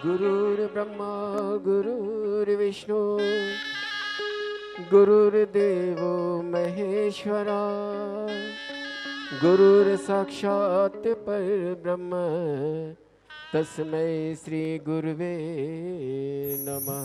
गुरुर्ब्रह्मा गुरुर्विष्णु गुरुर्देवो महेश्वरा गुरुर्साक्षात् परब्रह्म तस्मै श्री गुरुवे नमः।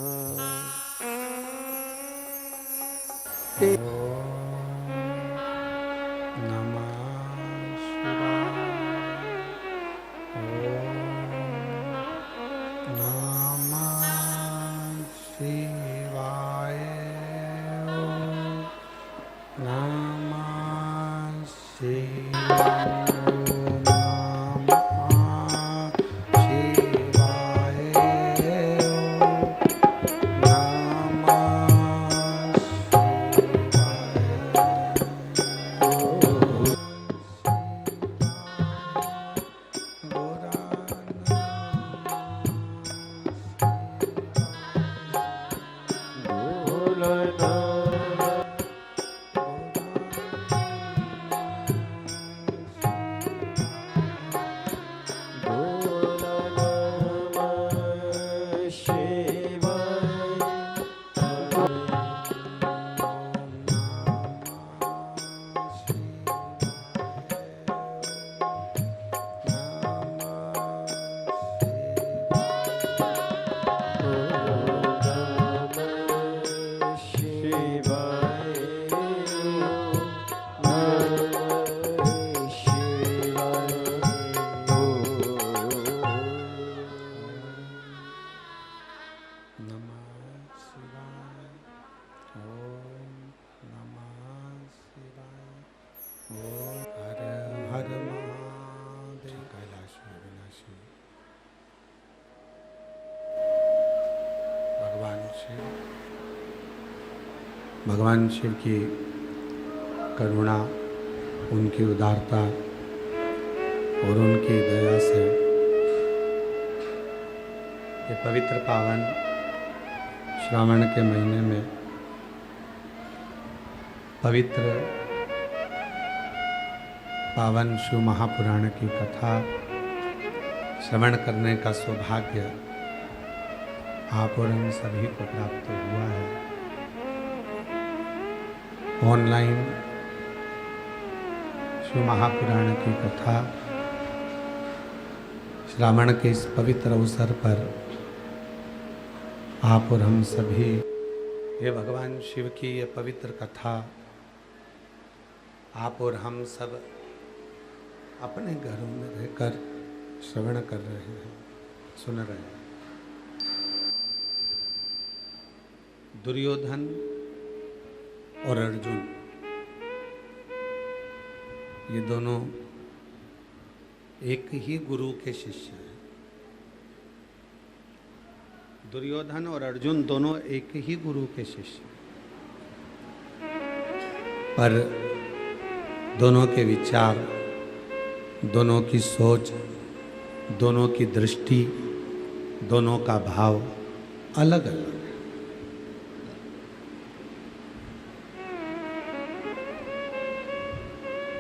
भगवान शिव की करुणा, उनकी उदारता और उनकी दया से ये पवित्र पावन श्रावण के महीने में पवित्र पावन शिव महापुराण की कथा श्रवण करने का सौभाग्य आप और हम सभी को प्राप्त हुआ है। ऑनलाइन शिव महापुराण की कथा श्रावण के इस पवित्र अवसर पर आप और हम सभी ये भगवान शिव की ये पवित्र कथा आप और हम सब अपने घरों में रहकर श्रवण कर रहे हैं, सुन रहे हैं। दुर्योधन और अर्जुन ये दोनों एक ही गुरु के शिष्य हैं। दुर्योधन और अर्जुन दोनों एक ही गुरु के शिष्य, पर दोनों के विचार, दोनों की सोच, दोनों की दृष्टि, दोनों का भाव अलग अलग है।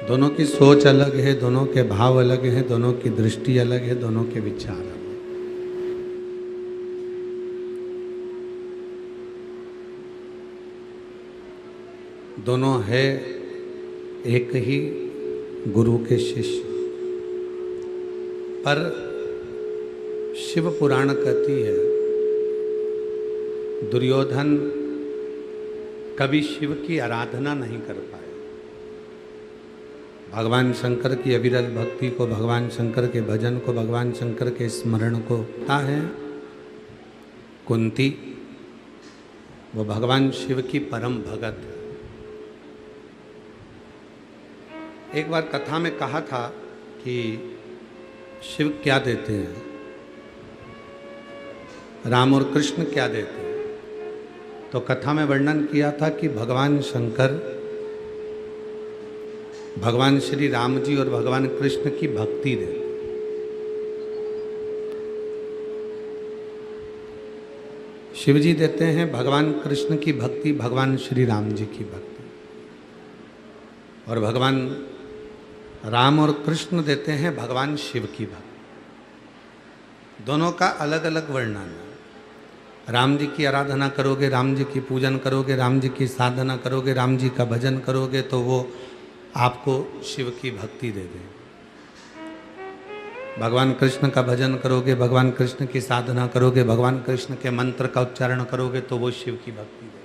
दोनों की सोच अलग है, दोनों के भाव अलग है, दोनों की दृष्टि अलग है, दोनों के विचार अलग है। दोनों है एक ही गुरु के शिष्य, पर शिव पुराण कहती है दुर्योधन कभी शिव की आराधना नहीं कर पाया। भगवान शंकर की अविरल भक्ति को, भगवान शंकर के भजन को, भगवान शंकर के स्मरण को पता है। कुंती वो भगवान शिव की परम भगत है। एक बार कथा में कहा था कि शिव क्या देते हैं, राम और कृष्ण क्या देते हैं, तो कथा में वर्णन किया था कि भगवान शंकर भगवान श्री राम जी और भगवान कृष्ण की भक्ति देते। शिव जी देते हैं भगवान कृष्ण की भक्ति, भगवान श्री राम जी की भक्ति, और भगवान राम और कृष्ण देते हैं भगवान शिव की भक्ति। दोनों का अलग अलग वर्णन है। राम जी की आराधना करोगे, राम जी की पूजन करोगे, राम जी की साधना करोगे, राम जी का भजन करोगे तो वो आपको शिव की भक्ति दे देंगे। भगवान कृष्ण का भजन करोगे, भगवान कृष्ण की साधना करोगे, भगवान कृष्ण के मंत्र का उच्चारण करोगे तो वो शिव की भक्ति देंगे।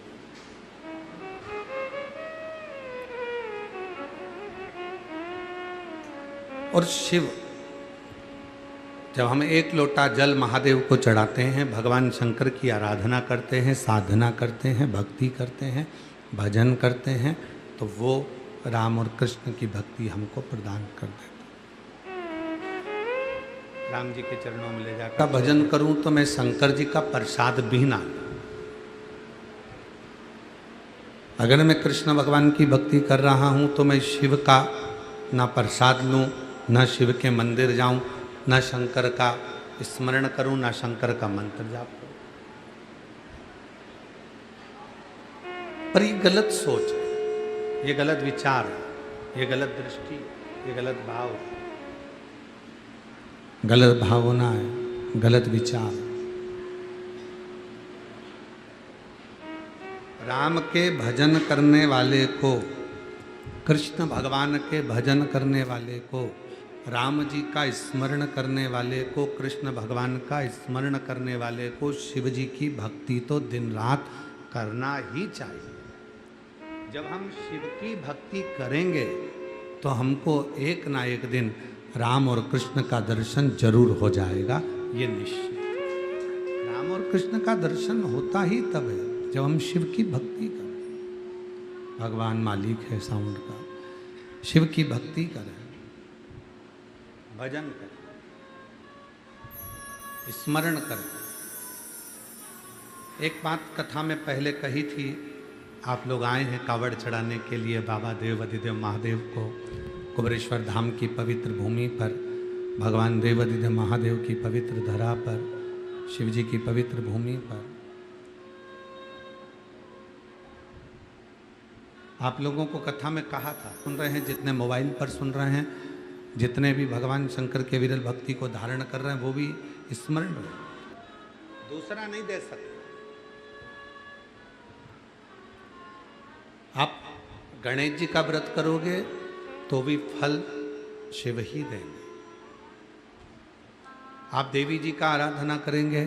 और शिव, जब हम एक लोटा जल महादेव को चढ़ाते हैं, भगवान शंकर की आराधना करते हैं, साधना करते हैं, भक्ति करते हैं, भजन करते हैं, तो वो राम और कृष्ण की भक्ति हमको प्रदान कर देते। राम जी के चरणों में ले जाकर भजन करूं तो मैं शंकर जी का प्रसाद भी ना लूं। अगर मैं कृष्ण भगवान की भक्ति कर रहा हूं तो मैं शिव का ना प्रसाद लूं, ना शिव के मंदिर जाऊं, ना शंकर का स्मरण करूं, ना शंकर का मंत्र जाप करूं। पर ये गलत सोच है, ये गलत विचार है, ये गलत दृष्टि, ये गलत भाव है, गलत भावना है, गलत विचार। राम के भजन करने वाले को, कृष्ण भगवान के भजन करने वाले को, राम जी का स्मरण करने वाले को, कृष्ण भगवान का स्मरण करने वाले को शिव जी की भक्ति तो दिन रात करना ही चाहिए। जब हम शिव की भक्ति करेंगे तो हमको एक ना एक दिन राम और कृष्ण का दर्शन जरूर हो जाएगा, ये निश्चित। राम और कृष्ण का दर्शन होता ही तब है जब हम शिव की भक्ति करें। भगवान मालिक है साउंड का, शिव की भक्ति करें, भजन करें, स्मरण करें। एक बात कथा में पहले कही थी, आप लोग आए हैं कावड़ चढ़ाने के लिए बाबा देवाधिदेव महादेव को, कुबरेश्वर धाम की पवित्र भूमि पर, भगवान देवाधिदेव महादेव की पवित्र धरा पर, शिव जी की पवित्र भूमि पर। आप लोगों को कथा में कहा था, सुन रहे हैं, जितने मोबाइल पर सुन रहे हैं, जितने भी भगवान शंकर के विरल भक्ति को धारण कर रहे हैं, वो भी स्मरण रहे, दूसरा नहीं दे सकते। आप गणेश जी का व्रत करोगे तो भी फल शिव ही देंगे। आप देवी जी का आराधना करेंगे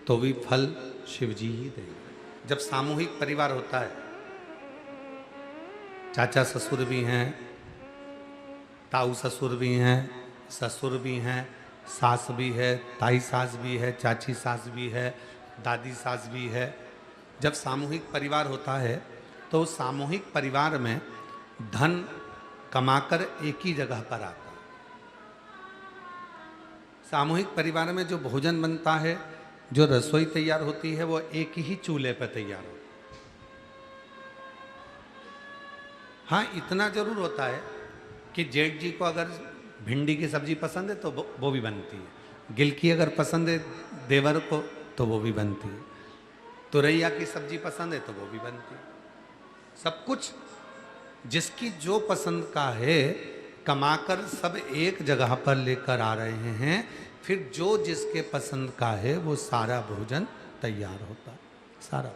तो भी फल शिव जी ही देंगे। जब सामूहिक परिवार होता है, चाचा ससुर भी हैं, ताऊ ससुर भी हैं, ससुर भी हैं, सास भी है, ताई सास भी है, चाची सास भी है, दादी सास भी है। जब सामूहिक परिवार होता है तो सामूहिक परिवार में धन कमाकर एक ही जगह पर आता है। सामूहिक परिवार में जो भोजन बनता है, जो रसोई तैयार होती है, वो एक ही चूल्हे पर तैयार होती है। हाँ, इतना जरूर होता है कि जेठ जी को अगर भिंडी की सब्जी पसंद है तो वो भी बनती है, गिलकी अगर पसंद है देवर को तो वो भी बनती है, तुरैया की सब्जी पसंद है तो वो भी बनती है। सब कुछ जिसकी जो पसंद का है कमाकर सब एक जगह पर लेकर आ रहे हैं, फिर जो जिसके पसंद का है वो सारा भोजन तैयार होता है। सारा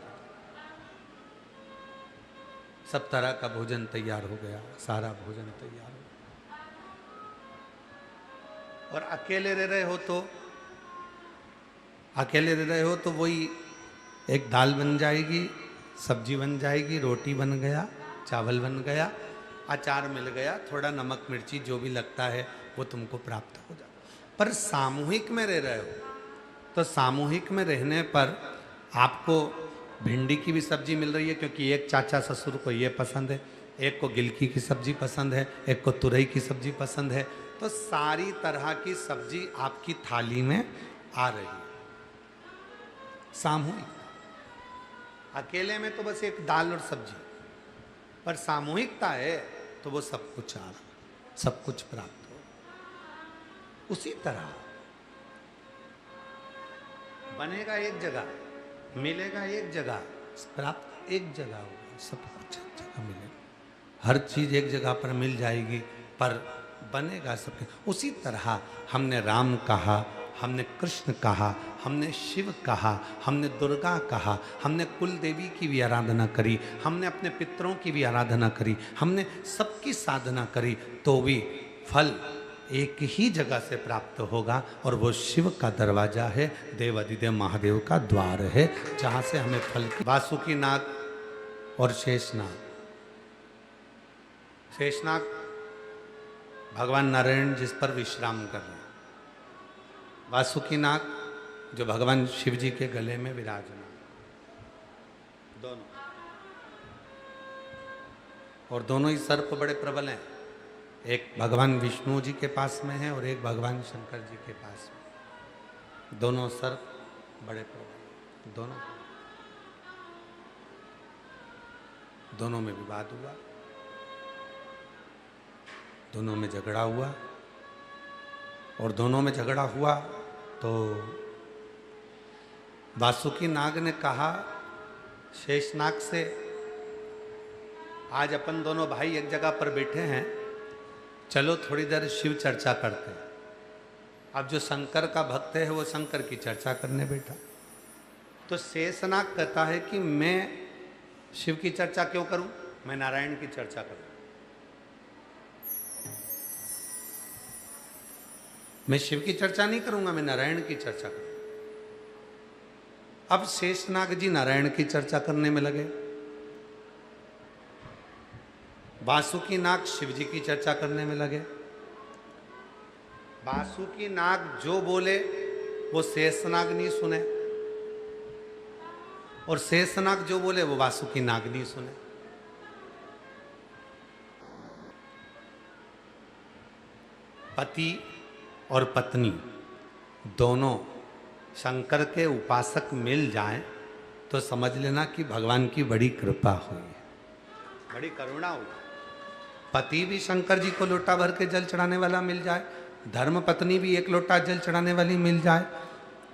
सब तरह का भोजन तैयार हो गया, सारा भोजन तैयार हो गया। और अकेले रह रहे हो तो वही एक दाल बन जाएगी, सब्जी बन जाएगी, रोटी बन गया, चावल बन गया, अचार मिल गया, थोड़ा नमक मिर्ची जो भी लगता है वो तुमको प्राप्त हो जाए। पर सामूहिक में रह रहे हो तो सामूहिक में रहने पर आपको भिंडी की भी सब्जी मिल रही है, क्योंकि एक चाचा ससुर को ये पसंद है, एक को गिलकी की सब्जी पसंद है, एक को तुरई की सब्जी पसंद है, तो सारी तरह की सब्जी आपकी थाली में आ रही है। सामूहिक, अकेले में तो बस एक दाल और सब्जी, पर सामूहिकता है तो वो सब कुछ आ रहा, सब कुछ प्राप्त हो। उसी तरह बनेगा एक जगह, मिलेगा एक जगह, प्राप्त एक जगह होगा, सब कुछ एक जगह मिलेगा, हर चीज एक जगह पर मिल जाएगी, पर बनेगा सब। उसी तरह हमने राम कहा हमने कृष्ण कहा, हमने शिव कहा, हमने दुर्गा कहा, हमने कुल देवी की भी आराधना करी, हमने अपने पितरों की भी आराधना करी, हमने सबकी साधना करी, तो भी फल एक ही जगह से प्राप्त होगा और वो शिव का दरवाजा है, देव अधिदेव महादेव का द्वार है, जहाँ से हमें फल की। वासुकी नाग और शेषनाग। शेषनाग भगवान नारायण जिस पर विश्राम कर रहे हैं, वासुकी नाग जो भगवान शिव जी के गले में विराजमान, दोनों, और दोनों ही सर्प बड़े प्रबल हैं। एक भगवान विष्णु जी के पास में है और एक भगवान शंकर जी के पास में। दोनों सर्प बड़े प्रबल, दोनों में विवाद हुआ, दोनों में झगड़ा हुआ, और दोनों में झगड़ा हुआ तो वासुकी नाग ने कहा शेषनाग से, आज अपन दोनों भाई एक जगह पर बैठे हैं, चलो थोड़ी देर शिव चर्चा करते हैं। अब जो शंकर का भक्त है वो शंकर की चर्चा करने बैठा, तो शेषनाग कहता है कि मैं शिव की चर्चा क्यों करूं, मैं नारायण की चर्चा करूं। मैं शिव की चर्चा नहीं करूंगा, मैं नारायण की चर्चा करूंगा। अब शेषनाग जी नारायण की चर्चा करने में लगे, वासुकी नाग शिव जी की चर्चा करने में लगे। वासुकी नाग जो बोले वो शेषनाग नहीं सुने, और शेषनाग जो बोले वो वासुकी नाग नहीं सुने। पति और पत्नी दोनों शंकर के उपासक मिल जाएं तो समझ लेना कि भगवान की बड़ी कृपा हुई है, बड़ी करुणा हुई। पति भी शंकर जी को लोटा भर के जल चढ़ाने वाला मिल जाए, धर्म पत्नी भी एक लोटा जल चढ़ाने वाली मिल जाए,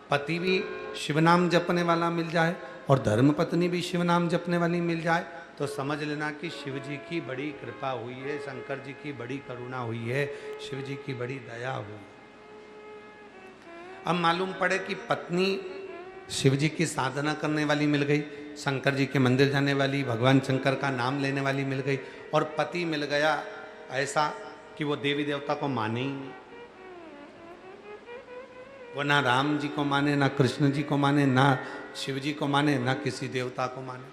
पति भी शिव नाम जपने वाला मिल जाए और धर्म पत्नी भी शिव नाम जपने वाली मिल जाए, तो समझ लेना कि शिव जी की बड़ी कृपा हुई है, शंकर जी की बड़ी करुणा हुई है, शिव जी की बड़ी दया हुई है। अब मालूम पड़े कि पत्नी शिव जी की साधना करने वाली मिल गई, शंकर जी के मंदिर जाने वाली, भगवान शंकर का नाम लेने वाली मिल गई, और पति मिल गया ऐसा कि वो देवी देवता को माने ही नहीं, वो ना राम जी को माने, ना कृष्ण जी को माने, ना शिव जी को माने, ना किसी देवता को माने,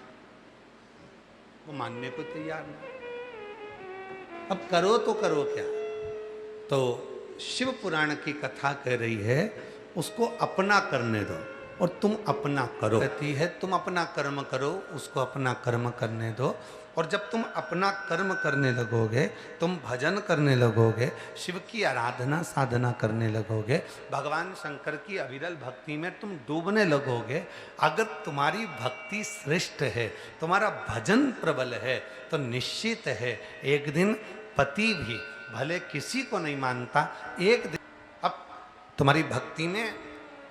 वो मानने को तैयार नहीं। अब करो तो करो क्या। तो शिव पुराण की कथा कह रही है उसको अपना करने दो और तुम अपना करो। कहती है तुम अपना कर्म करो, उसको अपना कर्म करने दो, और जब तुम अपना कर्म करने लगोगे, तुम भजन करने लगोगे, शिव की आराधना साधना करने लगोगे, भगवान शंकर की अविरल भक्ति में तुम डूबने लगोगे, अगर तुम्हारी भक्ति श्रेष्ठ है, तुम्हारा भजन प्रबल है, तो निश्चित है एक दिन पति भी भले किसी को नहीं मानता, एक दिन। अब तुम्हारी भक्ति में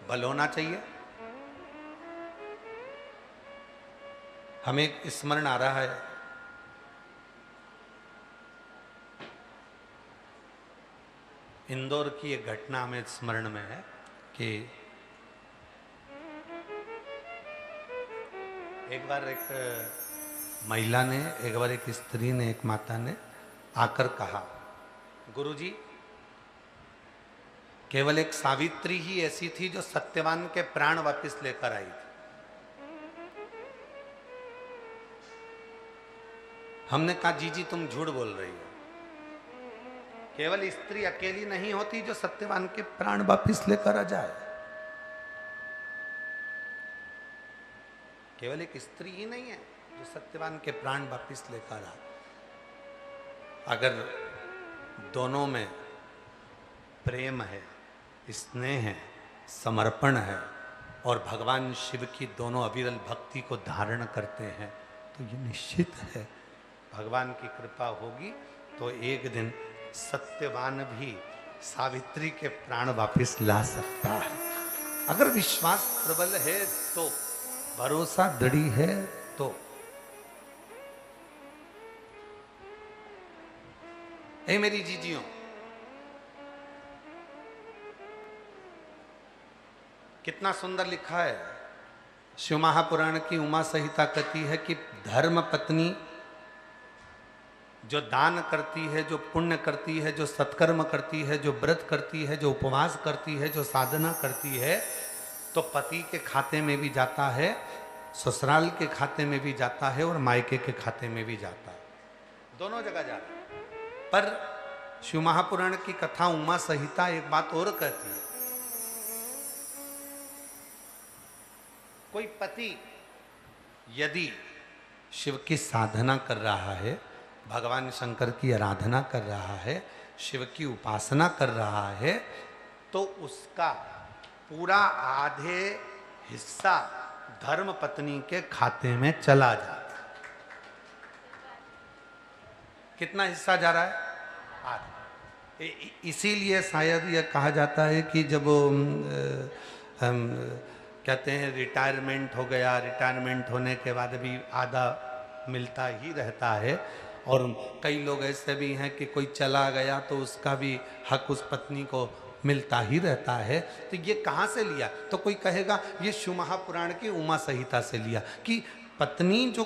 बल होना चाहिए। हमें स्मरण आ रहा है, इंदौर की एक घटना हमें स्मरण में है कि एक बार एक महिला ने, एक बार एक स्त्री ने, एक माता ने आकर कहा, गुरुजी, केवल एक सावित्री ही ऐसी थी जो सत्यवान के प्राण वापस लेकर आई थी। हमने कहा जी जी तुम झूठ बोल रही हो, केवल स्त्री अकेली नहीं होती जो सत्यवान के प्राण वापस लेकर आ जाए, केवल एक स्त्री ही नहीं है जो सत्यवान के प्राण वापस लेकर आ। अगर दोनों में प्रेम है, स्नेह है, समर्पण है और भगवान शिव की दोनों अविरल भक्ति को धारण करते हैं, तो ये निश्चित है भगवान की कृपा होगी तो एक दिन सत्यवान भी सावित्री के प्राण वापस ला सकता है। अगर विश्वास प्रबल है तो, भरोसा दृढ़ है तो। ए मेरी जीजियों, कितना सुंदर लिखा है। शिव महापुराण की उमा संहिता कहती है कि धर्म पत्नी जो दान करती है, जो पुण्य करती है, जो सत्कर्म करती है, जो व्रत करती है, जो उपवास करती है, जो साधना करती है, तो पति के खाते में भी जाता है, ससुराल के खाते में भी जाता है और मायके के खाते में भी जाता है, दोनों जगह जाता है। पर शिव महापुराण की कथा उमा संहिता एक बात और कहती है, कोई पति यदि शिव की साधना कर रहा है, भगवान शंकर की आराधना कर रहा है, शिव की उपासना कर रहा है, तो उसका पूरा आधे हिस्सा धर्म पत्नी के खाते में चला जाता है। कितना हिस्सा जा रहा है? आधा। इसीलिए शायद यह कहा जाता है कि जब हम कहते हैं रिटायरमेंट हो गया, रिटायरमेंट होने के बाद भी आधा मिलता ही रहता है, और कई लोग ऐसे भी हैं कि कोई चला गया तो उसका भी हक उस पत्नी को मिलता ही रहता है। तो ये कहाँ से लिया? तो कोई कहेगा ये शिव महापुराण की उमा संहिता से लिया, कि पत्नी जो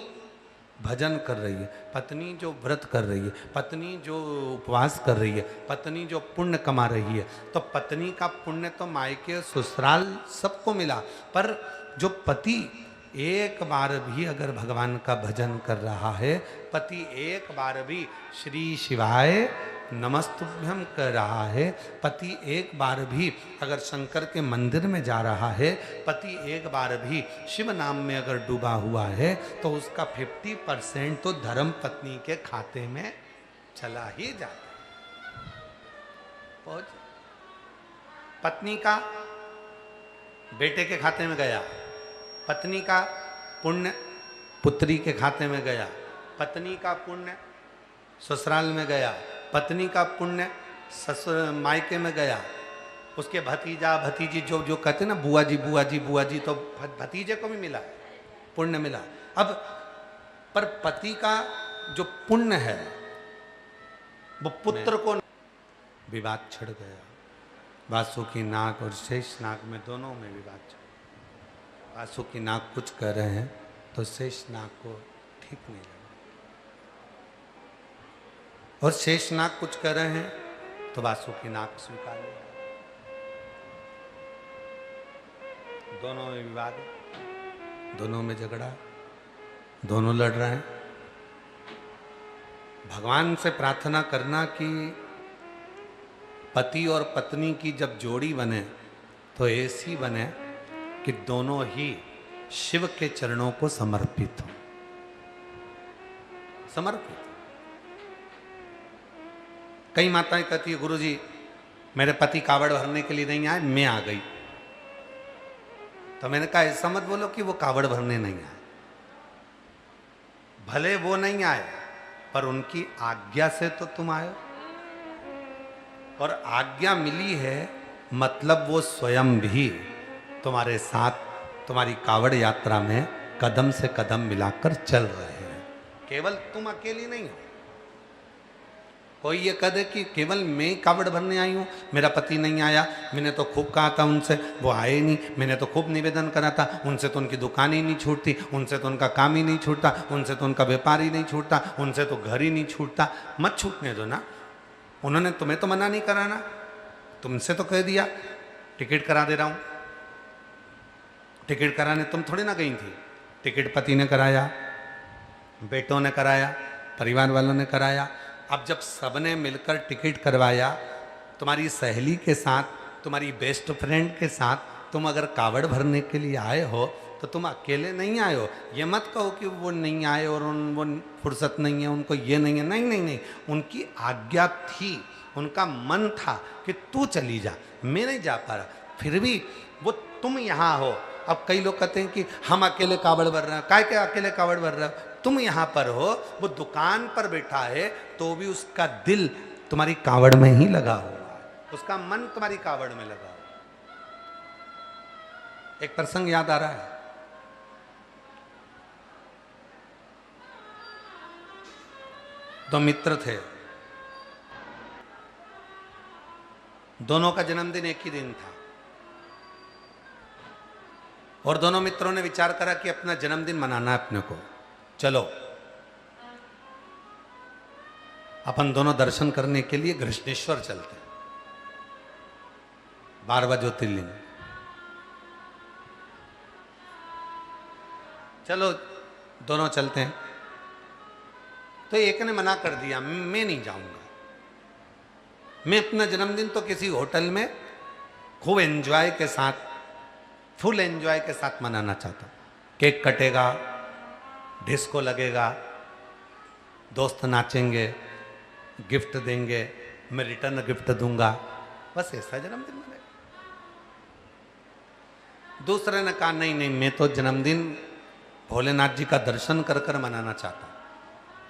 भजन कर रही है, पत्नी जो व्रत कर रही है, पत्नी जो उपवास कर रही है, पत्नी जो पुण्य कमा रही है, तो पत्नी का पुण्य तो मायके ससुराल सबको मिला, पर जो पति एक बार भी अगर भगवान का भजन कर रहा है, पति एक बार भी श्री शिवाय नमस्तुभ्यम कर रहा है, पति एक बार भी अगर शंकर के मंदिर में जा रहा है, पति एक बार भी शिव नाम में अगर डूबा हुआ है, तो उसका 50% तो धर्म पत्नी के खाते में चला ही जाता है। पत्नी का बेटे के खाते में गया, पत्नी का पुण्य पुत्री के खाते में गया, पत्नी का पुण्य ससुराल में गया, पत्नी का पुण्य ससुर मायके में गया, उसके भतीजा भतीजी जो जो कहते ना बुआ जी बुआ जी बुआ जी, तो भतीजे को भी मिला, पुण्य मिला। अब पर पति का जो पुण्य है वो पुत्र को, विवाद छिड़ गया, वासुकी नाग और शेष नाग में दोनों में विवाद छिड़। वासुकी नाग कुछ कह रहे हैं तो शेष नाग को ठीक नहीं लगा, और शेष नाग कुछ कह रहे हैं तो वासुकी नाग स्वीकार लिया। दोनों में विवाद, दोनों में झगड़ा, दोनों लड़ रहे हैं। भगवान से प्रार्थना करना कि पति और पत्नी की जब जोड़ी बने तो ऐसी बने कि दोनों ही शिव के चरणों को समर्पित हो, समर्पित। कई माताएं कहती है गुरुजी मेरे पति कावड़ भरने के लिए नहीं आए, मैं आ गई। तो मैंने कहा ऐसा मत बोलो कि वो कावड़ भरने नहीं आए, भले वो नहीं आए पर उनकी आज्ञा से तो तुम आए, और आज्ञा मिली है मतलब वो स्वयं भी तुम्हारे साथ तुम्हारी कावड़ यात्रा में कदम से कदम मिलाकर चल रहे हैं। केवल तुम अकेली नहीं हो। कोई ये कह दे कि केवल मैं कावड़ भरने आई हूँ, मेरा पति नहीं आया, मैंने तो खूब कहा था उनसे, वो आए नहीं, मैंने तो खूब निवेदन करा था, उनसे तो उनकी दुकान ही नहीं छूटती, उनसे तो उनका काम ही नहीं छूटता, उनसे तो उनका व्यापार ही नहीं छूटता, उनसे तो घर ही नहीं छूटता। मत छूटने दो ना, उन्होंने तुम्हें तो मना नहीं कराना, तुमसे तो कह दिया टिकट करा दे रहा हूँ। टिकट कराने तुम थोड़ी ना गई थी, टिकट पति ने कराया, बेटों ने कराया, परिवार वालों ने कराया। अब जब सबने मिलकर टिकट करवाया, तुम्हारी सहेली के साथ, तुम्हारी बेस्ट फ्रेंड के साथ तुम अगर कावड़ भरने के लिए आए हो तो तुम अकेले नहीं आए हो। ये मत कहो कि वो नहीं आए और वो फुर्सत नहीं है, उनको ये नहीं है। नहीं नहीं नहीं, उनकी आज्ञा थी, उनका मन था कि तू चली जा, मैं नहीं जा पा रहा, फिर भी वो तुम यहाँ हो। अब कई लोग कहते हैं कि हम अकेले कावड़ भर रहे हैं, काय के अकेले कावड़ भर रहे हो? तुम यहाँ पर हो, वो दुकान पर बैठा है तो भी उसका दिल तुम्हारी कावड़ में ही लगा हुआ है, उसका मन तुम्हारी कावड़ में लगा हुआ। एक प्रसंग याद आ रहा है, दो मित्र थे, दोनों का जन्मदिन एक ही दिन था। और दोनों मित्रों ने विचार करा कि अपना जन्मदिन मनाना है अपने को, चलो अपन दोनों दर्शन करने के लिए घृष्णेश्वर चलते हैं, 12वां ज्योतिर्लिंग। चलो दोनों चलते हैं। तो एक ने मना कर दिया, मैं नहीं जाऊंगा, मैं अपना जन्मदिन तो किसी होटल में खूब एंजॉय के साथ, फुल एंजॉय के साथ मनाना चाहता हूं। केक कटेगा, डिस्को लगेगा, दोस्त नाचेंगे, गिफ्ट देंगे, मैं रिटर्न गिफ्ट दूंगा, बस ऐसा जन्मदिन मनाएगा। दूसरे ने कहा नहीं नहीं, मैं तो जन्मदिन भोलेनाथ जी का दर्शन कर कर मनाना चाहता हूं,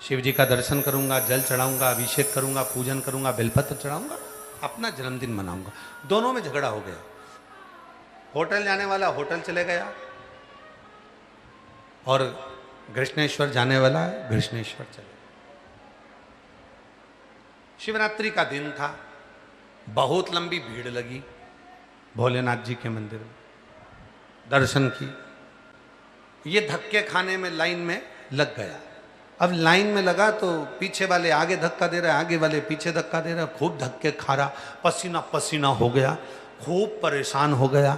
शिव जी का दर्शन करूंगा, जल चढ़ाऊंगा, अभिषेक करूंगा, पूजन करूंगा, बेलपत्र चढ़ाऊंगा, अपना जन्मदिन मनाऊंगा। दोनों में झगड़ा हो गया। होटल जाने वाला होटल चले गया और घृष्णेश्वर जाने वाला घृष्णेश्वर चले गया। शिवरात्रि का दिन था, बहुत लंबी भीड़ लगी भोलेनाथ जी के मंदिर में, दर्शन की। ये धक्के खाने में लाइन में लग गया। अब लाइन में लगा तो पीछे वाले आगे धक्का दे रहे, आगे वाले पीछे धक्का दे रहे, खूब धक्के खा रहा, पसीना पसीना हो गया, खूब परेशान हो गया।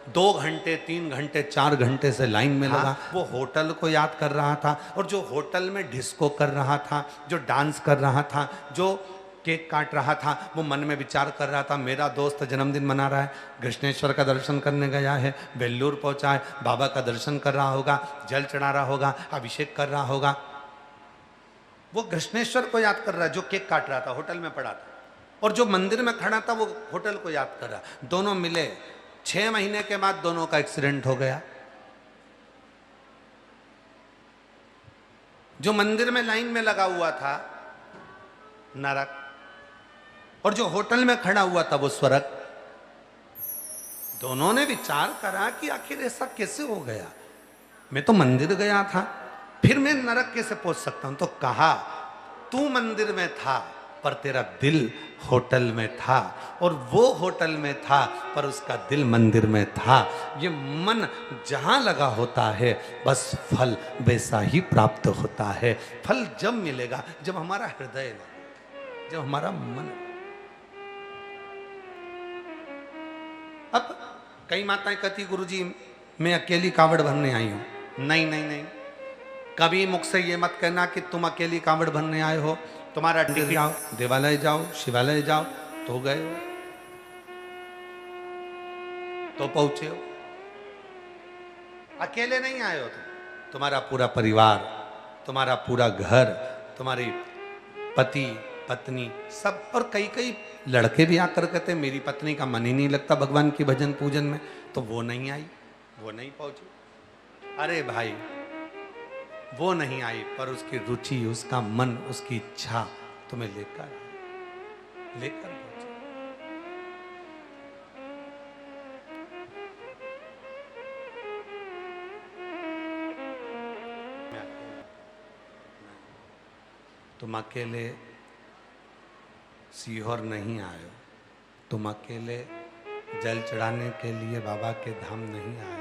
2 घंटे 3 घंटे 4 घंटे से लाइन में लगा। वो होटल को याद कर रहा था, और जो होटल में डिस्को कर रहा था, जो डांस कर रहा था, जो केक काट रहा था, वो मन में विचार कर रहा था, मेरा दोस्त जन्मदिन मना रहा है, कृष्णेश्वर का दर्शन करने गया है, वेल्लूर पहुंचा है, बाबा का दर्शन कर रहा होगा, जल चढ़ा रहा होगा, अभिषेक कर रहा होगा। वो कृष्णेश्वर को याद कर रहा है जो केक काट रहा था, होटल में पड़ा था, और जो मंदिर में खड़ा था वो होटल को याद कर रहा। दोनों मिले। 6 महीने के बाद दोनों का एक्सीडेंट हो गया। जो मंदिर में लाइन में लगा हुआ था नरक, और जो होटल में खड़ा हुआ था वो स्वर्ग। दोनों ने विचार करा कि आखिर ऐसा कैसे हो गया, मैं तो मंदिर गया था, फिर मैं नरक कैसे पहुंच सकता हूं। तो कहा तू मंदिर में था पर तेरा दिल होटल में था, और वो होटल में था पर उसका दिल मंदिर में था। ये मन जहां लगा होता है बस फल वैसा ही प्राप्त होता है। फल जब मिलेगा जब हमारा हृदय लगे, जब हमारा मन। अब कई माताएं कहती गुरुजी मैं अकेली कावड़ भरने आई हूं। नहीं नहीं नहीं, कभी मुख से ये मत कहना कि तुम अकेली कावड़ भरने आए हो। तुम्हारा टिकट, जाओ देवालय जाओ, शिवालय जाओ, तो गए हो, तो पहुंचे हो। अकेले नहीं आए हो तुम, तुम्हारा पूरा परिवार, तुम्हारा पूरा घर, तुम्हारी पति पत्नी सब। और कई कई लड़के भी आकर कहते मेरी पत्नी का मन ही नहीं लगता भगवान की भजन पूजन में, तो वो नहीं आई, वो नहीं पहुंची। अरे भाई वो नहीं आई, पर उसकी रुचि, उसका मन, उसकी इच्छा तुम्हें लेकर पहुंचे। तुम अकेले सीहोर नहीं आए हो, तुम अकेले जल चढ़ाने के लिए बाबा के धाम नहीं आए।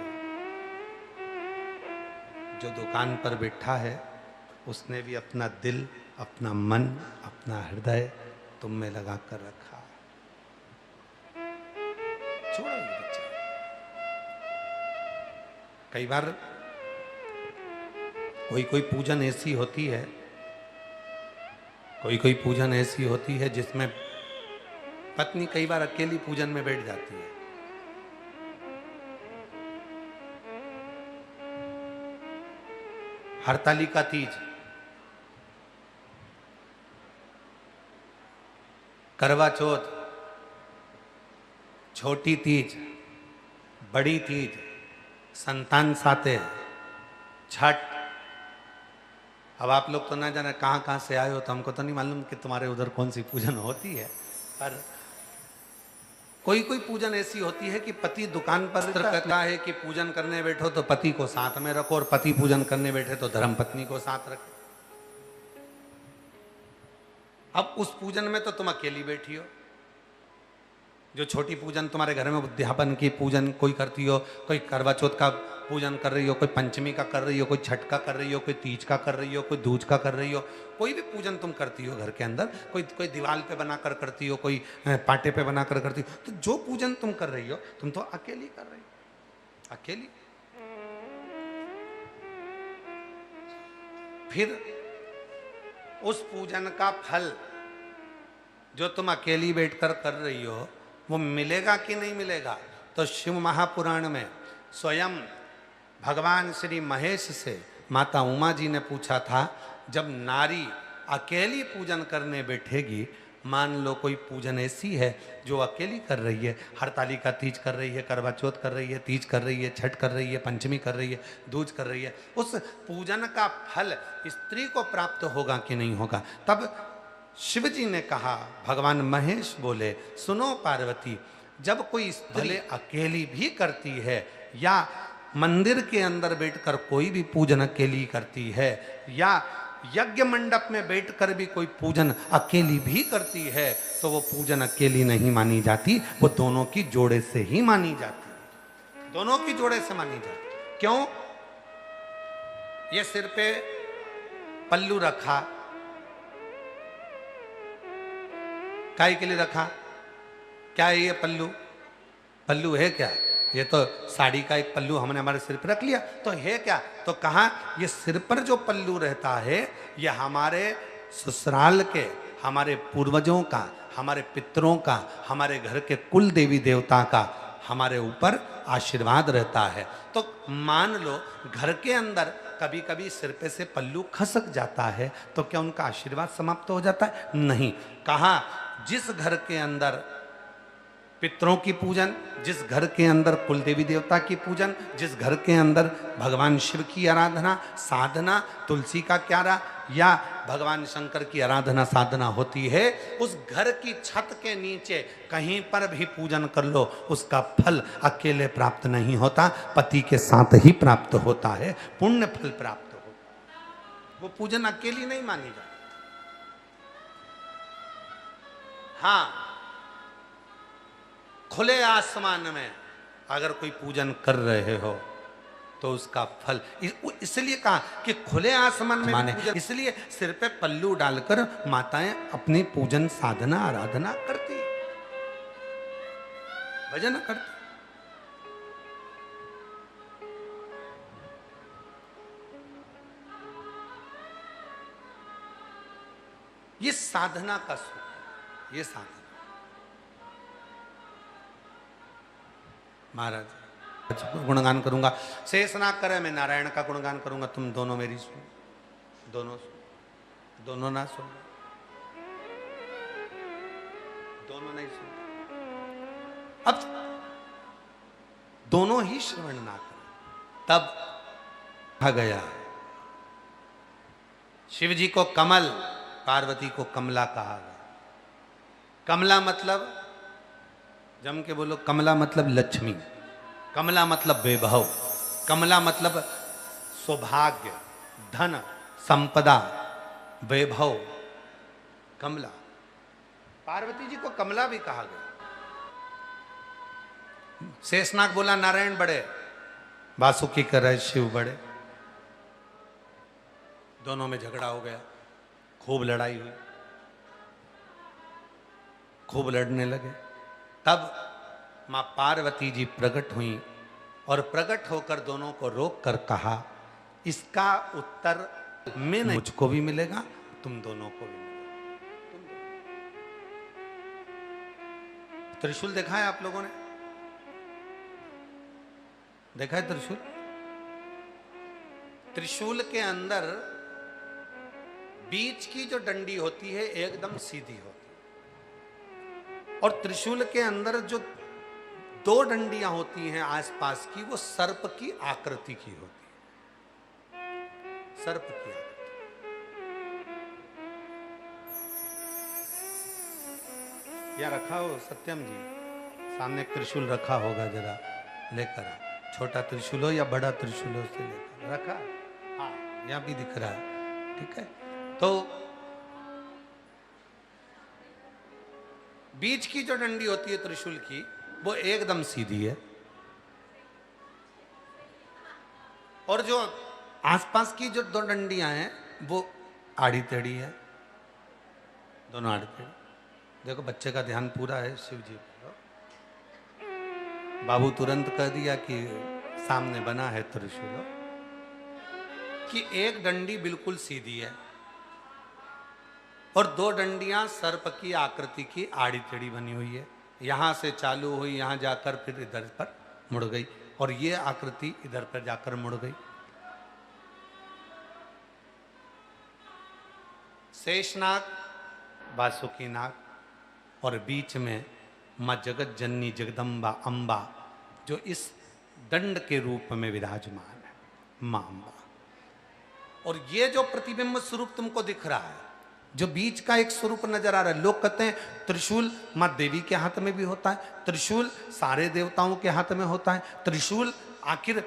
जो दुकान पर बैठा है उसने भी अपना दिल, अपना मन, अपना हृदय तुम में लगा कर रखा। छोड़ो ये बच्चा। कई बार कोई पूजन ऐसी होती है, कोई पूजन ऐसी होती है जिसमें पत्नी कई बार अकेली पूजन में बैठ जाती है। हरतालिका तीज, करवा चौथ, छोटी तीज, बड़ी तीज, संतान साते, छठ। अब आप लोग तो ना जाने कहाँ कहाँ से आए हो, तो हमको तो नहीं मालूम कि तुम्हारे उधर कौन सी पूजन होती है, पर कोई पूजन ऐसी होती है कि पति दुकान पर कहता है कि पूजन करने बैठो तो पति को साथ में रखो, और पति पूजन करने बैठे तो धर्म पत्नी को साथ रखो। अब उस पूजन में तो तुम अकेली बैठी हो। जो छोटी पूजन तुम्हारे घर में उद्यापन की पूजन कोई करती हो, कोई करवा चौथ का पूजन कर रही हो, कोई पंचमी का कर रही हो, कोई छठ का कर रही हो, कोई तीज का कर रही हो, कोई दूज का कर रही हो, कोई भी पूजन तुम करती हो घर के अंदर, कोई दीवार पे बनाकर करती हो, कोई पाटे पे बनाकर करती हो, तो जो पूजन तुम कर रही हो तुम तो अकेली कर रही हो, अकेली। फिर उस पूजन का फल जो तुम अकेली बैठकर कर रही हो वो मिलेगा कि नहीं मिलेगा? तो शिव महापुराण में स्वयं भगवान श्री महेश से माता उमा जी ने पूछा था, जब नारी अकेली पूजन करने बैठेगी, मान लो कोई पूजन ऐसी है जो अकेली कर रही है, हरतालिका तीज कर रही है, करवा चौथ कर रही है, तीज कर रही है, छठ कर रही है, पंचमी कर रही है, दूज कर रही है, उस पूजन का फल स्त्री को प्राप्त होगा कि नहीं होगा? तब शिव जी ने कहा, भगवान महेश बोले, सुनो पार्वती, जब कोई स्त्री अकेली भी करती है या मंदिर के अंदर बैठकर कोई भी पूजन अकेली करती है या यज्ञ मंडप में बैठकर भी कोई पूजन अकेली भी करती है, तो वो पूजन अकेली नहीं मानी जाती, वो दोनों की जोड़े से ही मानी जाती, दोनों की जोड़े से मानी जाती। क्यों? ये सिर पे पल्लू रखा, काय के लिए रखा? क्या है ये पल्लू? पल्लू है क्या? ये तो साड़ी का एक पल्लू हमने हमारे सिर पर रख लिया, तो है क्या? तो कहा ये सिर पर जो पल्लू रहता है ये हमारे ससुराल के, हमारे पूर्वजों का, हमारे पितरों का, हमारे घर के कुल देवी देवता का हमारे ऊपर आशीर्वाद रहता है। तो मान लो घर के अंदर कभी कभी सिर पे से पल्लू खसक जाता है, तो क्या उनका आशीर्वाद समाप्त हो जाता है? नहीं। कहा जिस घर के अंदर पितरों की पूजन, जिस घर के अंदर कुल देवी देवता की पूजन, जिस घर के अंदर भगवान शिव की आराधना साधना, तुलसी का क्यारा या भगवान शंकर की आराधना साधना होती है, उस घर की छत के नीचे कहीं पर भी पूजन कर लो, उसका फल अकेले प्राप्त नहीं होता, पति के साथ ही प्राप्त होता है, पुण्य फल प्राप्त होता है। वो पूजन अकेली नहीं मानी जाती। हाँ, खुले आसमान में अगर कोई पूजन कर रहे हो तो उसका फल, इसलिए कहा कि खुले आसमान में माने, इसलिए सिर पे पल्लू डालकर माताएं अपनी पूजन साधना आराधना करती, भजन करती। ये साधना का सुख, ये साधना। महाराज गुणगान करूंगा, शेष ना करे, मैं नारायण का गुणगान करूंगा, तुम दोनों मेरी सुन, दोनों ना सुन, दोनों नहीं सुन। अब दोनों ही श्रवण ना करें, तब कहा गया शिव जी को कमल, पार्वती को कमला कहा गया। कमला मतलब, जम के बोलो, कमला मतलब लक्ष्मी, कमला मतलब वैभव, कमला मतलब सौभाग्य, धन, संपदा, वैभव, कमला। पार्वती जी को कमला भी कहा गया। शेषनाग बोला नारायण बड़े, वासुकी कर रहे शिव बड़े। दोनों में झगड़ा हो गया, खूब लड़ाई हुई, खूब लड़ने लगे। तब मां पार्वती जी प्रकट हुई और प्रकट होकर दोनों को रोक कर कहा, इसका उत्तर मैं नहीं, मुझको भी मिलेगा, तुम दोनों को भी मिलेगा। त्रिशूल देखा है आप लोगों ने? देखा है त्रिशूल? त्रिशूल के अंदर बीच की जो डंडी होती है एकदम सीधी होती है, और त्रिशूल के अंदर जो दो डंडियां होती हैं आसपास की, वो सर्प की आकृति की होती है, सर्प की आकृति। या रखा हो सत्यम जी, सामने त्रिशूल रखा होगा, जरा लेकर, छोटा त्रिशूल हो या बड़ा त्रिशूल हो, उससे लेकर रखा। हाँ, यहाँ भी दिख रहा है, ठीक है। तो बीच की जो डंडी होती है त्रिशूल की, वो एकदम सीधी है, और जो आसपास की जो दो डंडियां हैं वो आड़ी टेढ़ी है, दोनों आड़ी टेढ़ी। देखो बच्चे का ध्यान पूरा है शिव जी पर। बाबू तुरंत कह दिया कि सामने बना है त्रिशूल, कि एक डंडी बिल्कुल सीधी है और दो डंडियां सर्प की आकृति की आड़ी टेढ़ी बनी हुई है। यहां से चालू हुई, यहां जाकर फिर इधर पर मुड़ गई और ये आकृति इधर पर जाकर मुड़ गई। शेषनाग, वासुकी नाग और बीच में मां जगत जननी जगदम्बा अम्बा जो इस दंड के रूप में विराजमान है, मां अम्बा। और ये जो प्रतिबिंब स्वरूप तुमको दिख रहा है, जो बीच का एक स्वरूप नजर आ रहा है, लोग कहते हैं त्रिशूल मां देवी के हाथ में भी होता है, त्रिशूल सारे देवताओं के हाथ में होता है, त्रिशूल आखिर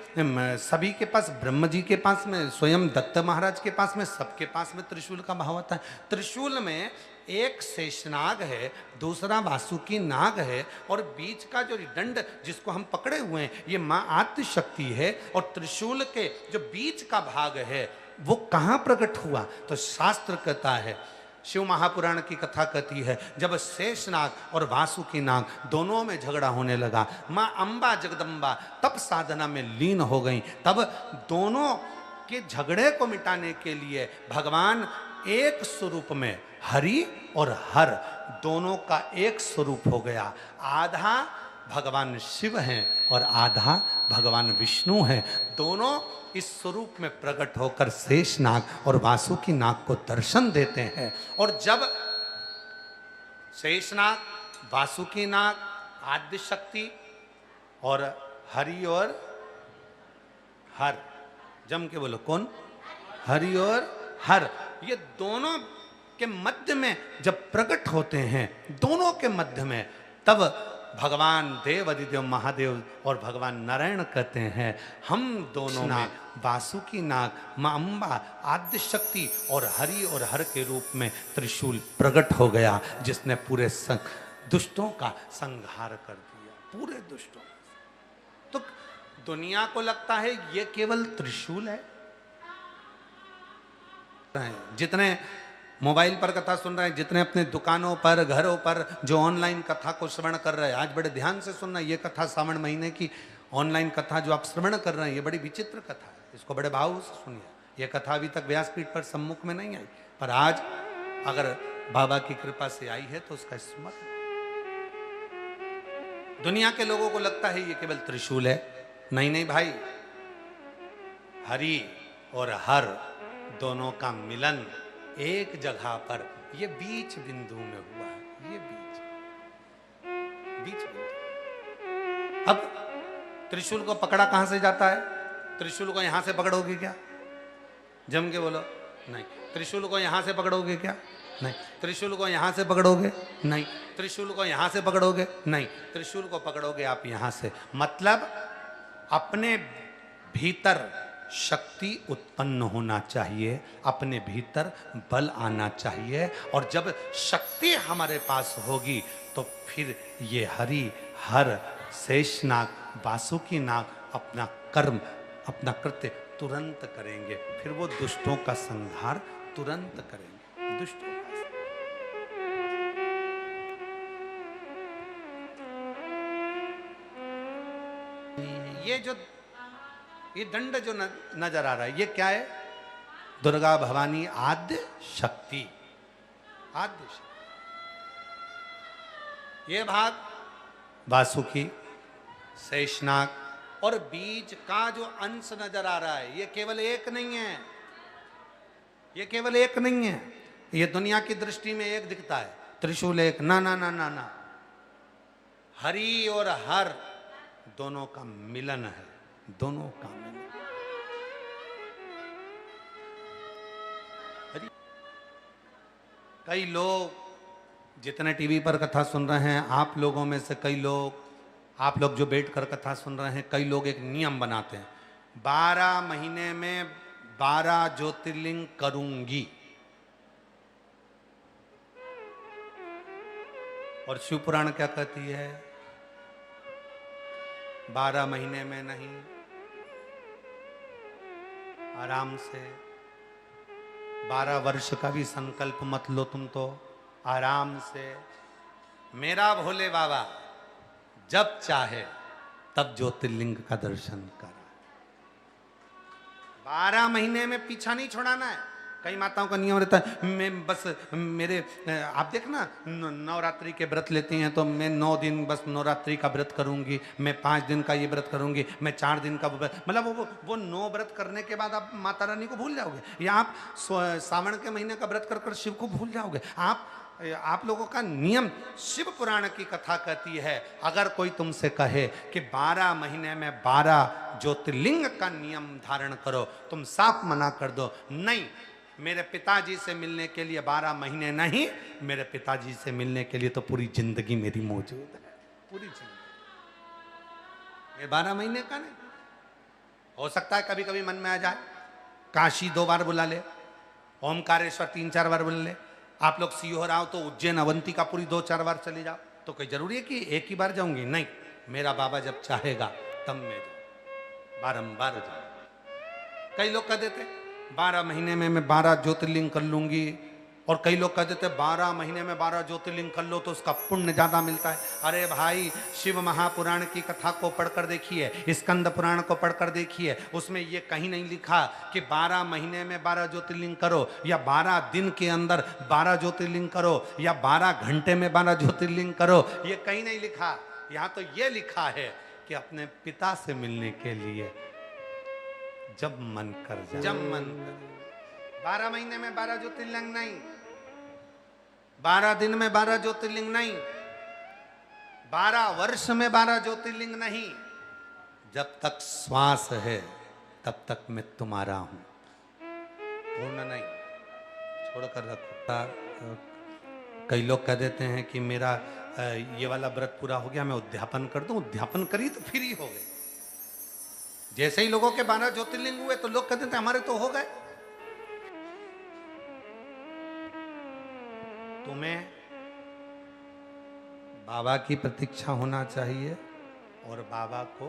सभी के पास, ब्रह्म जी के पास में, स्वयं दत्त महाराज के पास में, सबके पास में त्रिशूल का भाव होता है। त्रिशूल में एक शेषनाग है, दूसरा वासुकी नाग है और बीच का जो दंड जिसको हम पकड़े हुए हैं ये मां आद्य शक्ति है। और त्रिशूल के जो बीच का भाग है वो कहां प्रकट हुआ? तो शास्त्र कहता है, शिव महापुराण की कथा कहती है, जब शेषनाग और वासुकी नाग दोनों में झगड़ा होने लगा, मां अंबा जगदम्बा तब साधना में लीन हो गई। तब दोनों के झगड़े को मिटाने के लिए भगवान एक स्वरूप में, हरि और हर दोनों का एक स्वरूप हो गया। आधा भगवान शिव हैं और आधा भगवान विष्णु हैं। दोनों इस स्वरूप में प्रकट होकर शेषनाग और वासुकी नाग को दर्शन देते हैं। और जब शेषनाग, वासुकी नाग, आद्य शक्ति और हरि और हर, जम के बोलो कौन? हरि और हर, ये दोनों के मध्य में जब प्रकट होते हैं, दोनों के मध्य में, तब भगवान देव अधिदेव महादेव और भगवान नारायण कहते हैं, हम दोनों में वासुकी नाग, मां अंबा, आद्य शक्ति और हरि और हर के रूप में त्रिशूल प्रकट हो गया, जिसने पूरे दुष्टों का संहार कर दिया, पूरे दुष्टों। तो दुनिया को लगता है ये केवल त्रिशूल है। जितने मोबाइल पर कथा सुन रहे हैं, जितने अपने दुकानों पर, घरों पर जो ऑनलाइन कथा को श्रवण कर रहे हैं, आज बड़े ध्यान से सुनना। ये कथा श्रावण महीने की ऑनलाइन कथा जो आप श्रवण कर रहे हैं, ये बड़ी विचित्र कथा है, इसको बड़े भाव से सुनिए। ये कथा अभी तक व्यासपीठ पर सम्मुख में नहीं आई, पर आज अगर बाबा की कृपा से आई है तो उसका स्मरण। दुनिया के लोगों को लगता है ये केवल त्रिशूल है। नहीं नहीं भाई, हरि और हर दोनों का मिलन एक जगह पर, ये बीच बिंदु में हुआ है, ये बीच बिंदु। अब त्रिशूल को पकड़ा कहां से जाता है? त्रिशूल को यहां से पकड़ोगे क्या? जम के बोलो नहीं। त्रिशूल को यहां से पकड़ोगे क्या? नहीं। त्रिशूल को यहां से पकड़ोगे? नहीं। त्रिशूल को यहां से पकड़ोगे? नहीं। त्रिशूल को पकड़ोगे आप यहां से। मतलब अपने भीतर शक्ति उत्पन्न होना चाहिए, अपने भीतर बल आना चाहिए, और जब शक्ति हमारे पास होगी तो फिर ये हरि हर शेषनाग वासुकी नाग अपना कर्म, अपना कृत्य तुरंत करेंगे। फिर वो दुष्टों का संहार तुरंत करेंगे, दुष्टों का। ये दंड जो नजर आ रहा है, ये क्या है? दुर्गा भवानी आद्य शक्ति, आद्य शक्ति। ये भाग वासुकी, शेषनाग और बीच का जो अंश नजर आ रहा है, ये केवल एक नहीं है, ये केवल एक नहीं है। ये दुनिया की दृष्टि में एक दिखता है, त्रिशूल एक, ना ना ना ना ना, हरि और हर दोनों का मिलन है, दोनों का मिलन। कई लोग जितने टीवी पर कथा सुन रहे हैं, आप लोगों में से कई लोग, आप लोग जो बैठकर कथा सुन रहे हैं, कई लोग एक नियम बनाते हैं, 12 महीने में 12 ज्योतिर्लिंग करूंगी। और शिव पुराण क्या कहती है? 12 महीने में नहीं, आराम से। 12 वर्ष का भी संकल्प मत लो तुम तो, आराम से। मेरा भोले बाबा जब चाहे तब ज्योतिर्लिंग का दर्शन करा। 12 महीने में पीछा नहीं छोड़ाना है। कई माताओं का नियम रहता है, मैं बस मेरे, आप देखना नवरात्रि के व्रत लेती हैं तो मैं 9 दिन बस नवरात्रि का व्रत करूंगी, मैं 5 दिन का ये व्रत करूंगी, मैं 4 दिन का व्रत, मतलब वो 9 व्रत करने के बाद आप माता रानी को भूल जाओगे, या आप सावन के महीने का व्रत कर कर शिव को भूल जाओगे। आप लोगों का नियम, शिव पुराण की कथा कहती है, अगर कोई तुमसे कहे कि 12 महीने में 12 ज्योतिर्लिंग का नियम धारण करो, तुम साफ मना कर दो, नहीं, मेरे पिताजी से मिलने के लिए 12 महीने नहीं, मेरे पिताजी से मिलने के लिए तो पूरी जिंदगी मेरी मौजूद है, पूरी जिंदगी। ये 12 महीने का नहीं। हो सकता है कभी कभी मन में आ जाए, काशी 2 बार बुला ले, ओमकारेश्वर 3-4 बार बुला ले, आप लोग सीहोर आओ तो उज्जैन अवंतिका पुरी 2-4 बार चले जाओ, तो कोई जरूरी है कि एक ही बार जाऊंगी? नहीं, मेरा बाबा जब चाहेगा तब मैं जाऊं, बारंबार जाऊं। कई लोग कह देते 12 महीने में मैं 12 ज्योतिर्लिंग कर लूंगी, और कई लोग कह देते 12 महीने में 12 ज्योतिर्लिंग कर लो तो उसका पुण्य ज्यादा मिलता है। अरे भाई, शिव महापुराण की कथा को पढ़कर देखिए, स्कंद पुराण को पढ़कर देखिए, उसमें ये कहीं नहीं लिखा कि 12 महीने में 12 ज्योतिर्लिंग करो, या 12 दिन के अंदर 12 ज्योतिर्लिंग करो, या 12 घंटे में 12 ज्योतिर्लिंग करो, ये कहीं नहीं लिखा। यहाँ तो ये लिखा है कि अपने पिता से मिलने के लिए जब मन कर जाए, जब मन कर। 12 महीने में 12 ज्योतिर्लिंग नहीं, 12 दिन में 12 ज्योतिर्लिंग नहीं, 12 वर्ष में 12 ज्योतिर्लिंग नहीं, जब तक श्वास है तब तक मैं तुम्हारा हूं, पूर्ण नहीं, छोड़कर रखो। कई लोग कह देते हैं कि मेरा ये वाला व्रत पूरा हो गया, मैं उद्यापन कर दूं, उद्यापन करी तो फिर ही हो गई। जैसे ही लोगों के 12 ज्योतिर्लिंग हुए तो लोग कहते थे हमारे तो हो गए। तुम्हें बाबा की प्रतीक्षा होना चाहिए और बाबा को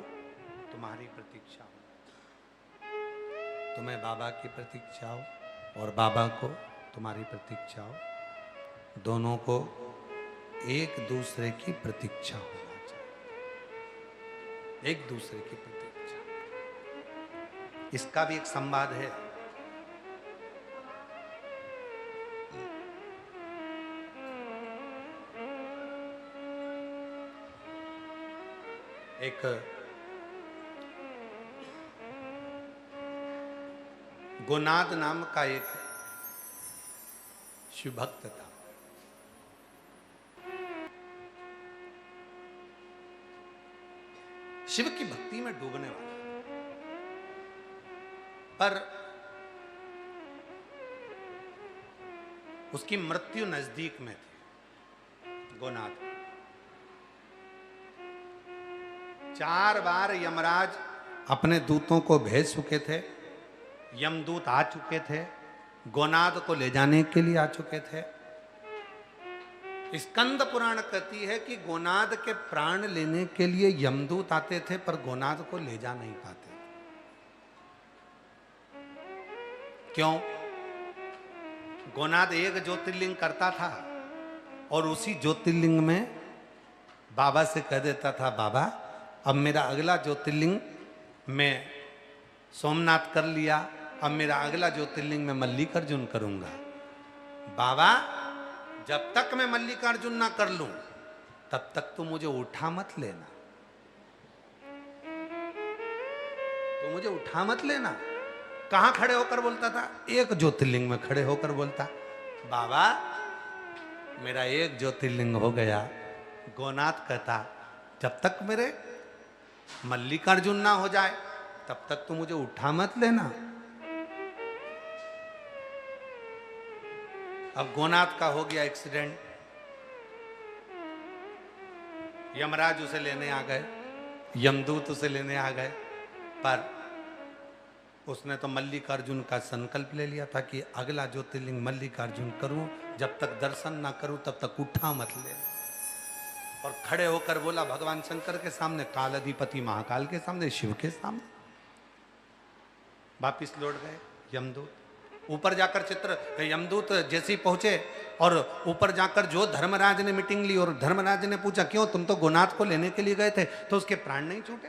तुम्हारी प्रतीक्षा हो। तुम्हें बाबा की प्रतीक्षा हो और बाबा को तुम्हारी प्रतीक्षा हो, दोनों को एक दूसरे की प्रतीक्षा होना चाहिए, एक दूसरे की प्रतीक्षा। इसका भी एक संवाद है। एक गोनाद नाम का एक शिव भक्त था। शिव की भक्ति में डूबने वाला, पर उसकी मृत्यु नजदीक में थी। गोनाद 4 बार यमराज अपने दूतों को भेज चुके थे, यमदूत आ चुके थे, गोनाद को ले जाने के लिए आ चुके थे। स्कंद पुराण कहती है कि गोनाद के प्राण लेने के लिए यमदूत आते थे, पर गोनाद को ले जा नहीं पाते। क्यों? गोनाद एक ज्योतिर्लिंग करता था और उसी ज्योतिर्लिंग में बाबा से कह देता था, बाबा अब मेरा अगला ज्योतिर्लिंग मैं सोमनाथ कर लिया, अब मेरा अगला ज्योतिर्लिंग मैं मल्लिकार्जुन करूंगा। बाबा जब तक मैं मल्लिकार्जुन ना कर लूं तब तक तो मुझे उठा मत लेना, तो मुझे उठा मत लेना। कहां खड़े होकर बोलता था? एक ज्योतिर्लिंग में खड़े होकर बोलता, बाबा मेरा एक ज्योतिर्लिंग हो गया। गोनाथ कहता जब तक मेरे मल्लिकार्जुन ना हो जाए तब तक तो मुझे उठा मत लेना। अब गोनाथ का हो गया एक्सीडेंट, यमराज उसे लेने आ गए, यमदूत उसे लेने आ गए, पर उसने तो मल्लिकार्जुन का संकल्प ले लिया था कि अगला ज्योतिर्लिंग मल्लिकार्जुन करूं, जब तक दर्शन ना करूं तब तक उठा मत लेना। और खड़े होकर बोला भगवान शंकर के सामने, काल अधिपति महाकाल के सामने, शिव के सामने, वापिस लौट गए यमदूत। ऊपर जाकर चित्र यमदूत जैसे ही पहुंचे और ऊपर जाकर जो धर्मराज ने मीटिंग ली और धर्मराज ने पूछा क्यों तुम तो गोनाथ को लेने के लिए गए थे, तो उसके प्राण नहीं छूटे?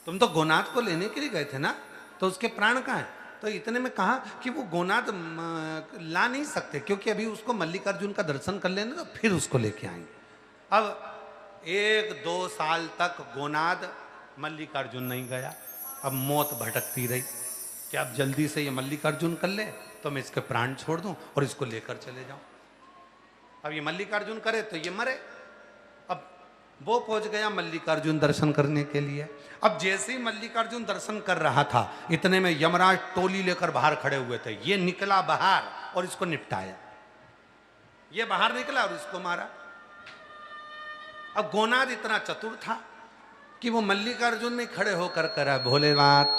तुम तो गोनाथ को लेने के लिए गए थे ना, तो उसके प्राण कहाँ हैं? तो इतने में कहा कि वो गोनाथ ला नहीं सकते, क्योंकि अभी उसको मल्लिकार्जुन का दर्शन कर लेने तो फिर उसको लेके आएंगे। अब 1-2 साल तक गोनाद मल्लिकार्जुन नहीं गया। अब मौत भटकती रही कि अब जल्दी से ये मल्लिकार्जुन कर ले तो मैं इसके प्राण छोड़ दूं और इसको लेकर चले जाऊं। अब ये मल्लिकार्जुन करे तो ये मरे। अब वो पहुंच गया मल्लिकार्जुन दर्शन करने के लिए। अब जैसे ही मल्लिकार्जुन दर्शन कर रहा था, इतने में यमराज टोली लेकर बाहर खड़े हुए थे। ये निकला बाहर और इसको निपटाया। ये बाहर निकला और इसको मारा। अब गोनाद इतना चतुर था कि वो मल्लिकार्जुन में खड़े होकर करा, भोलेनाथ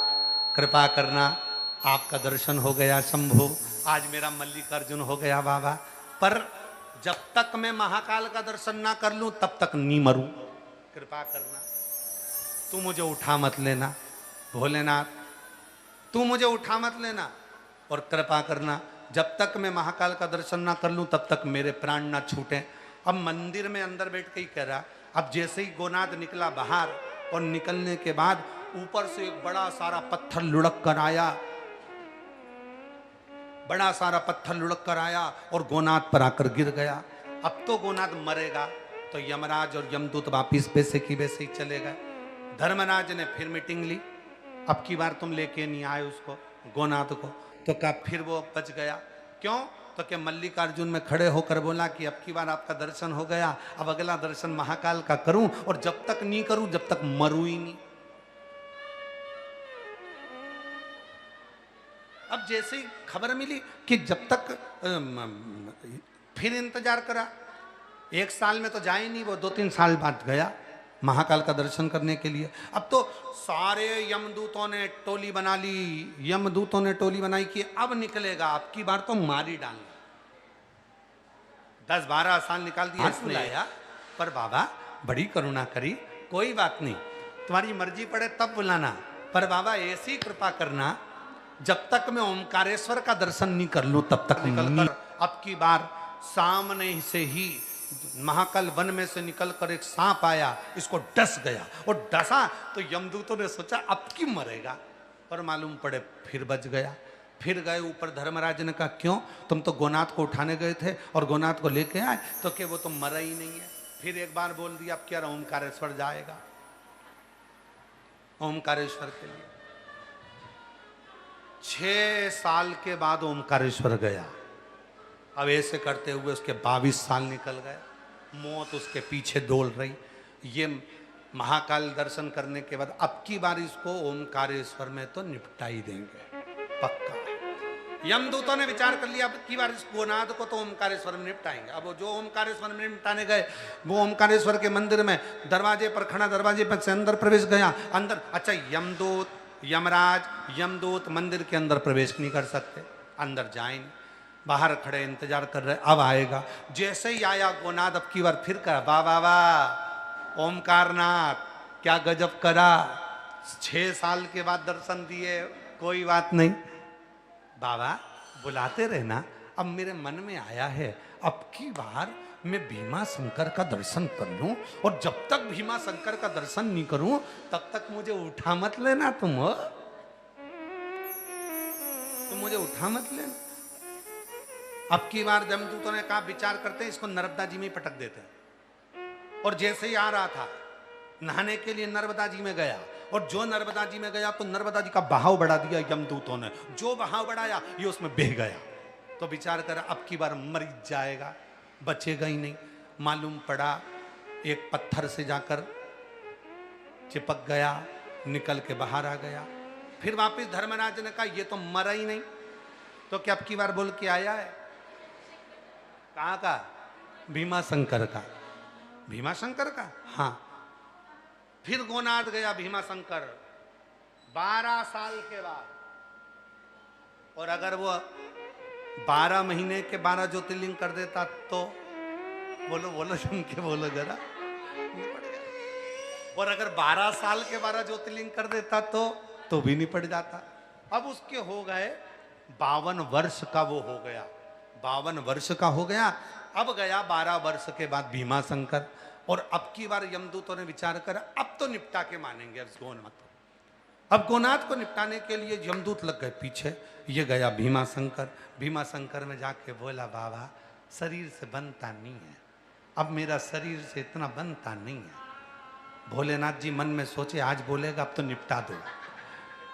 कृपा करना, आपका दर्शन हो गया शंभो, आज मेरा मल्लिकार्जुन हो गया बाबा, पर जब तक मैं महाकाल का दर्शन ना कर लूं तब तक नहीं मरूं, कृपा करना, तू मुझे उठा मत लेना भोलेनाथ, तू मुझे उठा मत लेना और कृपा करना, जब तक मैं महाकाल का दर्शन ना कर लूं तब तक मेरे प्राण ना छूटे। अब मंदिर में अंदर बैठ के ही कह रहा। अब जैसे ही गोनाथ निकला बाहर और निकलने के बाद ऊपर से एक बड़ा सारा पत्थर लुढ़क कर आया, बड़ा सारा पत्थर लुढ़क कर आया और गोनाथ पर आकर गिर गया। अब तो गोनाथ मरेगा, तो यमराज और यमदूत वापिस वैसे की वैसे ही चले गए। धर्मराज ने फिर मीटिंग ली, अब की बार तुम लेके नहीं आए उसको गोनाथ को, तो कहा फिर वो बच गया। क्यों? तो क्या मल्लिकार्जुन में खड़े होकर बोला कि अब की बार आपका दर्शन हो गया, अब अगला दर्शन महाकाल का करूं और जब तक नहीं करूं जब तक मरूं ही नहीं। अब जैसे ही खबर मिली कि जब तक फिर इंतजार करा, 1 साल में तो जाए नहीं, वो 2-3 साल बाद गया महाकाल का दर्शन करने के लिए। अब तो सारे यमदूतों ने टोली बना ली, यमदूतों ने टोली बनाई कि अब निकलेगा, अब की बार तो मारी डालना। 10-12 साल निकाल दिया इसने आया, पर बाबा बड़ी करुणा करी, कोई बात नहीं, तुम्हारी मर्जी पड़े तब बुलाना, पर बाबा ऐसी कृपा करना जब तक मैं ओमकारेश्वर का दर्शन नहीं कर लूं तब तक निकल कर। अब की बार सामने से ही महाकाल वन में से निकलकर एक सांप आया, इसको डस गया और डसा तो यमदूतों ने सोचा अब की मरेगा, पर मालूम पड़े फिर बच गया। फिर गए ऊपर, धर्मराज ने कहा क्यों, तुम तो गोनाथ को उठाने गए थे और गोनाथ को लेके आए, तो क्या वो तो मरा ही नहीं है। फिर एक बार बोल दिया अब क्या ओमकारेश्वर जाएगा, ओमकारेश्वर के लिए। 6 साल के बाद ओमकारेश्वर गया। अब ऐसे करते हुए उसके 22 साल निकल गए, मौत उसके पीछे डोल रही। ये महाकाल दर्शन करने के बाद अब की बार इसको ओमकारेश्वर में तो निपटा ही देंगे पक्का। यमदूतों ने विचार कर लिया अब की बार इस गोनाथ को तो ओमकारेश्वर में निपटाएंगे। अब जो ओमकारेश्वर में निपटाने गए, वो ओमकारेश्वर के मंदिर में दरवाजे पर खड़ा, दरवाजे पर से अंदर प्रवेश गया। अंदर अच्छा, यमदूत यमराज यमदूत मंदिर के अंदर प्रवेश नहीं कर सकते, अंदर जाए नहीं, बाहर खड़े इंतजार कर रहे अब आएगा। जैसे ही आया गोनाथ अब की बार फिर कहा वाह वाह वाह ओमकारनाथ क्या गजब करा, 6 साल के बाद दर्शन दिए, कोई बात नहीं बाबा बुलाते रहना, अब मेरे मन में आया है अब की बार मैं भीमा शंकर का दर्शन कर लूं और जब तक भीमा शंकर का दर्शन नहीं करूं तब तक मुझे उठा मत लेना, तुम मुझे उठा मत लेना। अब की बार यमदूतों ने कहा विचार करते हैं इसको नर्मदा जी में ही पटक देते हैं। और जैसे ही आ रहा था नहाने के लिए नर्मदा जी में गया, और जो नर्मदा जी में गया तो नर्मदा जी का बहाव बढ़ा दिया यमदूतों ने, जो बहाव बढ़ाया ये उसमें बह गया। तो विचार करा अब की बार मर जाएगा, बचेगा ही नहीं। मालूम पड़ा एक पत्थर से जाकर चिपक गया, निकल के बाहर आ गया। फिर वापस धर्मराज ने कहा ये तो मरा ही नहीं, तो क्या अब की बार बोल के आया है, कहाँ का, भीमा शंकर का, भीमा शंकर का, हाँ। फिर गोनाथ गया भीमा शंकर 12 साल के बाद, और अगर वो 12 महीने के 12 ज्योतिर्लिंग कर देता तो बोलो बोलो सुन के बोलो जरा, और अगर 12 साल के 12 ज्योतिर्लिंग कर देता तो तो भी निपट जाता। अब उसके हो गए 52 वर्ष का वो हो गया, 52 वर्ष का हो गया। अब गया 12 वर्ष के बाद भीमा शंकर, और अब की बार यमदूतों ने विचार करा अब तो निपटा के मानेंगे अब गोनाथ को। अब गोनाथ को निपटाने के लिए यमदूत लग गए पीछे। ये गया भीमा शंकर, भीमा शंकर में जाके बोला बाबा शरीर से बनता नहीं है, अब मेरा शरीर से इतना बनता नहीं है। भोलेनाथ जी मन में सोचे आज बोलेगा अब तो निपटा दो,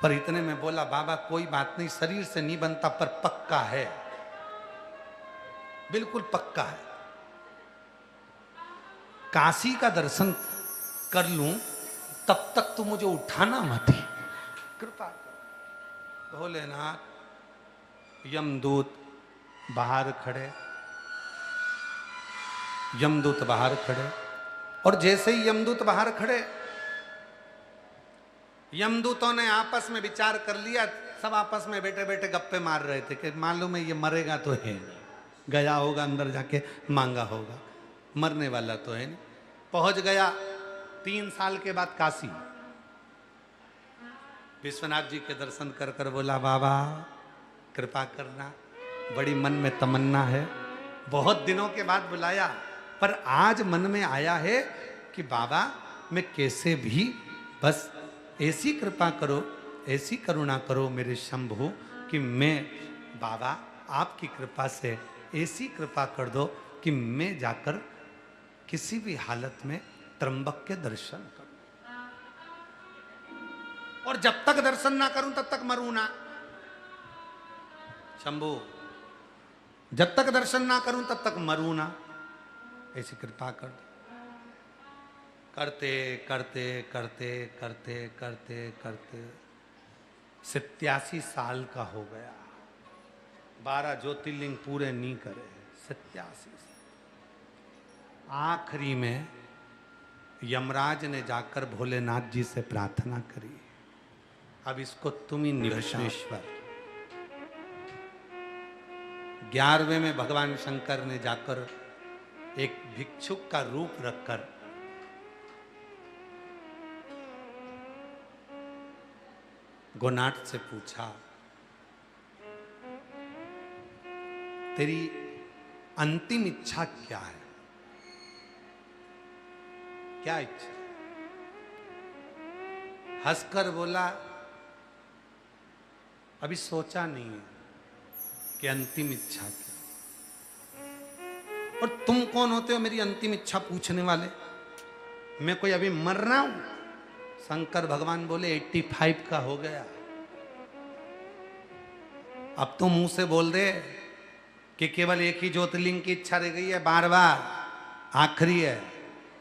पर इतने में बोला बाबा कोई बात नहीं, शरीर से नहीं बनता पर पक्का है, बिल्कुल पक्का है, काशी का दर्शन कर लूं तब तक तो मुझे उठाना मत ही, कृपा कर। भोलेनाथ यमदूत बाहर खड़े, यमदूत बाहर खड़े, और जैसे ही यमदूत बाहर खड़े, यमदूतों ने आपस में विचार कर लिया। सब आपस में बैठे बैठे गप्पे मार रहे थे कि मालूम है ये मरेगा तो है नहीं, गया होगा अंदर जाके मांगा होगा, मरने वाला तो है नहीं। पहुंच गया 3 साल के बाद काशी। विश्वनाथ जी के दर्शन कर कर बोला बाबा कृपा करना, बड़ी मन में तमन्ना है, बहुत दिनों के बाद बुलाया, पर आज मन में आया है कि बाबा मैं कैसे भी बस ऐसी कृपा करो, ऐसी करुणा करो मेरे शंभु कि मैं बाबा आपकी कृपा से ऐसी कृपा कर दो कि मैं जाकर किसी भी हालत में त्र्यंबक के दर्शन करूं, और जब तक दर्शन ना करूं तब तक मरूं ना। शंभु जब तक दर्शन ना करूं तब तक मरूं ना, ऐसी कृपा कर दो। करते करते करते करते करते करते 87 साल का हो गया, 12 ज्योतिर्लिंग पूरे नहीं करे, 87। आखिरी में यमराज ने जाकर भोलेनाथ जी से प्रार्थना करी, अब इसको तुम ही निपटाओ। 11वें में भगवान शंकर ने जाकर एक भिक्षुक का रूप रखकर गोनाथ से पूछा तेरी अंतिम इच्छा क्या है, क्या इच्छा? हंसकर बोला अभी सोचा नहीं है कि अंतिम इच्छा क्या, और तुम कौन होते हो मेरी अंतिम इच्छा पूछने वाले? मैं कोई अभी मर रहा हूं? शंकर भगवान बोले 85 का हो गया, अब तो मुंह से बोल दे कि केवल एक ही ज्योतिर्लिंग की इच्छा रह गई है, बार बार आखिरी है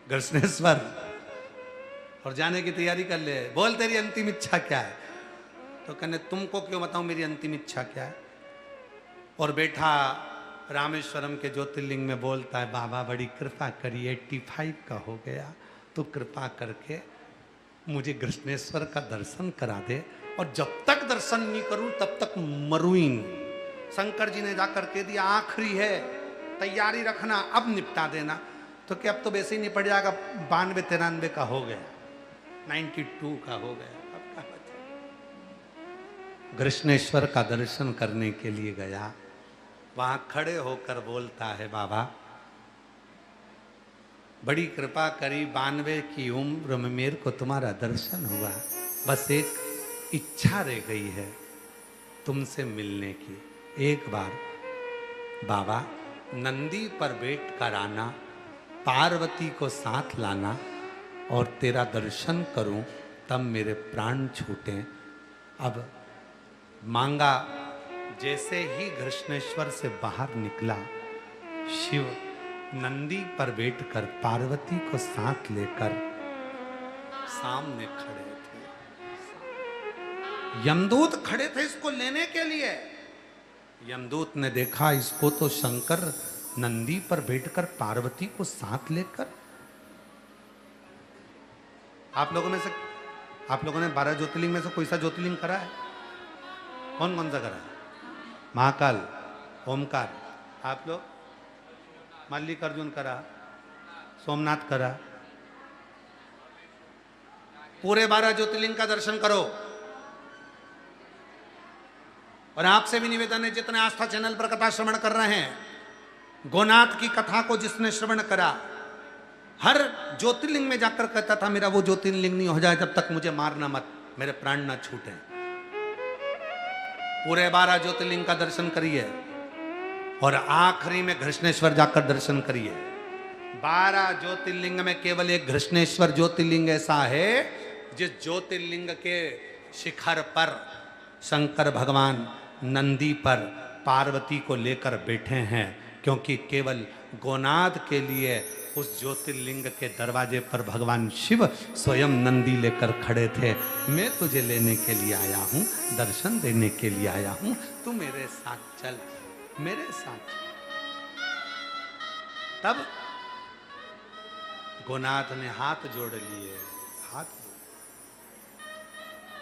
कृष्णेश्वर, और जाने की तैयारी कर ले, बोल तेरी अंतिम इच्छा क्या है? तो कहने तुमको क्यों बताऊं मेरी अंतिम इच्छा क्या है? और बैठा रामेश्वरम के ज्योतिर्लिंग में बोलता है बाबा बड़ी कृपा करी, 85 का हो गया, तो कृपा करके मुझे कृष्णेश्वर का दर्शन करा दे, और जब तक दर्शन नहीं करूं तब तक मरूं ही नहीं। शंकर जी ने जाकर कह दिया आखिरी है, तैयारी रखना, अब निपटा देना। तो क्या अब तो वैसे ही निपट जाएगा, 92-93 का हो गया, 92 का हो गया, अब क्या बचा? कृष्णेश्वर का दर्शन करने के लिए गया, वहां खड़े होकर बोलता है बाबा बड़ी कृपा करी, 92 की उम्र में मेरे को तुम्हारा दर्शन हुआ, बस एक इच्छा रह गई है तुमसे मिलने की। एक बार बाबा नंदी पर बैठ कर आना, पार्वती को साथ लाना, और तेरा दर्शन करूं तब मेरे प्राण छूटे। अब मांगा, जैसे ही कृष्णेश्वर से बाहर निकला, शिव नंदी पर बैठकर पार्वती को साथ लेकर सामने खड़े थे। यमदूत खड़े थे इसको लेने के लिए। यमदूत ने देखा इसको तो शंकर नंदी पर बैठकर पार्वती को साथ लेकर। आप लोगों ने 12 ज्योतिर्लिंग में से कोई सा ज्योतिर्लिंग करा है? कौन कौन सा करा है? महाकाल, ओमकार, आप लोग? मल्लिकार्जुन करा, सोमनाथ करा। पूरे 12 ज्योतिर्लिंग का दर्शन करो, और आपसे भी निवेदन है, जितने आस्था चैनल पर कथा श्रवण कर रहे हैं, गोनाथ की कथा को जिसने श्रवण करा, हर ज्योतिर्लिंग में जाकर कहता था मेरा वो ज्योतिर्लिंग नहीं हो जाए जब तक मुझे मारना मत, मेरे प्राण ना छूटे। पूरे 12 ज्योतिर्लिंग का दर्शन करिए और आखिरी में घृष्णेश्वर जाकर दर्शन करिए। 12 ज्योतिर्लिंग में केवल एक घृष्णेश्वर ज्योतिर्लिंग ऐसा है जिस ज्योतिर्लिंग के शिखर पर शंकर भगवान नंदी पर पार्वती को लेकर बैठे हैं, क्योंकि केवल गोनाथ के लिए उस ज्योतिर्लिंग के दरवाजे पर भगवान शिव स्वयं नंदी लेकर खड़े थे। मैं तुझे लेने के लिए आया हूं, दर्शन देने के लिए आया हूं, तू मेरे साथ चल, मेरे साथ। तब गोनाथ ने हाथ जोड़ लिए,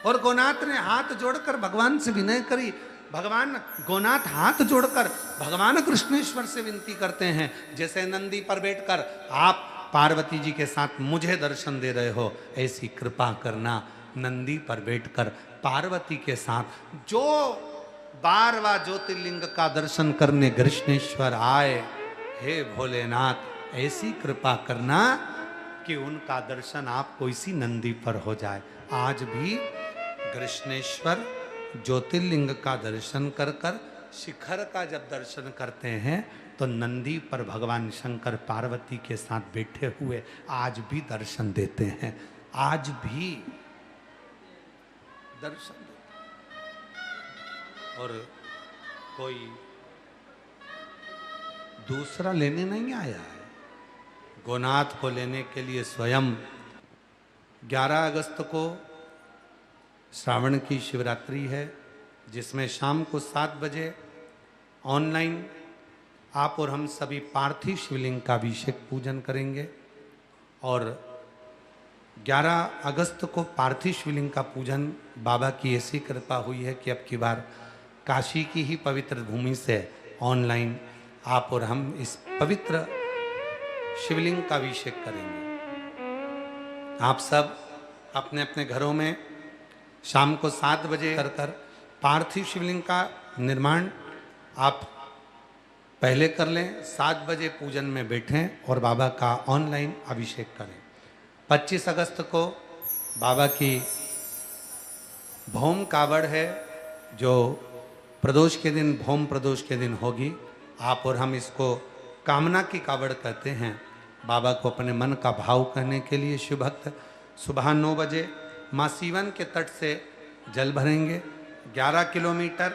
और गोनाथ ने हाथ जोड़कर भगवान से विनय करी। भगवान गोनाथ हाथ जोड़कर भगवान कृष्णेश्वर से विनती करते हैं, जैसे नंदी पर बैठकर आप पार्वती जी के साथ मुझे दर्शन दे रहे हो, ऐसी कृपा करना नंदी पर बैठकर पार्वती के साथ जो 12वां ज्योतिर्लिंग का दर्शन करने कृष्णेश्वर आए, हे भोलेनाथ ऐसी कृपा करना कि उनका दर्शन आपको इसी नंदी पर हो जाए। आज भी कृष्णेश्वर ज्योतिर्लिंग का दर्शन कर कर शिखर का जब दर्शन करते हैं तो नंदी पर भगवान शंकर पार्वती के साथ बैठे हुए आज भी दर्शन देते हैं, आज भी दर्शन देते हैं। और कोई दूसरा लेने नहीं आया है, गोनाथ को लेने के लिए स्वयं 11 अगस्त को श्रावण की शिवरात्रि है, जिसमें शाम को 7 बजे ऑनलाइन आप और हम सभी पार्थिव शिवलिंग का अभिषेक पूजन करेंगे। और 11 अगस्त को पार्थिव शिवलिंग का पूजन बाबा की ऐसी कृपा हुई है कि अब की बार काशी की ही पवित्र भूमि से ऑनलाइन आप और हम इस पवित्र शिवलिंग का अभिषेक करेंगे। आप सब अपने अपने घरों में शाम को 7 बजे कर पार्थिव शिवलिंग का निर्माण आप पहले कर लें, 7 बजे पूजन में बैठें और बाबा का ऑनलाइन अभिषेक करें। 25 अगस्त को बाबा की भौम कावड़ है, जो प्रदोष के दिन, भौम प्रदोष के दिन होगी। आप और हम इसको कामना की कावड़ कहते हैं। बाबा को अपने मन का भाव कहने के लिए शिव भक्त सुबह 9 बजे माँ सीवन के तट से जल भरेंगे। 11 किलोमीटर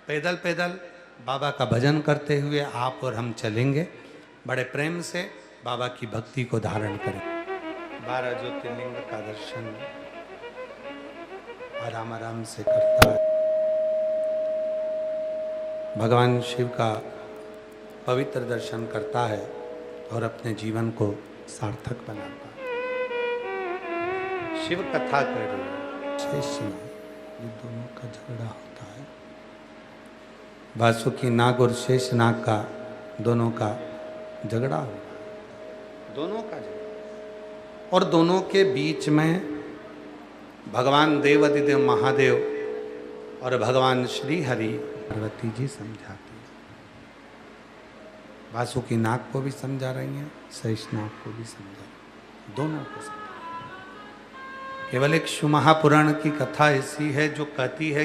पैदल पैदल बाबा का भजन करते हुए आप और हम चलेंगे। बड़े प्रेम से बाबा की भक्ति को धारण करें। 12 ज्योतिर्लिंग का दर्शन आराम आराम से करता है। भगवान शिव का पवित्र दर्शन करता है और अपने जीवन को सार्थक बनाता है। शिव कथा कर रही है, शेषनाग, ये दोनों का झगड़ा होता है। वासुकी नाग और शेषनाग का दोनों का झगड़ा हुआ, दोनों का झगड़ा, और दोनों के बीच में भगवान देवाधिदेव महादेव और भगवान श्री हरि पार्वती जी समझाती है। वासुकी नाग को भी समझा रही हैं, शेषनाग को भी समझा रही हैं, दोनों को समझा। केवल एक शिव महापुराण की कथा ऐसी है जो कहती है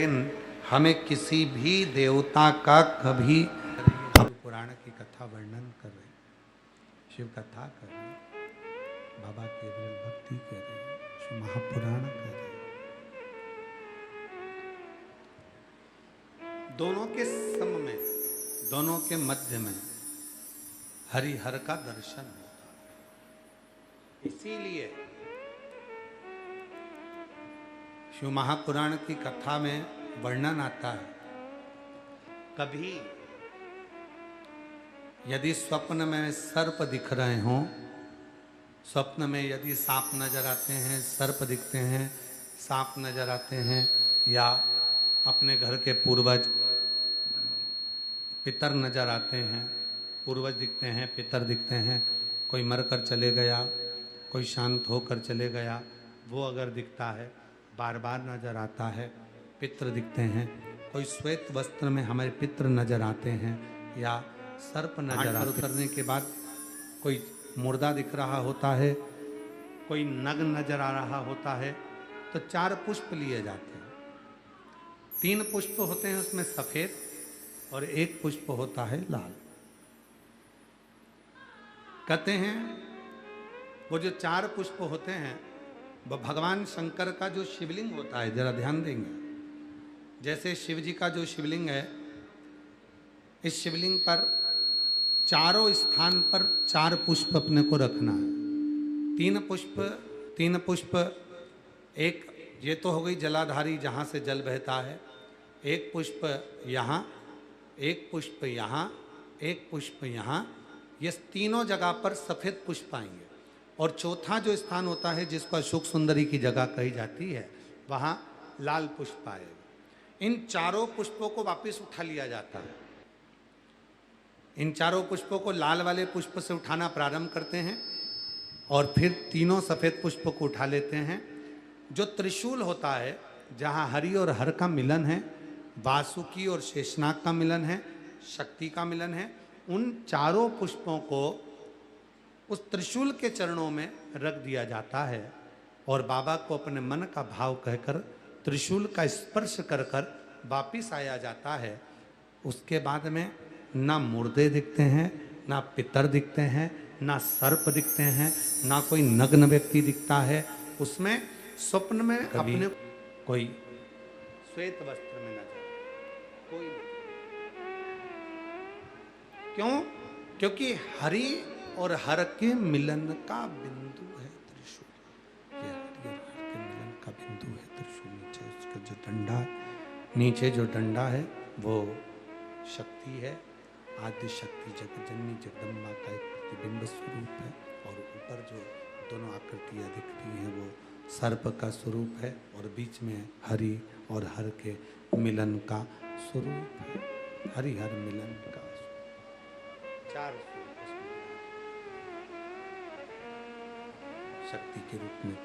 हमें किसी भी देवता का कभी, पुराण की कथा वर्णन कर रहे, शिव कथा कर रहे, बाबा के भक्ति कर रहे, शिव महापुराण कर रहे। दोनों के सम में, दोनों के मध्य में हरिहर का दर्शन होता। इसीलिए शिव महापुराण की कथा में वर्णन आता है, कभी यदि स्वप्न में सर्प दिख रहे हों, स्वप्न में यदि सांप नजर आते हैं, सर्प दिखते हैं, सांप नजर आते हैं, या अपने घर के पूर्वज पितर नजर आते हैं, पूर्वज दिखते हैं, पितर दिखते हैं, कोई मरकर चले गया, कोई शांत होकर चले गया, वो अगर दिखता है, बार बार नजर आता है, पितर दिखते हैं, कोई श्वेत वस्त्र में हमारे पितृ नजर आते हैं या सर्प नजर आते हैं। उतरने के बाद कोई मुर्दा दिख रहा होता है, कोई नग्न नजर आ रहा होता है, तो 4 पुष्प लिए जाते हैं। 3 पुष्प होते हैं उसमें सफेद और 1 पुष्प होता है लाल। कहते हैं वो जो 4 पुष्प होते हैं वो भगवान शंकर का जो शिवलिंग होता है, जरा ध्यान देंगे, जैसे शिव जी का जो शिवलिंग है, इस शिवलिंग पर चारों स्थान पर 4 पुष्प अपने को रखना है। 3 पुष्प, एक ये तो हो गई जलाधारी जहाँ से जल बहता है, 1 पुष्प यहाँ, 1 पुष्प यहाँ, 1 पुष्प यहाँ, ये तीनों जगह पर सफ़ेद पुष्प आएंगे। और चौथा जो स्थान होता है जिसको अशोक सुंदरी की जगह कही जाती है, वहाँ लाल पुष्प आएगा। इन चारों पुष्पों को वापस उठा लिया जाता है। इन चारों पुष्पों को लाल वाले पुष्प से उठाना प्रारंभ करते हैं और फिर तीनों सफ़ेद पुष्प को उठा लेते हैं। जो त्रिशूल होता है, जहाँ हरि और हर का मिलन है, वासुकी और शेषनाग का मिलन है, शक्ति का मिलन है, उन चारों पुष्पों को उस त्रिशूल के चरणों में रख दिया जाता है और बाबा को अपने मन का भाव कहकर त्रिशूल का स्पर्श कर कर वापिस आया जाता है। उसके बाद में ना मुर्दे दिखते हैं, ना पितर दिखते हैं, ना सर्प दिखते हैं, ना कोई नग्न व्यक्ति दिखता है। उसमें स्वप्न में अपने कोई श्वेत वस्त्र में नजर कोई नहीं। क्यों? क्योंकि हरि और हर के मिलन का बिंदु है त्रिशूल। ये हरि और हर के मिलन का बिंदु है त्रिशूल। नीचे उसका जो डंडा, नीचे जो डंडा है वो शक्ति है, आदि शक्ति जगजननी जगदम्बा का एक प्रतिबिंब स्वरूप है। और ऊपर जो दोनों आकृतियाँ दिख रही हैं वो सर्प का स्वरूप है और बीच में हरि और हर के मिलन का स्वरूप है। हरि हर मिलन का 4 स्वरूप शक्ति के रूप में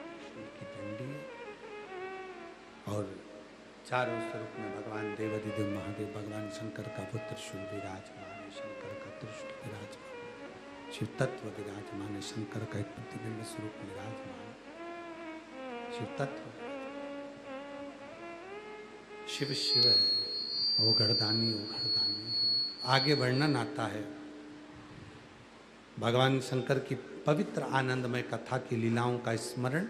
की डंडी है और चारों स्वरूप में भगवान देवाधिदेव महादेव भगवान शंकर का वो त्रिशूल विराजमान है, शंकर का त्रिशूल विराजमान, शिव तत्व विराजमान है, शंकर का एक प्रतिबिंब स्वरूप विराजमान, शिव तत्व शिव शिव है, वो घरदानी है। आगे वर्णन आता है भगवान शंकर की पवित्र आनंदमय कथा की लीलाओं का स्मरण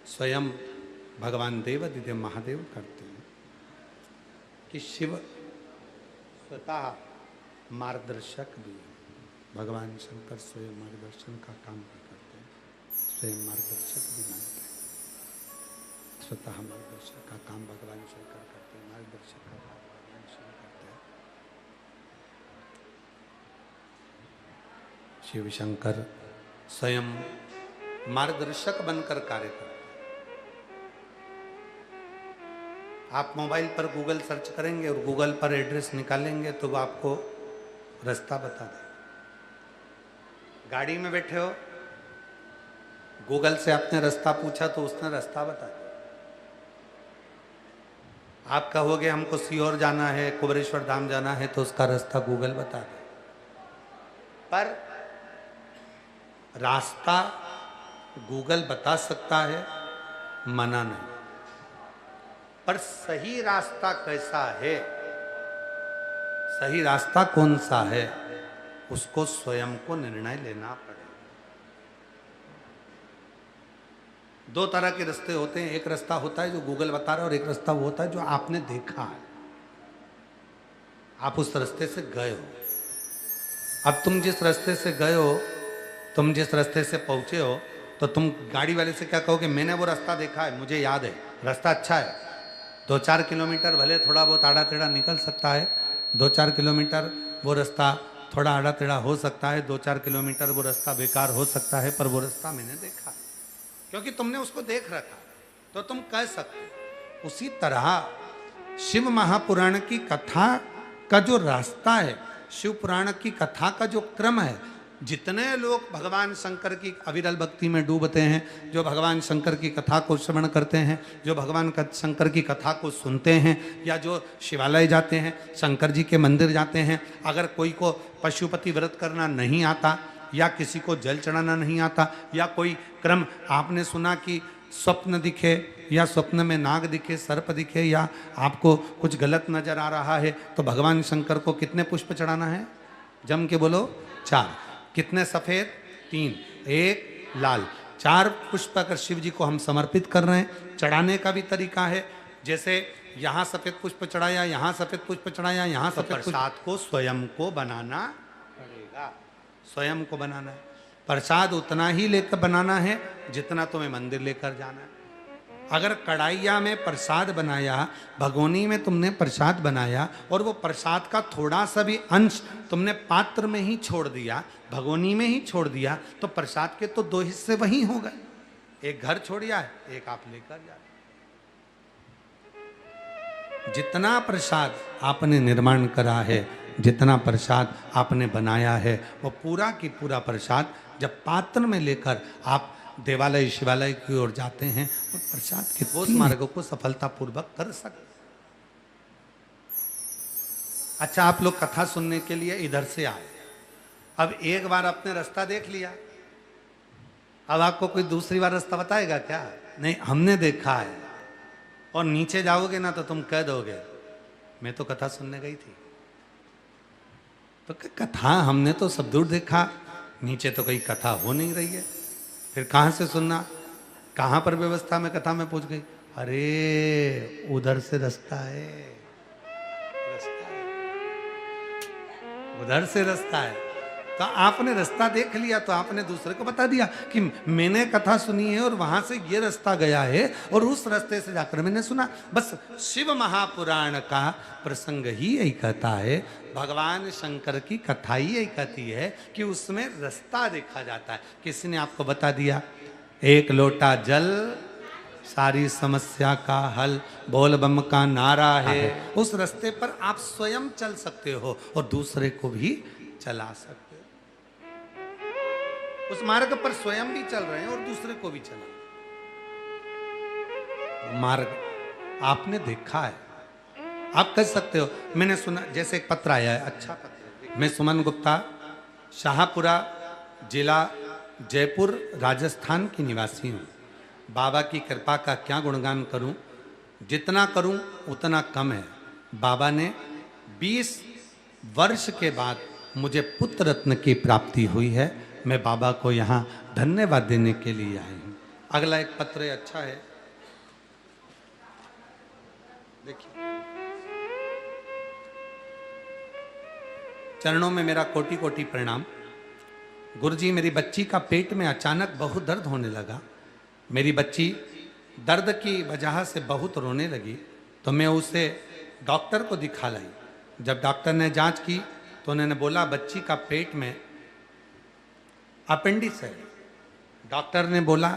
स्वयं भगवान देवाधिदेव महादेव करते हैं कि शिव स्वतः मार्गदर्शक भी है। भगवान शंकर स्वयं मार्गदर्शन का काम भी करते हैं, स्वयं मार्गदर्शक भी मानते हैं। स्वतः मार्गदर्शक का काम भगवान शंकर करते हैं, मार्गदर्शक का काम भगवान शिव करते हैं। शिव शंकर स्वयं मार्गदर्शक बनकर कार्य करते हैं। आप मोबाइल पर गूगल सर्च करेंगे और गूगल पर एड्रेस निकालेंगे तो वो आपको रास्ता बता देगा। गाड़ी में बैठे हो, गूगल से आपने रास्ता पूछा तो उसने रास्ता बता दिया। आप कहोगे हमको सीहोर जाना है, कुबरेश्वर धाम जाना है, तो उसका रास्ता गूगल बता दे। पर रास्ता गूगल बता सकता है, मना नहीं। पर सही रास्ता कैसा है, सही रास्ता कौन सा है, उसको स्वयं को निर्णय लेना पड़ेगा। 2 तरह के रास्ते होते हैं। एक रास्ता होता है जो गूगल बता रहा है और एक रास्ता वो होता है जो आपने देखा है, आप उस रास्ते से गए हो। अब तुम जिस रास्ते से गए हो, तुम जिस रास्ते से पहुंचे हो, तो तुम गाड़ी वाले से क्या कहोगे? मैंने वो रास्ता देखा है, मुझे याद है, रास्ता अच्छा है। 2-4 किलोमीटर भले थोड़ा बहुत आड़ा टेढ़ा निकल सकता है, 2-4 किलोमीटर वो रास्ता थोड़ा आड़ा टेढ़ा हो सकता है, 2-4 किलोमीटर वो रास्ता बेकार हो सकता है, पर वो रास्ता मैंने देखा है, क्योंकि तुमने उसको देख रखा, तो तुम कह सकते। उसी तरह शिव महापुराण की कथा का जो रास्ता है, शिव पुराण की कथा का जो क्रम है, जितने लोग भगवान शंकर की अविरल भक्ति में डूबते हैं, जो भगवान शंकर की कथा को श्रवण करते हैं, जो भगवान शंकर की कथा को सुनते हैं, या जो शिवालय जाते हैं, शंकर जी के मंदिर जाते हैं, अगर कोई को पशुपति व्रत करना नहीं आता, या किसी को जल चढ़ाना नहीं आता, या कोई क्रम आपने सुना कि स्वप्न दिखे, या स्वप्न में नाग दिखे, सर्प दिखे, या आपको कुछ गलत नजर आ रहा है, तो भगवान शंकर को कितने पुष्प चढ़ाना है? जम के बोलो 4। कितने सफेद? 3। 1 लाल। 4 पुष्प अगर शिव जी को हम समर्पित कर रहे हैं। चढ़ाने का भी तरीका है, जैसे यहाँ सफेद पुष्प चढ़ाया, यहाँ सफेद पुष्प चढ़ाया, यहाँ सफेद प्रसाद को स्वयं को बनाना पड़ेगा, स्वयं को बनाना है। प्रसाद उतना ही लेकर बनाना है जितना तुम्हें मंदिर लेकर जाना है। अगर कढ़ाइया में प्रसाद बनाया, भगोनी में तुमने प्रसाद बनाया, और वो प्रसाद का थोड़ा सा भी अंश तुमने पात्र में ही छोड़ दिया, भगोनी में ही छोड़ दिया, तो प्रसाद के तो 2 हिस्से वही हो गए। एक घर छोड़िया है, एक आप लेकर जा। जितना प्रसाद आपने निर्माण करा है, जितना प्रसाद आपने बनाया है, वो पूरा की पूरा प्रसाद जब पात्र में लेकर आप देवालय शिवालय की ओर जाते हैं, और प्रसाद के उस मार्ग को सफलतापूर्वक कर सकते। अच्छा, आप लोग कथा सुनने के लिए इधर से आए, अब एक बार आपने रास्ता देख लिया, अब आपको कोई दूसरी बार रास्ता बताएगा क्या? नहीं, हमने देखा है। और नीचे जाओगे ना तो तुम कह दोगे मैं तो कथा सुनने गई थी। तो कथा हमने तो सब दूर देखा, नीचे तो कोई कथा हो नहीं रही है, फिर कहाँ से सुनना? कहाँ पर व्यवस्था में कथा में पूछ गई? अरे उधर से रास्ता है, उधर से रास्ता है। तो आपने रास्ता देख लिया, तो आपने दूसरे को बता दिया कि मैंने कथा सुनी है और वहां से ये रास्ता गया है, और उस रास्ते से जाकर मैंने सुना। बस शिव महापुराण का प्रसंग ही यही कहता है, भगवान शंकर की कथा ही यही कहती है कि उसमें रास्ता देखा जाता है। किसी ने आपको बता दिया 1 लोटा जल सारी समस्या का हल, बोल बम का नारा है, उस रास्ते पर आप स्वयं चल सकते हो और दूसरे को भी चला सकते हो। उस मार्ग पर स्वयं भी चल रहे हैं और दूसरे को भी चला। मार्ग आपने देखा है, आप कह सकते हो मैंने सुना। जैसे एक पत्र आया है, अच्छा पत्र। मैं सुमन गुप्ता, शाहपुरा जिला जयपुर राजस्थान की निवासी हूँ। बाबा की कृपा का क्या गुणगान करूं, जितना करूं उतना कम है। बाबा ने 20 वर्ष के बाद मुझे पुत्र रत्न की प्राप्ति हुई है। मैं बाबा को यहाँ धन्यवाद देने के लिए आई हूँ। अगला एक पत्र अच्छा है, देखिए। चरणों में मेरा कोटि कोटि प्रणाम। गुरुजी, मेरी बच्ची का पेट में अचानक बहुत दर्द होने लगा। मेरी बच्ची दर्द की वजह से बहुत रोने लगी, तो मैं उसे डॉक्टर को दिखा लाई। जब डॉक्टर ने जांच की तो उन्होंने बोला बच्ची का पेट में अपेंडिक्स है। डॉक्टर ने बोला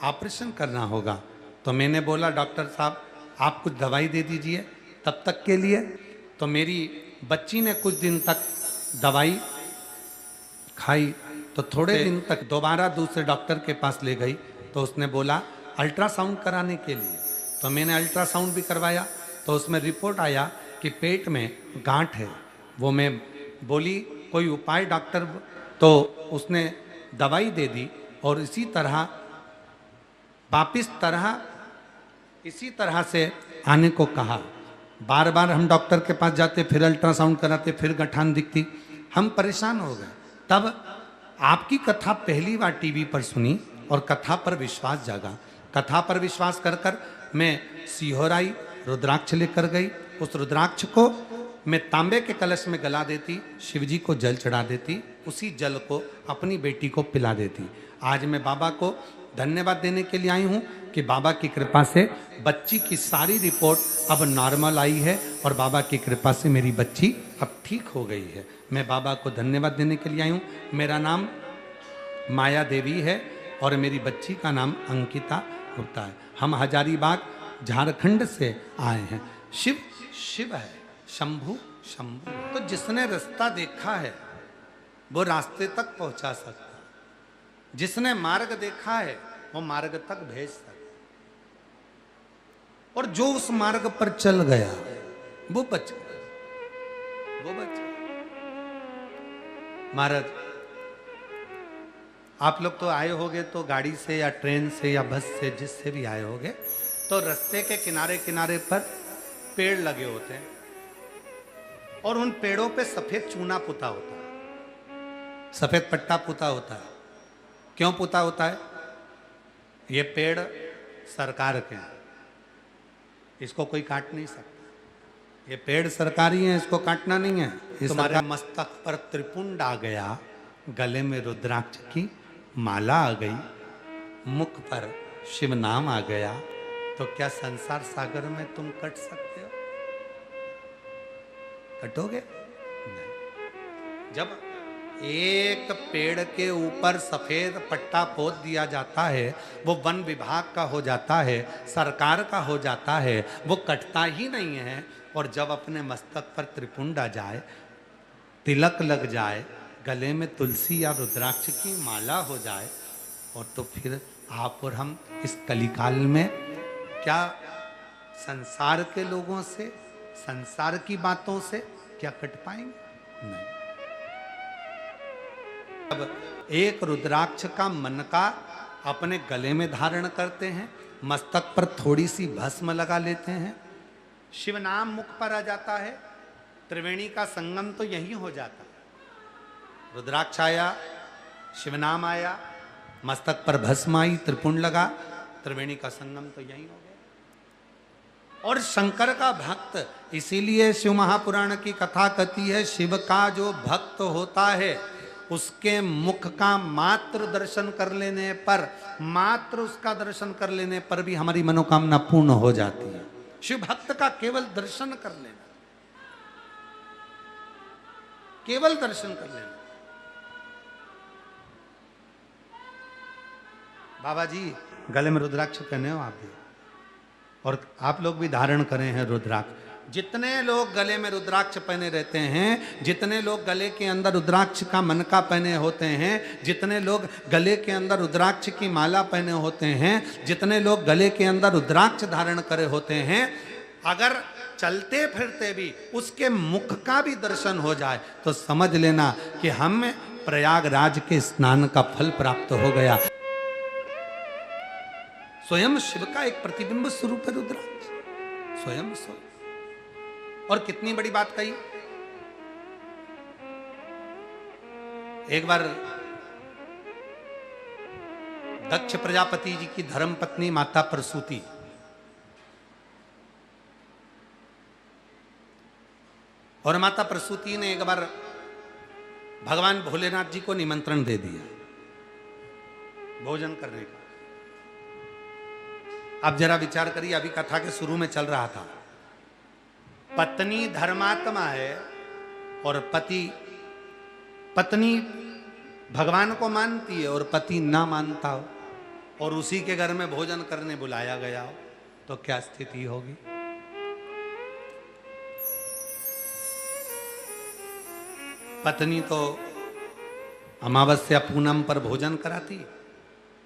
ऑपरेशन करना होगा। तो मैंने बोला डॉक्टर साहब आप कुछ दवाई दे दीजिए तब तक के लिए। तो मेरी बच्ची ने कुछ दिन तक दवाई खाई, तो थोड़े दिन तक दोबारा दूसरे डॉक्टर के पास ले गई, तो उसने बोला अल्ट्रासाउंड कराने के लिए। तो मैंने अल्ट्रासाउंड भी करवाया, तो उसमें रिपोर्ट आया कि पेट में गांठ है। वो मैं बोली कोई उपाय डॉक्टर, तो उसने दवाई दे दी और इसी तरह से आने को कहा। बार बार हम डॉक्टर के पास जाते, फिर अल्ट्रासाउंड कराते, फिर गठान दिखती, हम परेशान हो गए। तब आपकी कथा पहली बार टीवी पर सुनी और कथा पर विश्वास जागा। कथा पर विश्वास कर कर मैं सीहोर आई, रुद्राक्ष लेकर गई। उस रुद्राक्ष को मैं तांबे के कलश में गला देती, शिवजी को जल चढ़ा देती, उसी जल को अपनी बेटी को पिला देती। आज मैं बाबा को धन्यवाद देने के लिए आई हूँ कि बाबा की कृपा से बच्ची की सारी रिपोर्ट अब नॉर्मल आई है और बाबा की कृपा से मेरी बच्ची अब ठीक हो गई है। मैं बाबा को धन्यवाद देने के लिए आई हूँ। मेरा नाम माया देवी है और मेरी बच्ची का नाम अंकिता गुप्ता है। हम हजारीबाग झारखंड से आए हैं। शिव शिव है, शंभु शंभु। तो जिसने रास्ता देखा है वो रास्ते तक पहुंचा सकता है। जिसने मार्ग देखा है वो मार्ग तक भेज सकता है। और जो उस मार्ग पर चल गया वो बच गया, वो बच गया। महाराज आप लोग तो आए होगे तो गाड़ी से या ट्रेन से या बस से, जिससे भी आए होगे, तो रास्ते के किनारे किनारे पर पेड़ लगे होते हैं और उन पेड़ों पे सफेद चूना पुता होता है, सफेद पट्टा पुता होता है। क्यों पुता होता है? ये पेड़ सरकार के हैं, इसको कोई काट नहीं सकता। ये पेड़ सरकारी है, इसको काटना नहीं है। तुम्हारे मस्तक पर त्रिपुंड आ गया, गले में रुद्राक्ष की माला आ गई, मुख पर शिव नाम आ गया, तो क्या संसार सागर में तुम कट सकते हो? कटोगे नहीं। जब एक पेड़ के ऊपर सफेद पट्टा पोत दिया जाता है, वो वन विभाग का हो जाता है, सरकार का हो जाता है, वो कटता ही नहीं है। और जब अपने मस्तक पर त्रिपुंड आ जाए, तिलक लग जाए, गले में तुलसी या रुद्राक्ष की माला हो जाए, और तो फिर आप और हम इस कलिकाल में क्या संसार के लोगों से, संसार की बातों से क्या कट पाएंगे? नहीं। अब एक रुद्राक्ष का मनका अपने गले में धारण करते हैं, मस्तक पर थोड़ी सी भस्म लगा लेते हैं, शिव नाम मुख पर आ जाता है, त्रिवेणी का संगम तो यही हो जाता है। रुद्राक्ष आया, शिव नाम आया, मस्तक पर भस्म आई, त्रिपुंड लगा, त्रिवेणी का संगम तो यही हो गया। और शंकर का भक्त, इसीलिए शिव महापुराण की कथा कहती है, शिव का जो भक्त होता है उसके मुख का मात्र दर्शन कर लेने पर, मात्र उसका दर्शन कर लेने पर भी हमारी मनोकामना पूर्ण हो जाती है। शिव भक्त का केवल दर्शन कर लेना, केवल दर्शन कर लेना। बाबा जी गले में रुद्राक्ष पहने हो आप भी, और आप लोग भी धारण करें हैं रुद्राक्ष। जितने लोग गले में रुद्राक्ष पहने रहते हैं, जितने लोग गले के अंदर रुद्राक्ष का मनका पहने होते हैं, जितने लोग गले के अंदर रुद्राक्ष की माला पहने होते हैं, जितने लोग गले के अंदर रुद्राक्ष धारण करे होते हैं, अगर चलते फिरते भी उसके मुख का भी दर्शन हो जाए तो समझ लेना कि हमें प्रयागराज के स्नान का फल प्राप्त हो गया। स्वयं शिव का एक प्रतिबिंब स्वरूप है रुद्राक्ष, स्वयं स्वयं। और कितनी बड़ी बात कही। एक बार दक्ष प्रजापति जी की धर्मपत्नी माता प्रसूति और माता प्रसूति ने एक बार भगवान भोलेनाथ जी को निमंत्रण दे दिया भोजन करने का। आप जरा विचार करिए, अभी कथा के शुरू में चल रहा था, पत्नी धर्मात्मा है और पत्नी भगवान को मानती है और पति ना मानता हो, और उसी के घर में भोजन करने बुलाया गया हो, तो क्या स्थिति होगी? पत्नी तो अमावस्या पूनम पर भोजन कराती,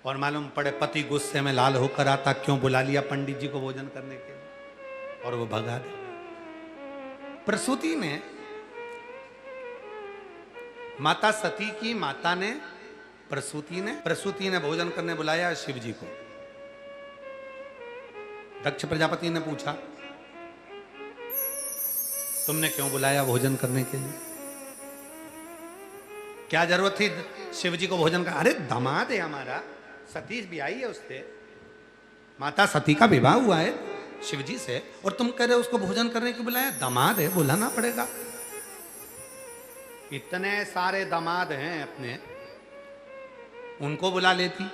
और मालूम पड़े पति गुस्से में लाल होकर आता, क्यों बुला लिया पंडित जी को भोजन करने के लिए, और वो भगा दे। प्रसूति ने, माता सती की माता ने, प्रसूति ने भोजन करने बुलाया शिव जी को। दक्ष प्रजापति ने पूछा, तुमने क्यों बुलाया भोजन करने के लिए? क्या जरूरत थी शिव जी को भोजन का? अरे दामाद है हमारा, सती भी आई है उससे, माता सती का विवाह हुआ है शिव जी से, और तुम कह रहे हो उसको भोजन करने के बुलाया? दामाद है, बुलाना पड़ेगा। इतने सारे दामाद हैं अपने, उनको बुला लेती।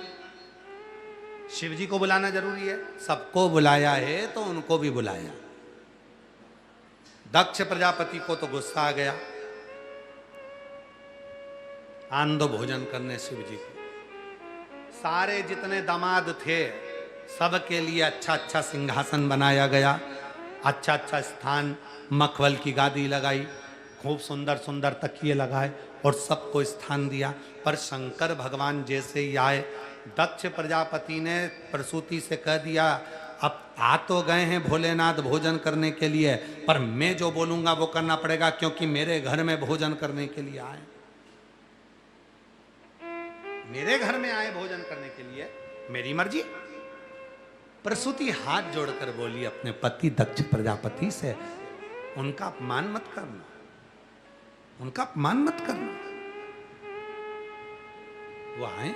शिव जी को बुलाना जरूरी है, सबको बुलाया है तो उनको भी बुलाया। दक्ष प्रजापति को तो गुस्सा आ गया, आन दो भोजन करने शिव जी को। सारे जितने दामाद थे सबके लिए अच्छा अच्छा सिंहासन बनाया गया, अच्छा अच्छा स्थान, मखमल की गादी लगाई, खूब सुंदर सुंदर तकिए लगाए, और सबको स्थान दिया। पर शंकर भगवान जैसे ही आए, दक्ष प्रजापति ने प्रसूति से कह दिया, अब आ तो गए हैं भोलेनाथ भोजन करने के लिए, पर मैं जो बोलूंगा वो करना पड़ेगा, क्योंकि मेरे घर में भोजन करने के लिए आए, मेरे घर में आए भोजन करने के लिए, मेरी मर्जी। प्रसूति हाथ जोड़कर बोली अपने पति दक्ष प्रजापति से, उनका अपमान मत करना, उनका अपमान मत करना, वो आए,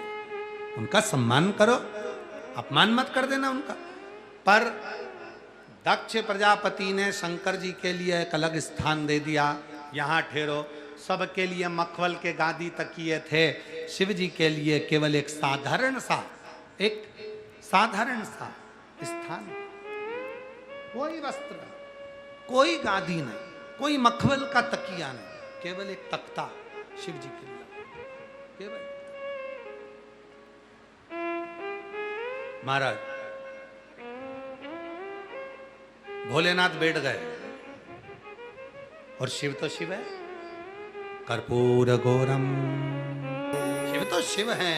उनका सम्मान करो, अपमान मत कर देना उनका। पर दक्ष प्रजापति ने शंकर जी के लिए एक अलग स्थान दे दिया, यहां ठहरो। सबके लिए मखमल के गादी तकिए थे, शिव जी के लिए केवल एक साधारण सा स्थान, कोई वस्त्र नहीं, कोई गादी नहीं, कोई मखमल का तकिया नहीं, केवल एक तख्ता शिव जी के लिए, केवल। महाराज भोलेनाथ बैठ गए, और शिव तो शिव है, कर्पूर गौरम, शिव तो शिव है,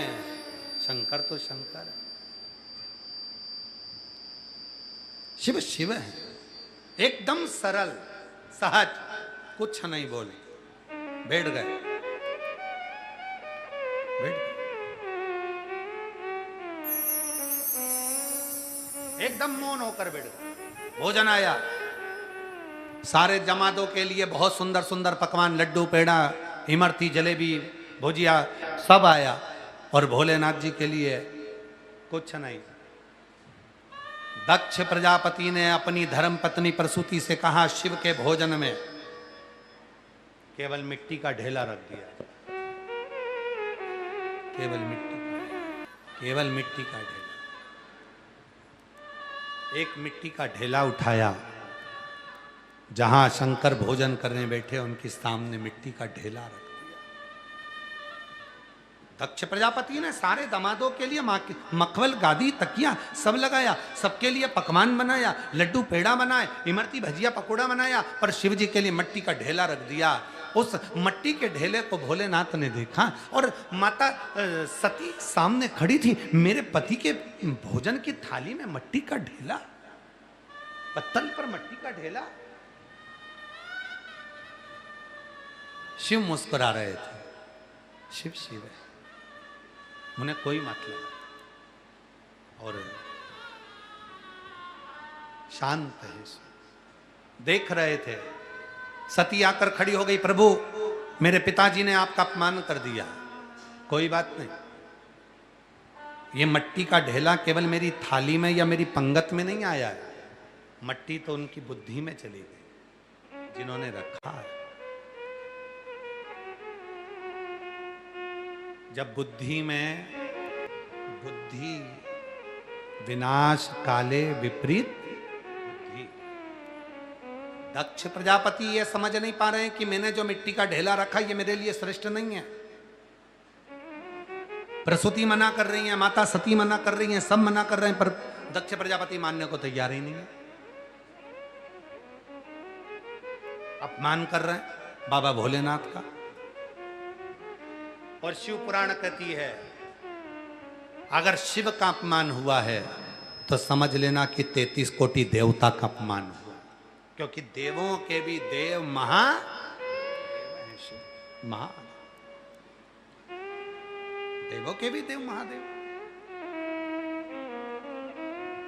शंकर तो शंकर है, शिव शिव है, एकदम सरल सहज, कुछ नहीं बोले, बैठ गए, बैठ गए, एकदम मौन होकर बैठ गए। भोजन आया, सारे जमातों के लिए बहुत सुंदर सुंदर पकवान, लड्डू, पेड़ा, इमरती, जलेबी, भुजिया, सब आया, और भोलेनाथ जी के लिए कुछ नहीं। दक्ष प्रजापति ने अपनी धर्म पत्नी प्रसूति से कहा, शिव के भोजन में केवल मिट्टी का ढेला रख दिया, केवल मिट्टी का ढेला, एक मिट्टी का ढेला उठाया, जहां शंकर भोजन करने बैठे उनके सामने मिट्टी का ढेला रख दिया। दक्ष प्रजापति ने सारे दामादों के लिए मखमल, गादी, तकिया सब लगाया, सबके लिए पकवान बनाया, लड्डू, पेड़ा बनाए, इमरती, भजिया, पकोड़ा बनाया, पर शिव जी के लिए मिट्टी का ढेला रख दिया। उस मिट्टी के ढेले को भोलेनाथ ने देखा, और माता सती सामने खड़ी थी, मेरे पति के भोजन की थाली में मिट्टी का ढेला, पत्तल पर मिट्टी का ढेला। शिव मुस्कुरा रहे थे, शिव शिव है, उन्हें कोई मतलब, और शांत है, देख रहे थे। सती आकर खड़ी हो गई, प्रभु मेरे पिताजी ने आपका अपमान कर दिया, कोई बात नहीं, ये मिट्टी का ढेला केवल मेरी थाली में या मेरी पंगत में नहीं आया है, मिट्टी तो उनकी बुद्धि में चली गई जिन्होंने रखा है। जब बुद्धि विनाश काले विपरीत बुद्धि। दक्ष प्रजापति ये समझ नहीं पा रहे हैं कि मैंने जो मिट्टी का ढेला रखा ये मेरे लिए श्रेष्ठ नहीं है। प्रसूति मना कर रही है, माता सती मना कर रही है, सब मना कर रहे हैं, पर दक्ष प्रजापति मानने को तैयार ही नहीं है, अपमान कर रहे हैं बाबा भोलेनाथ का। और शिव पुराण कहती है, अगर शिव का अपमान हुआ है तो समझ लेना कि 33 कोटि देवता का अपमान हुआ, क्योंकि देवों के भी देव देवों के भी देव महादेव।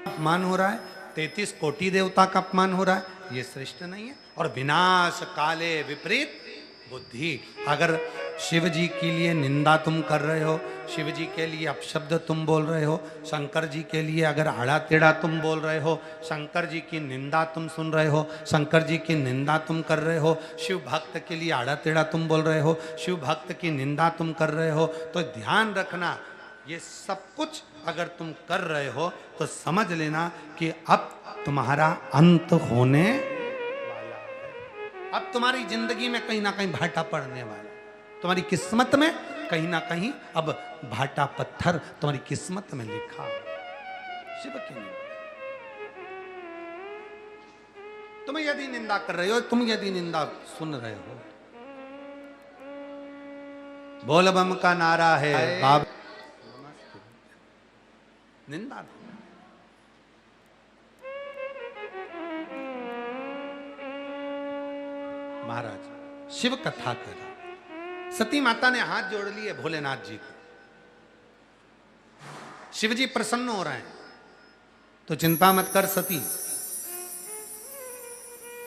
अपमान हो रहा है, 33 कोटि देवता का अपमान हो रहा है, ये श्रेष्ठ नहीं है। और विनाश काले विपरीत बुद्धि। अगर शिव जी के लिए निंदा तुम कर रहे हो, शिव जी के लिए अपशब्द तुम बोल रहे हो, शंकर जी के लिए अगर आड़ा टेढ़ा तुम बोल रहे हो, शंकर जी की निंदा तुम सुन रहे हो, शंकर जी की निंदा तुम कर रहे हो, शिव भक्त के लिए आड़ा टेढ़ा तुम बोल रहे हो, शिव भक्त की निंदा तुम कर रहे हो, तो ध्यान रखना, ये सब कुछ अगर तुम कर रहे हो तो समझ लेना कि अब तुम्हारा अंत होने वाला है। अब तुम्हारी जिंदगी में कहीं ना कहीं भाटा पड़ने वाला, तुम्हारी किस्मत में कहीं ना कहीं अब भाटा पत्थर तुम्हारी किस्मत में लिखा है। शिव की निंदा, तुम यदि निंदा कर रहे हो, तुम यदि निंदा सुन रहे हो, बोल बम का नारा है बाबा। निंदा नहीं। महाराज शिव कथा करा, सती माता ने हाथ जोड़ लिए भोलेनाथ जी को। शिव जी प्रसन्न हो रहे हैं, तो चिंता मत कर सती,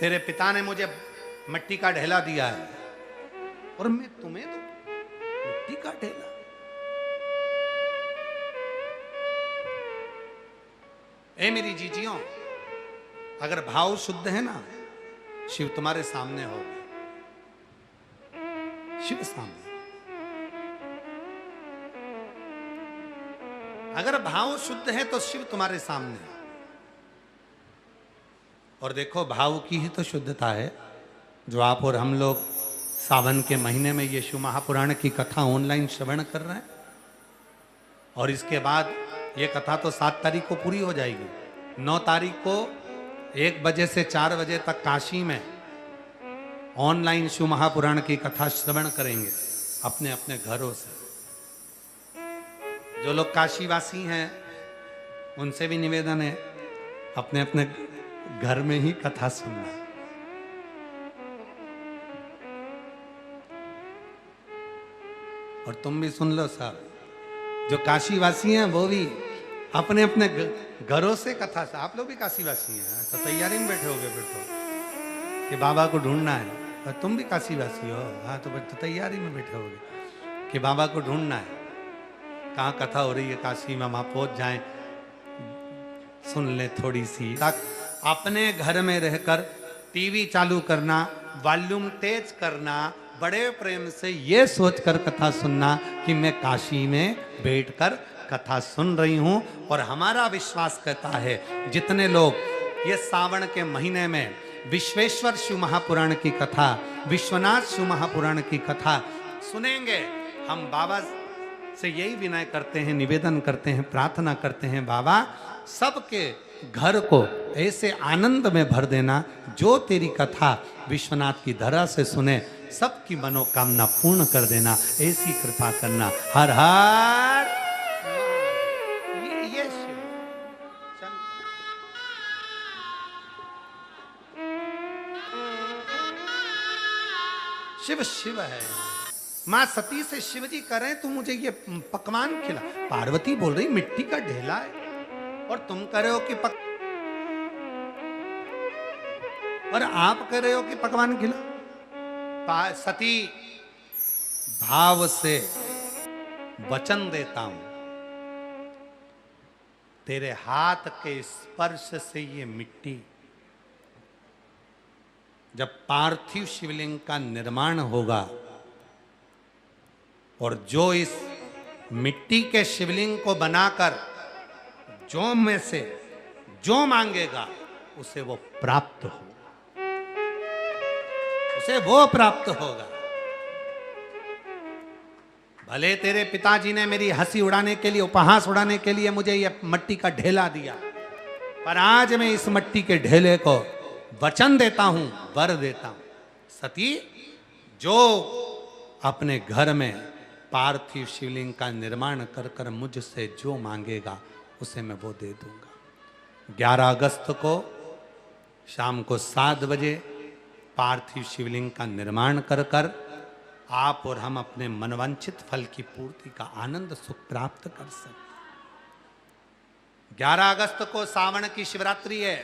तेरे पिता ने मुझे मिट्टी का ढेला दिया है और मैं तुम्हें दूं मिट्टी का ढेला। ए मेरी जीजियों, अगर भाव शुद्ध है ना, शिव तुम्हारे सामने हो, शिव सामने। अगर भाव शुद्ध है तो शिव तुम्हारे सामने है। और देखो, भाव की ही तो शुद्धता है जो आप और हम लोग सावन के महीने में ये शिव महापुराण की कथा ऑनलाइन श्रवण कर रहे हैं। और इसके बाद ये कथा तो 7 तारीख को पूरी हो जाएगी। 9 तारीख को 1 बजे से 4 बजे तक काशी में ऑनलाइन शिव महापुराण की कथा श्रवण करेंगे अपने अपने घरों से। जो लोग काशीवासी हैं उनसे भी निवेदन है अपने अपने घर में ही कथा सुनना। और तुम भी सुन लो साहब, जो काशीवासी हैं वो भी अपने अपने घरों से कथा से। आप लोग भी काशीवासी हैं तो तैयारी में बैठे होगे फिर तो कि बाबा को ढूंढना है। और तुम भी काशीवासी हो, हाँ तो तैयारी में बैठे होगे कि बाबा को ढूंढना है। कहाँ कथा हो रही है काशी में, वहां पहुंच जाएं, सुन ले थोड़ी सी। तक अपने घर में रहकर टीवी चालू करना, वॉल्यूम तेज करना, बड़े प्रेम से ये सोचकर कथा सुनना कि मैं काशी में बैठकर कथा सुन रही हूं। और हमारा विश्वास कहता है जितने लोग ये सावन के महीने में विश्वेश्वर शिव महापुराण की कथा, विश्वनाथ शिव महापुराण की कथा सुनेंगे, हम बाबा से यही विनय करते हैं, निवेदन करते हैं, प्रार्थना करते हैं, बाबा सबके घर को ऐसे आनंद में भर देना जो तेरी कथा विश्वनाथ की धरा से सुने, सबकी मनोकामना पूर्ण कर देना, ऐसी कृपा करना। हर हर ये शिव शिव है। माँ सती से शिव जी करें तू मुझे ये पकवान खिला। पार्वती बोल रही मिट्टी का ढेला है और तुम कह रहे हो कि और आप कह रहे हो कि पकवान खिला। सती भाव से वचन देता हूं, तेरे हाथ के स्पर्श से ये मिट्टी, जब पार्थिव शिवलिंग का निर्माण होगा और जो इस मिट्टी के शिवलिंग को बनाकर जो में से जो मांगेगा उसे वो प्राप्त हो, उसे वो प्राप्त होगा। भले तेरे पिताजी ने मेरी हंसी उड़ाने के लिए, उपहास उड़ाने के लिए मुझे ये मट्टी का ढेला दिया, पर आज मैं इस मट्टी के ढेले को वचन देता हूं, वर देता हूं। सती, जो अपने घर में पार्थिव शिवलिंग का निर्माण कर कर मुझसे जो मांगेगा उसे मैं वो दे दूंगा। 11 अगस्त को शाम को 7 बजे पार्थिव शिवलिंग का निर्माण कर कर आप और हम अपने मनवांछित फल की पूर्ति का आनंद सुख प्राप्त कर सकते। 11 अगस्त को सावन की शिवरात्रि है,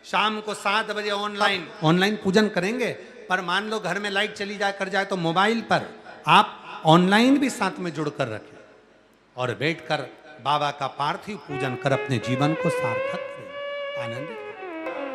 शाम को 7 बजे ऑनलाइन पूजन करेंगे। पर मान लो घर में लाइट चली जाए कर जाए तो मोबाइल पर आप ऑनलाइन भी साथ में जुड़कर रखें और बैठकर बाबा का पार्थिव पूजन कर अपने जीवन को सार्थक करें, आनंदित।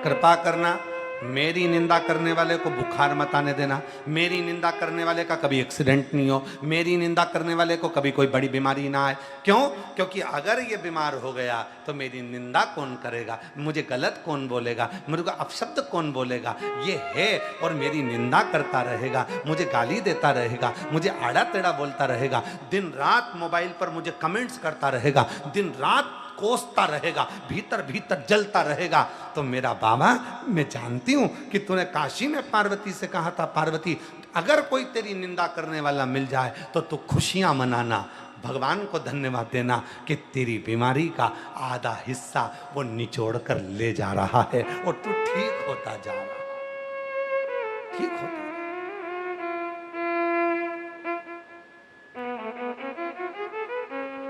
कृपा करना, मेरी निंदा करने वाले को बुखार मत आने देना, मेरी निंदा करने वाले का कभी एक्सीडेंट नहीं हो, मेरी निंदा करने वाले को कभी कोई बड़ी बीमारी ना आए। क्यों? क्योंकि अगर ये बीमार हो गया तो मेरी निंदा कौन करेगा, मुझे गलत कौन बोलेगा, मुझे अपशब्द कौन बोलेगा, ये है। और मेरी निंदा करता रहेगा, मुझे गाली देता रहेगा, मुझे आड़ा टेढ़ा बोलता रहेगा, दिन रात मोबाइल पर मुझे कमेंट्स करता रहेगा, दिन रात कोसता रहेगा, भीतर भीतर जलता रहेगा। तो मेरा बाबा, मैं जानती हूं कि तूने काशी में पार्वती से कहा था, पार्वती अगर कोई तेरी निंदा करने वाला मिल जाए तो तू खुशियां मनाना, भगवान को धन्यवाद देना कि तेरी बीमारी का आधा हिस्सा वो निचोड़ कर ले जा रहा है और तू ठीक होता जा रहा, ठीक होता।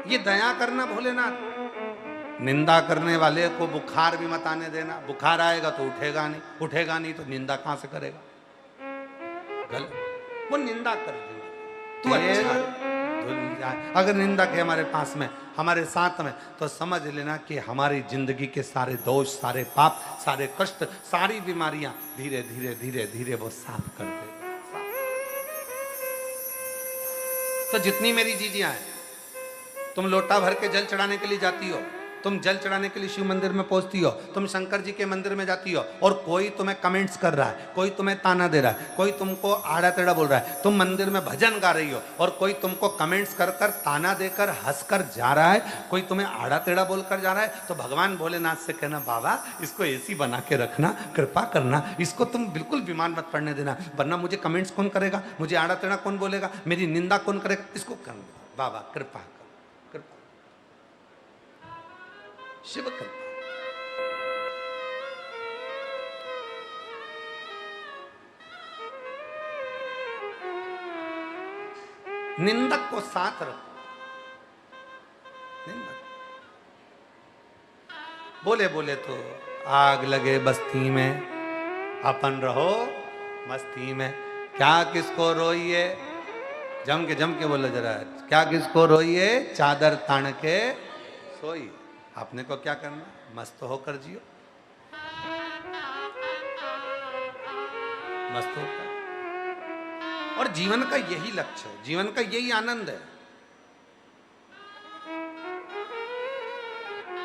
ये दया करना भोलेनाथ। निंदा करने वाले को बुखार भी मत आने देना, बुखार आएगा तो उठेगा नहीं, उठेगा नहीं तो निंदा कहां से करेगा, गलत। वो निंदा कर देगा, तू अच्छा अगर निंदा के हमारे पास में, हमारे साथ में, तो समझ लेना कि हमारी जिंदगी के सारे दोष, सारे पाप, सारे कष्ट, सारी बीमारियां धीरे धीरे धीरे धीरे वो साफ कर देगा। तो जितनी मेरी जीजियां हैं, तुम लोटा भर के जल चढ़ाने के लिए जाती हो, तुम जल चढ़ाने के लिए शिव मंदिर में पहुंचती हो, तुम शंकर जी के मंदिर में जाती हो और कोई तुम्हें कमेंट्स कर रहा है, कोई तुम्हें ताना दे रहा है, कोई तुमको आड़ा टेढ़ा बोल रहा है, तुम मंदिर में भजन गा रही हो और कोई तुमको कमेंट्स कर कर ताना देकर हंसकर जा रहा है, कोई तुम्हें आड़ा टेढ़ा बोलकर जा रहा है, तो भगवान भोलेनाथ से कहना, बाबा इसको एसी बना के रखना, कृपा करना, इसको तुम बिल्कुल बीमार मत पड़ने देना, वरना मुझे कमेंट्स कौन करेगा, मुझे आड़ा टेढ़ा कौन बोलेगा, मेरी निंदा कौन करेगा, इसको कर बाबा कृपा कर, कृपा शिव कृपा। निंदक को साथ रखो, निंदक बोले बोले तो आग लगे बस्ती में, अपन रहो मस्ती में, क्या किसको रोइए, जम के बोले जरा, क्या किसको रोइए, चादर तान के सोइए। आपने को क्या करना, मस्त होकर जियो, मस्त होकर। और जीवन का यही लक्ष्य है, जीवन का यही आनंद है।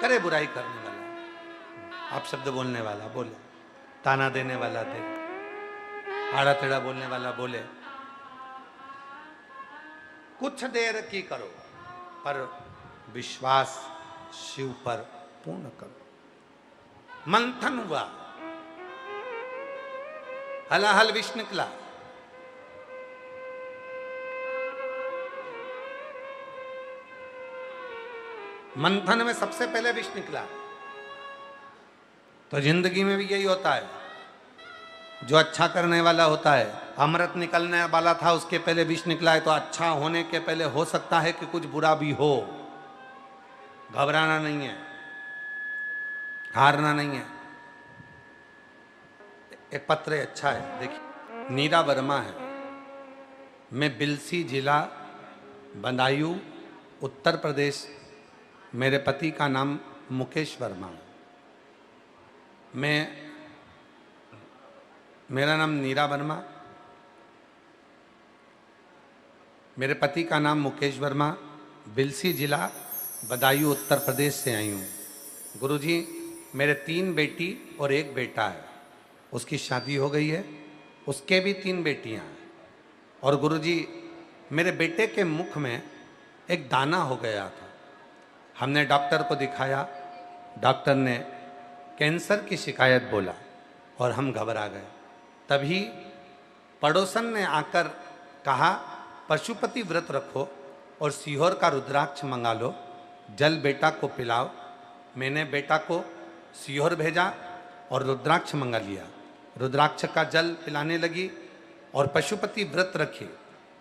करे बुराई करने वाला, आप शब्द बोलने वाला बोले, ताना देने वाला दे, आड़ा टेढ़ा बोलने वाला बोले, कुछ देर की करो पर विश्वास शिव पर पूर्ण करो। मंथन हुआ, हलाहल विष निकला, मंथन में सबसे पहले विष निकला। तो जिंदगी में भी यही होता है, जो अच्छा करने वाला होता है, अमृत निकलने वाला था उसके पहले विष निकला है, तो अच्छा होने के पहले हो सकता है कि कुछ बुरा भी हो। घबराना नहीं है, हारना नहीं है। एक पत्र अच्छा है, देखिए, नीरा वर्मा है, मैं बिलसी जिला बदायूं उत्तर प्रदेश, मेरे पति का नाम मुकेश वर्मा है, मेरा नाम नीरा वर्मा, मेरे पति का नाम मुकेश वर्मा, बिलसी जिला बदायूं उत्तर प्रदेश से आई हूँ। गुरुजी, मेरे 3 बेटी और 1 बेटा है, उसकी शादी हो गई है, उसके भी 3 बेटियां हैं। और गुरुजी, मेरे बेटे के मुख में एक दाना हो गया था, हमने डॉक्टर को दिखाया, डॉक्टर ने कैंसर की शिकायत बोला और हम घबरा गए। तभी पड़ोसन ने आकर कहा, पशुपति व्रत रखो और सीहोर का रुद्राक्ष मंगा लो, जल बेटा को पिलाओ। मैंने बेटा को सीहोर भेजा और रुद्राक्ष मंगा लिया, रुद्राक्ष का जल पिलाने लगी और पशुपति व्रत रखी।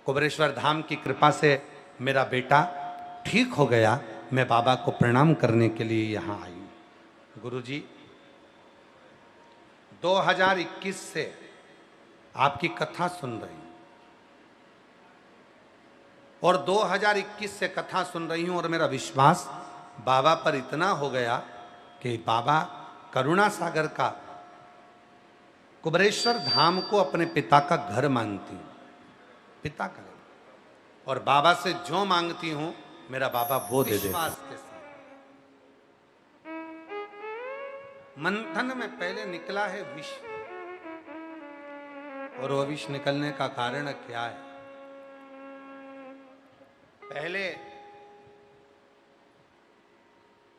कुबेरेश्वर धाम की कृपा से मेरा बेटा ठीक हो गया। मैं बाबा को प्रणाम करने के लिए यहाँ आई हूँ। गुरुजी, 2021 से आपकी कथा सुन रही हूँ और 2021 से कथा सुन रही हूँ और मेरा विश्वास बाबा पर इतना हो गया कि बाबा करुणा सागर का कुबेरेश्वर धाम को अपने पिता का घर मानती हूँ, पिता का। और बाबा से जो मांगती हूँ मेरा बाबा वो दे देता है। मंथन में पहले निकला है विष, और वो विष निकलने का कारण क्या है?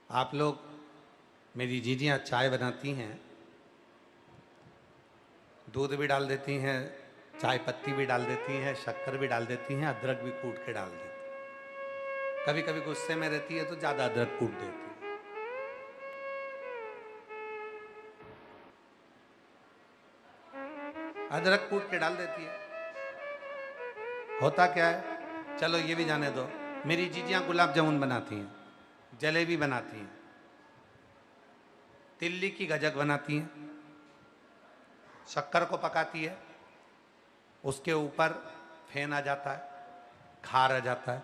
आप लोग, मेरी जीजियाँ चाय बनाती हैं, दूध भी डाल देती हैं, चाय पत्ती भी डाल देती हैं, शक्कर भी डाल देती हैं, अदरक भी कूट के डाल देती हैं। कभी कभी गुस्से में रहती है तो ज़्यादा अदरक कूट देती है। अदरक कूट के डाल देती है। होता क्या है, चलो ये भी जाने दो। मेरी जीजियाँ गुलाब जामुन बनाती हैं, जलेबी बनाती हैं, तिल्ली की गजक बनाती हैं, शक्कर को पकाती है, उसके ऊपर फेन आ जाता है, खार आ जाता है,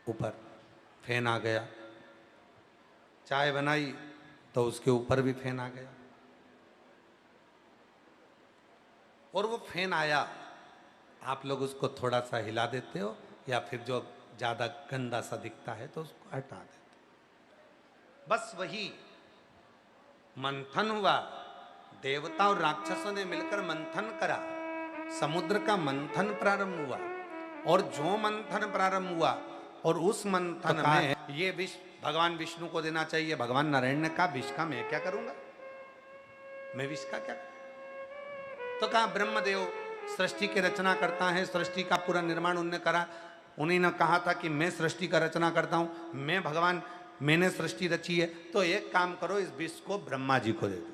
ऊपर फेन आ गया। चाय बनाई तो उसके ऊपर भी फेन आ गया। और वो फेन आया, आप लोग उसको थोड़ा सा हिला देते हो, या फिर जो ज़्यादा गंदा सा दिखता है तो उसको हटा देते हो। बस वही मंथन हुआ, देवता और राक्षसों ने मिलकर मंथन करा, समुद्र का मंथन प्रारंभ हुआ। और जो मंथन प्रारंभ हुआ, और उस मंथन तो में ये विष भगवान विष्णु को देना चाहिए। भगवान नारायण ने कहा विष का मैं क्या करूंगा, मैं विष का क्या। तो कहा ब्रह्मदेव सृष्टि की रचना करता है, सृष्टि का पूरा निर्माण उन्होंने करा। उन्हीं ने कहा था कि मैं सृष्टि का रचना करता हूं, मैं भगवान, मैंने सृष्टि रची है। तो एक काम करो, इस विष को ब्रह्मा जी को दे दो,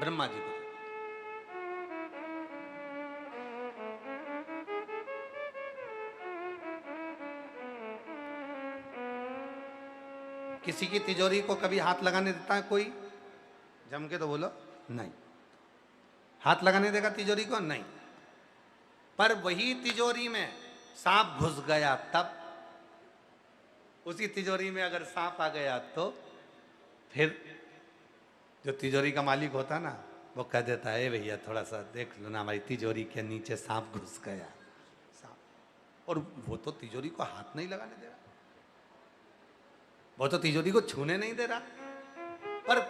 ब्रह्मा जी को। किसी की तिजोरी को कभी हाथ लगाने देता है कोई? जम के तो बोलो, नहीं। हाथ लगाने देगा तिजोरी को? नहीं। पर वही तिजोरी में सांप घुस गया तब, उसी तिजोरी में अगर सांप आ गया तो फिर जो तिजोरी का मालिक होता ना, वो कह देता है भैया थोड़ा सा देख लो ना, हमारी तिजोरी के नीचे सांप घुस गया। सांप, और वो तो तिजोरी को हाथ नहीं लगाने दे रहा, वो तो तिजोरी को छूने नहीं दे रहा। पर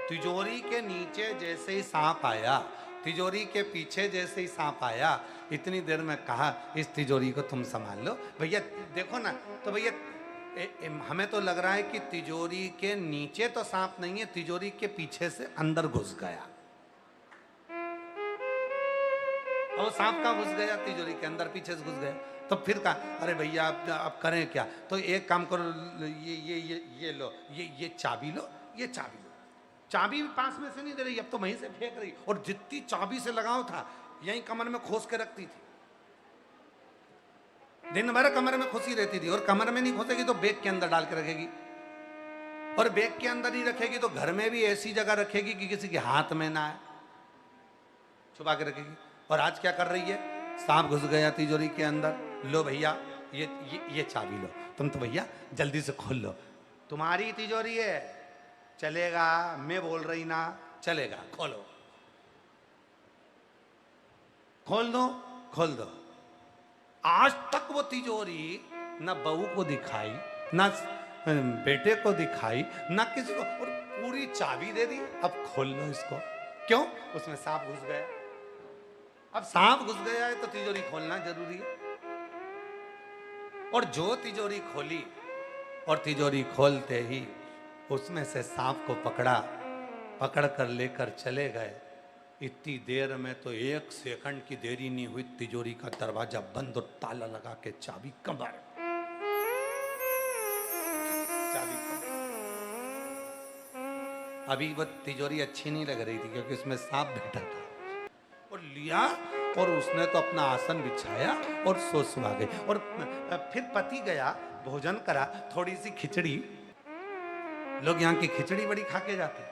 तिजोरी के नीचे जैसे ही सांप आया, तिजोरी के पीछे जैसे ही सांप आया, इतनी देर में कहा इस तिजोरी को तुम संभाल लो भैया। देखो ना, तो भैया हमें तो लग रहा है कि तिजोरी के नीचे तो सांप नहीं है, तिजोरी के पीछे से अंदर घुस गया। और सांप कहाँ घुस गया? तिजोरी के अंदर, पीछे से घुस गया। तो फिर कहा अरे भैया आप करें क्या? तो एक काम करो, ये लो, ये चाबी लो, ये चाबी लो। चाबी भी पास में से नहीं दे रही, अब तो वहीं से फेंक रही। और जितनी चाबी से लगाव था यहीं कमर में खोस के रखती थी, दिन भर कमर में खुशी रहती थी। और कमर में नहीं खोसेगी तो बैग के अंदर डाल के रखेगी, और बैग के अंदर ही रखेगी तो घर में भी ऐसी जगह रखेगी कि किसी के हाथ में ना आए, छुपा के रखेगी। और आज क्या कर रही है? सांप घुस गया तिजोरी के अंदर, लो भैया ये चाबी लो, तुम तो भैया जल्दी से खोल लो, तुम्हारी तिजोरी है, चलेगा, मैं बोल रही ना, चलेगा, खोलो, खोल दो, खोल दो। आज तक वो तिजोरी ना बहू को दिखाई, ना बेटे को दिखाई, ना किसी को, और पूरी चाबी दे दी, अब खोल लो इसको। क्यों? उसमें सांप घुस गया। अब सांप घुस गया है तो तिजोरी खोलना जरूरी है। और जो तिजोरी खोली, और तिजोरी खोलते ही उसमें से सांप को पकड़ा, पकड़ कर लेकर चले गए। इतनी देर में तो 1 सेकंड की देरी नहीं हुई, तिजोरी का दरवाजा बंद और ताला लगा के चाबी कमर, चाबी कमर। अभी वो तिजोरी अच्छी नहीं लग रही थी क्योंकि उसमें सांप बैठा था, और लिया और उसने तो अपना आसन बिछाया और सो आ गई। और फिर पति गया, भोजन करा, थोड़ी सी खिचड़ी, लोग यहाँ की खिचड़ी बड़ी खा के जाते हैं,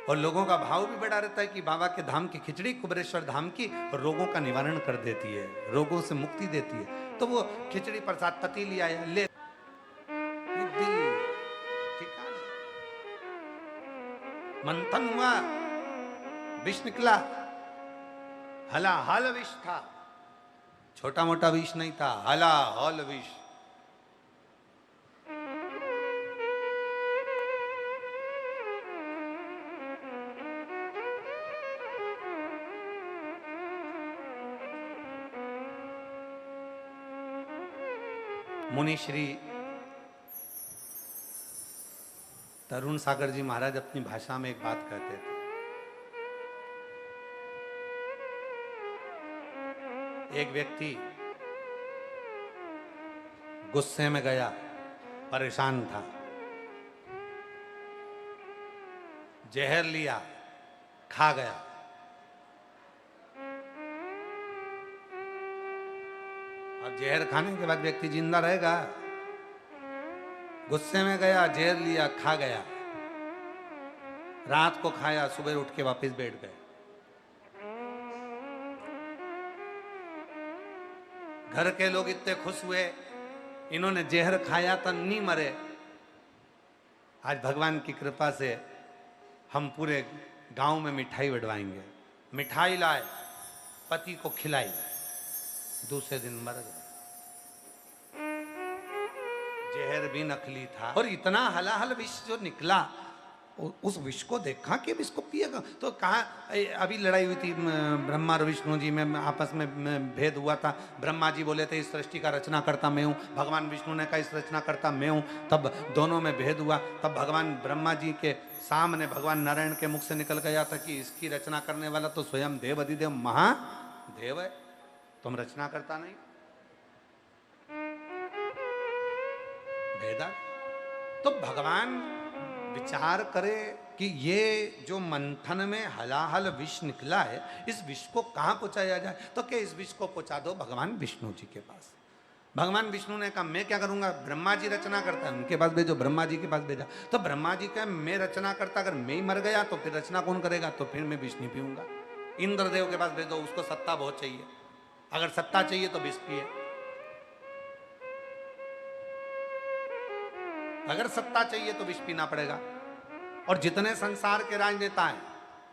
और लोगों का भाव भी बड़ा रहता है कि बाबा के धाम की खिचड़ी, कुबेरेश्वर धाम की, रोगों का निवारण कर देती है, रोगों से मुक्ति देती है। तो वो खिचड़ी प्रसाद पति लिया आया, ले दिल ठिकाना, मंथन हुआ, विष निकला, हला हल विष था, छोटा मोटा विष नहीं था, हला हल विष। मुनि श्री तरुण सागर जी महाराज अपनी भाषा में एक बात कहते थे। एक व्यक्ति गुस्से में गया, परेशान था, जहर लिया, खा गया। अब जहर खाने के बाद व्यक्ति जिंदा रहेगा? गुस्से में गया, जहर लिया, खा गया, रात को खाया, सुबह उठ के वापस बैठ गए। घर के लोग इतने खुश हुए, इन्होंने जहर खाया तो नहीं मरे। आज भगवान की कृपा से हम पूरे गांव में मिठाई बंटवाएंगे। मिठाई लाए, पति को खिलाई, दूसरे दिन मर गए। जहर भी नकली था और इतना हलाहल विष जो निकला, उस विष को देखा कि विष को पिएगा तो कहा। अभी लड़ाई हुई थी ब्रह्मा और विष्णु जी में, आपस में भेद हुआ था। ब्रह्मा जी बोले थे इस सृष्टि का रचना करता मैं हूँ, भगवान विष्णु ने कहा इस रचना करता मैं हूँ। तब दोनों में भेद हुआ। तब भगवान ब्रह्मा जी के सामने भगवान नारायण के मुख से निकल गया था कि इसकी रचना करने वाला तो स्वयं देव अधिदेव महादेव है, तुम रचना करता नहीं। भेदा तो भगवान विचार करे कि ये जो मंथन में हलाहल विष निकला है, इस विष को कहाँ पहुंचाया जाए। तो क्या इस विष को पहुंचा दो भगवान विष्णु जी के पास। भगवान विष्णु ने कहा मैं क्या करूंगा, ब्रह्मा जी रचना करता है, उनके पास भेजो। ब्रह्मा जी के पास भेजा तो ब्रह्मा जी का मैं रचना करता, अगर मैं ही मर गया तो फिर रचना कौन करेगा, तो फिर मैं विष नहीं पीऊंगा। इंद्रदेव के पास भेजो, उसको सत्ता बहुत चाहिए, अगर सत्ता चाहिए तो विष पिए। अगर सत्ता चाहिए तो विष पीना पड़ेगा। और जितने संसार के राजनेता हैं,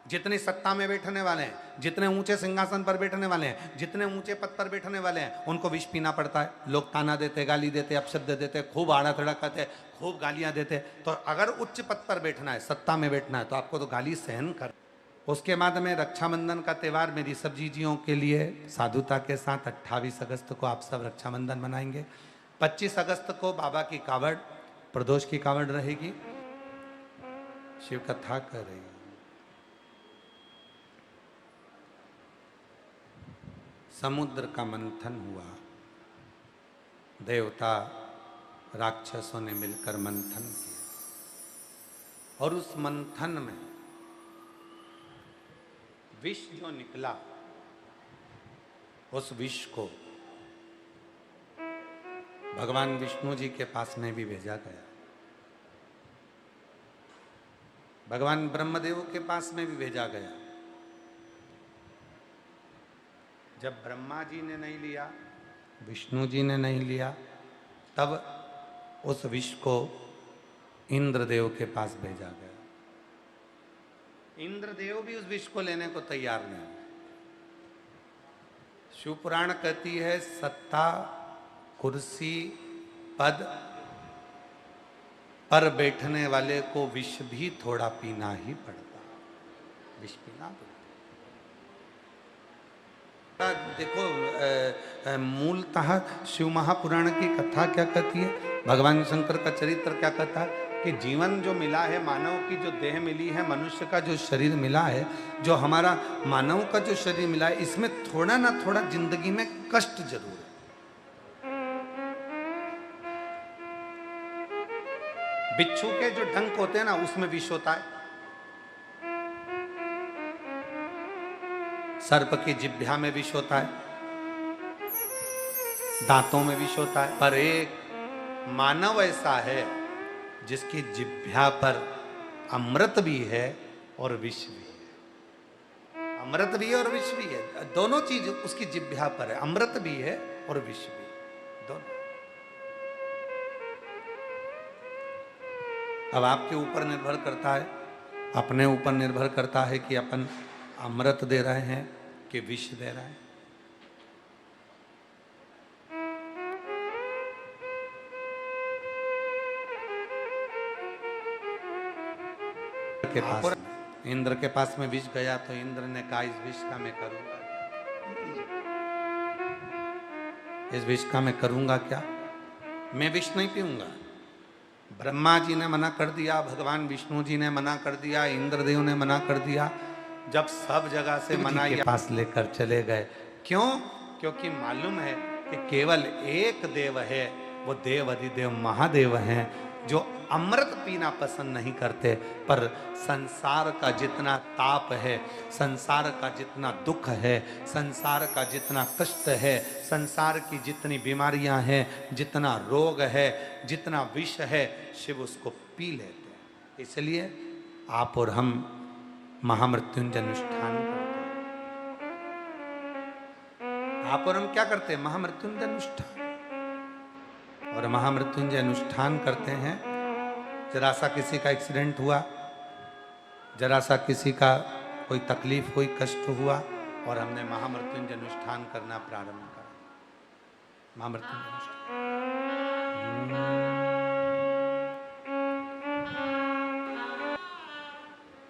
जितनी सत्ता में बैठने वाले हैं, जितने ऊंचे सिंहासन पर बैठने वाले हैं, जितने ऊंचे पद पर बैठने वाले हैं, उनको विष पीना पड़ता है। लोग ताना देते, गाली देते, अपशब्द देते, खूब आड़ा तड़ा करते, खूब गालियां देते। तो अगर उच्च पद पर बैठना है, सत्ता में बैठना है, तो आपको तो गाली सहन कर। उसके बाद में रक्षाबंधन का त्यौहार मेरी सब जीजियों के लिए साधुता के साथ 28 अगस्त को आप सब रक्षाबंधन मनाएंगे। 25 अगस्त को बाबा की कावड़, प्रदोष की कावड़ रहेगी, शिव कथा कर रही। समुद्र का मंथन हुआ, देवता राक्षसों ने मिलकर मंथन किया और उस मंथन में विष जो निकला, उस विष को भगवान विष्णु जी के पास में भी भेजा गया, भगवान ब्रह्मदेव के पास में भी भेजा गया। जब ब्रह्मा जी ने नहीं लिया, विष्णु जी ने नहीं लिया, तब उस विष को इंद्रदेव के पास भेजा गया। इंद्रदेव भी उस विष को लेने को तैयार नहीं। शिव पुराण कहती है सत्ता, कुर्सी, पद पर बैठने वाले को विष भी थोड़ा पीना ही पड़ता, विष पीना पड़ता। देखो मूलतः शिव महापुराण की कथा क्या कहती है, भगवान शंकर का चरित्र क्या कहता है कि जीवन जो मिला है, मानव की जो देह मिली है, मनुष्य का जो शरीर मिला है, जो हमारा मानव का जो शरीर मिला है, इसमें थोड़ा ना थोड़ा जिंदगी में कष्ट जरूर है। बिच्छू के जो डंक होते हैं ना, उसमें विष होता है। सर्प की जिह्वा में विष होता है, दांतों में विष होता है। पर एक मानव ऐसा है जिसकी जिह्वा पर अमृत भी है और विष भी है। अमृत भी है और विष भी है, दोनों चीज उसकी जिह्वा पर है। अमृत भी है और विष भी है, दोनों। अब आपके ऊपर निर्भर करता है, अपने ऊपर निर्भर करता है कि अपन अमृत दे रहे हैं कि विष दे रहे हैं। के पास इंद्र के पास में विष गया तो इंद्र ने कहा इस विष का मैं करूंगा, इस विष का मैं करूंगा क्या। मैं विष नहीं पीऊंगा। ब्रह्मा जी ने मना कर दिया, भगवान विष्णु जी ने मना कर दिया, इंद्रदेव ने मना कर दिया। जब सब जगह से मना के पास लेकर चले गए। क्यों? क्योंकि मालूम है कि केवल एक देव है, वो देव अधिदेव महादेव हैं, जो अमृत पीना पसंद नहीं करते, पर संसार का जितना ताप है, संसार का जितना दुख है, संसार का जितना कष्ट है, संसार की जितनी बीमारियां हैं, जितना रोग है, जितना विष है, शिव उसको पी लेते हैं। इसलिए आप और हम महामृत्युंजय अनुष्ठान करते हैं। आप और हम क्या करते हैं? महामृत्युंजय अनुष्ठान। और महामृत्युंजय अनुष्ठान करते हैं। जरा सा किसी का एक्सीडेंट हुआ, जरा सा किसी का कोई तकलीफ हुई, कष्ट हुआ, और हमने महामृत्युंजय अनुष्ठान करना प्रारंभ करा। महामृत्युंजय अनुष्ठान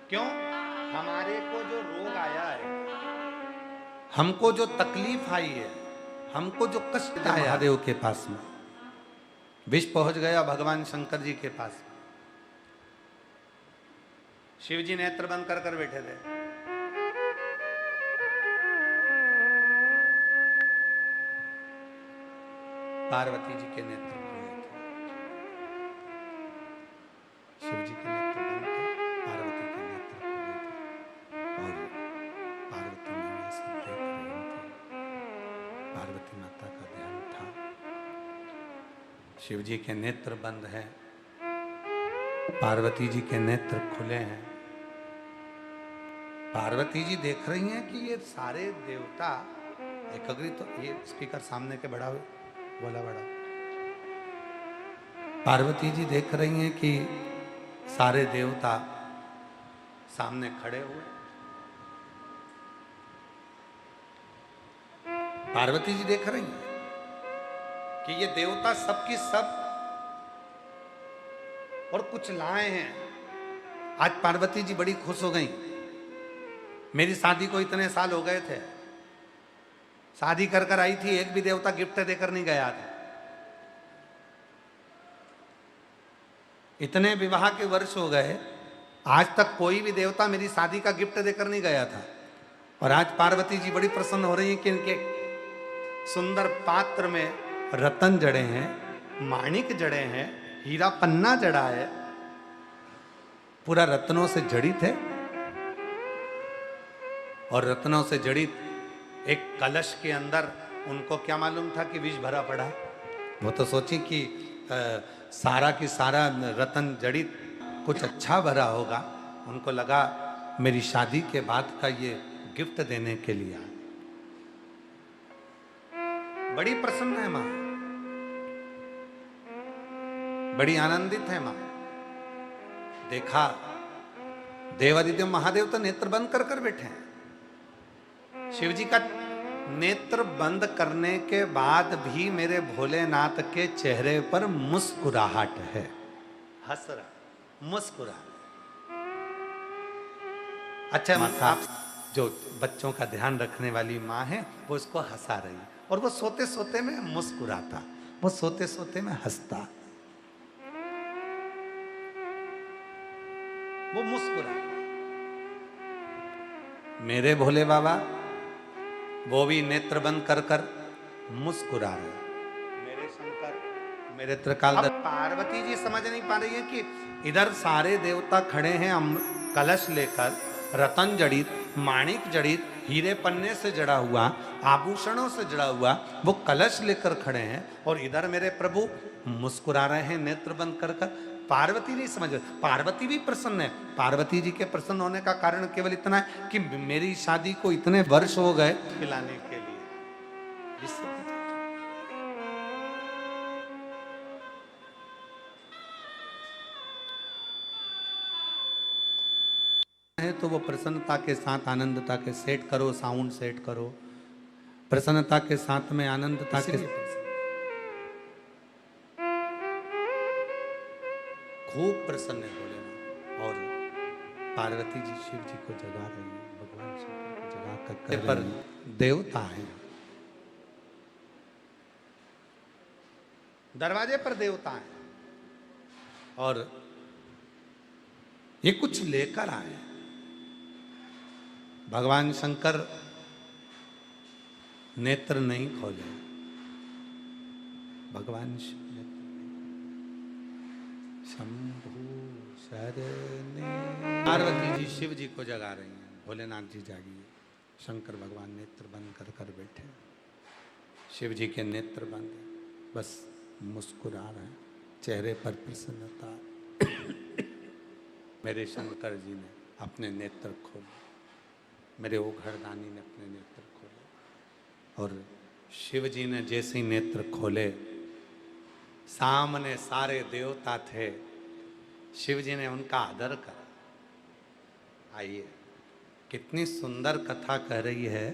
क्यों? हमारे को जो रोग आया है, हमको जो तकलीफ आई है, हमको जो कष्ट आया, महादेव के पास में विष पहुंच गया भगवान शंकर जी के पास। शिव जी नेत्र बंद कर कर बैठे थे। पार्वती जी के नेत्र खुले थे। शिव जी के नेत्र बंद थे, पार्वती के नेत्र खुले थे, और पार्वती मैया सब देख रही थी। पार्वती माता का ध्यान था। शिव जी के नेत्र बंद हैं, पार्वती जी के नेत्र खुले हैं। पार्वती जी देख रही हैं कि ये सारे देवता एकाग्रित, तो ये स्पीकर सामने के बड़ा बोला बड़ा। पार्वती जी देख रही हैं कि सारे देवता सामने खड़े हुए। पार्वती जी देख रही हैं कि ये देवता सबकी सब और कुछ लाए हैं। आज पार्वती जी बड़ी खुश हो गई। मेरी शादी को इतने साल हो गए थे, शादी कर कर आई थी, एक भी देवता गिफ्ट देकर नहीं गया था। इतने विवाह के वर्ष हो गए, आज तक कोई भी देवता मेरी शादी का गिफ्ट देकर नहीं गया था। और आज पार्वती जी बड़ी प्रसन्न हो रही हैं कि इनके सुंदर पात्र में रतन जड़े हैं, माणिक जड़े हैं, हीरा पन्ना जड़ा है, पूरा रत्नों से जड़ित है। और रत्नों से जड़ित एक कलश के अंदर उनको क्या मालूम था कि विष भरा पड़ा। वो तो सोची कि सारा की सारा रतन जड़ित कुछ अच्छा भरा होगा। उनको लगा मेरी शादी के बाद का ये गिफ्ट देने के लिए। बड़ी प्रसन्न है मां, बड़ी आनंदित है मां। देखा देवादिदेव महादेव तो नेत्र बंद कर कर बैठे हैं। शिव जी का नेत्र बंद करने के बाद भी मेरे भोलेनाथ के चेहरे पर मुस्कुराहट है। हंस रहा, मुस्कुरा। अच्छा, आप जो बच्चों का ध्यान रखने वाली माँ है, वो उसको हंसा रही, और वो सोते सोते में मुस्कुराता, वो सोते सोते में हंसता, वो मुस्कुरा। मेरे भोले बाबा वो भी नेत्र बंद कर कर मुस्कुरा रहे। मेरे शंकर, मेरे त्रिकाल। अब पार्वती जी समझ नहीं पा रही है कि इधर सारे देवता खड़े हैं कलश लेकर, रतन जड़ित, माणिक जड़ित, हीरे पन्ने से जड़ा हुआ, आभूषणों से जड़ा हुआ वो कलश लेकर खड़े हैं, और इधर मेरे प्रभु मुस्कुरा रहे हैं नेत्र बंद कर कर। पार्वती नहीं समझ, पार्वती भी प्रसन्न है। पार्वती जी के प्रसन्न होने का कारण केवल इतना है कि मेरी शादी को इतने वर्ष हो गए खिलाने के लिए। है तो वो प्रसन्नता के साथ आनंदता के सेट करो, साउंड सेट करो, प्रसन्नता के साथ में आनंदता के खूब प्रसन्न भोलेनाथ। और पार्वती जी शिव जी को जगा रही है, भगवान शंकर को जगा कर पर देवता हैं, दरवाजे पर देवता हैं और ये कुछ लेकर आए। भगवान शंकर नेत्र नहीं खोले। भगवान शंभु शरणे। पार्वती जी शिव जी को जगा रही हैं, भोलेनाथ जी जागिए। शंकर भगवान नेत्र बंद कर कर बैठे, शिव जी के नेत्र बंद, बस मुस्कुरा रहे हैं, चेहरे पर प्रसन्नता। मेरे शंकर जी ने अपने नेत्र खोले, मेरे ओघड़दानी ने अपने नेत्र खोले। और शिव जी ने जैसे ही नेत्र खोले, सामने सारे देवता थे, शिव जी ने उनका आदर करा। आइए, कितनी सुंदर कथा कह रही है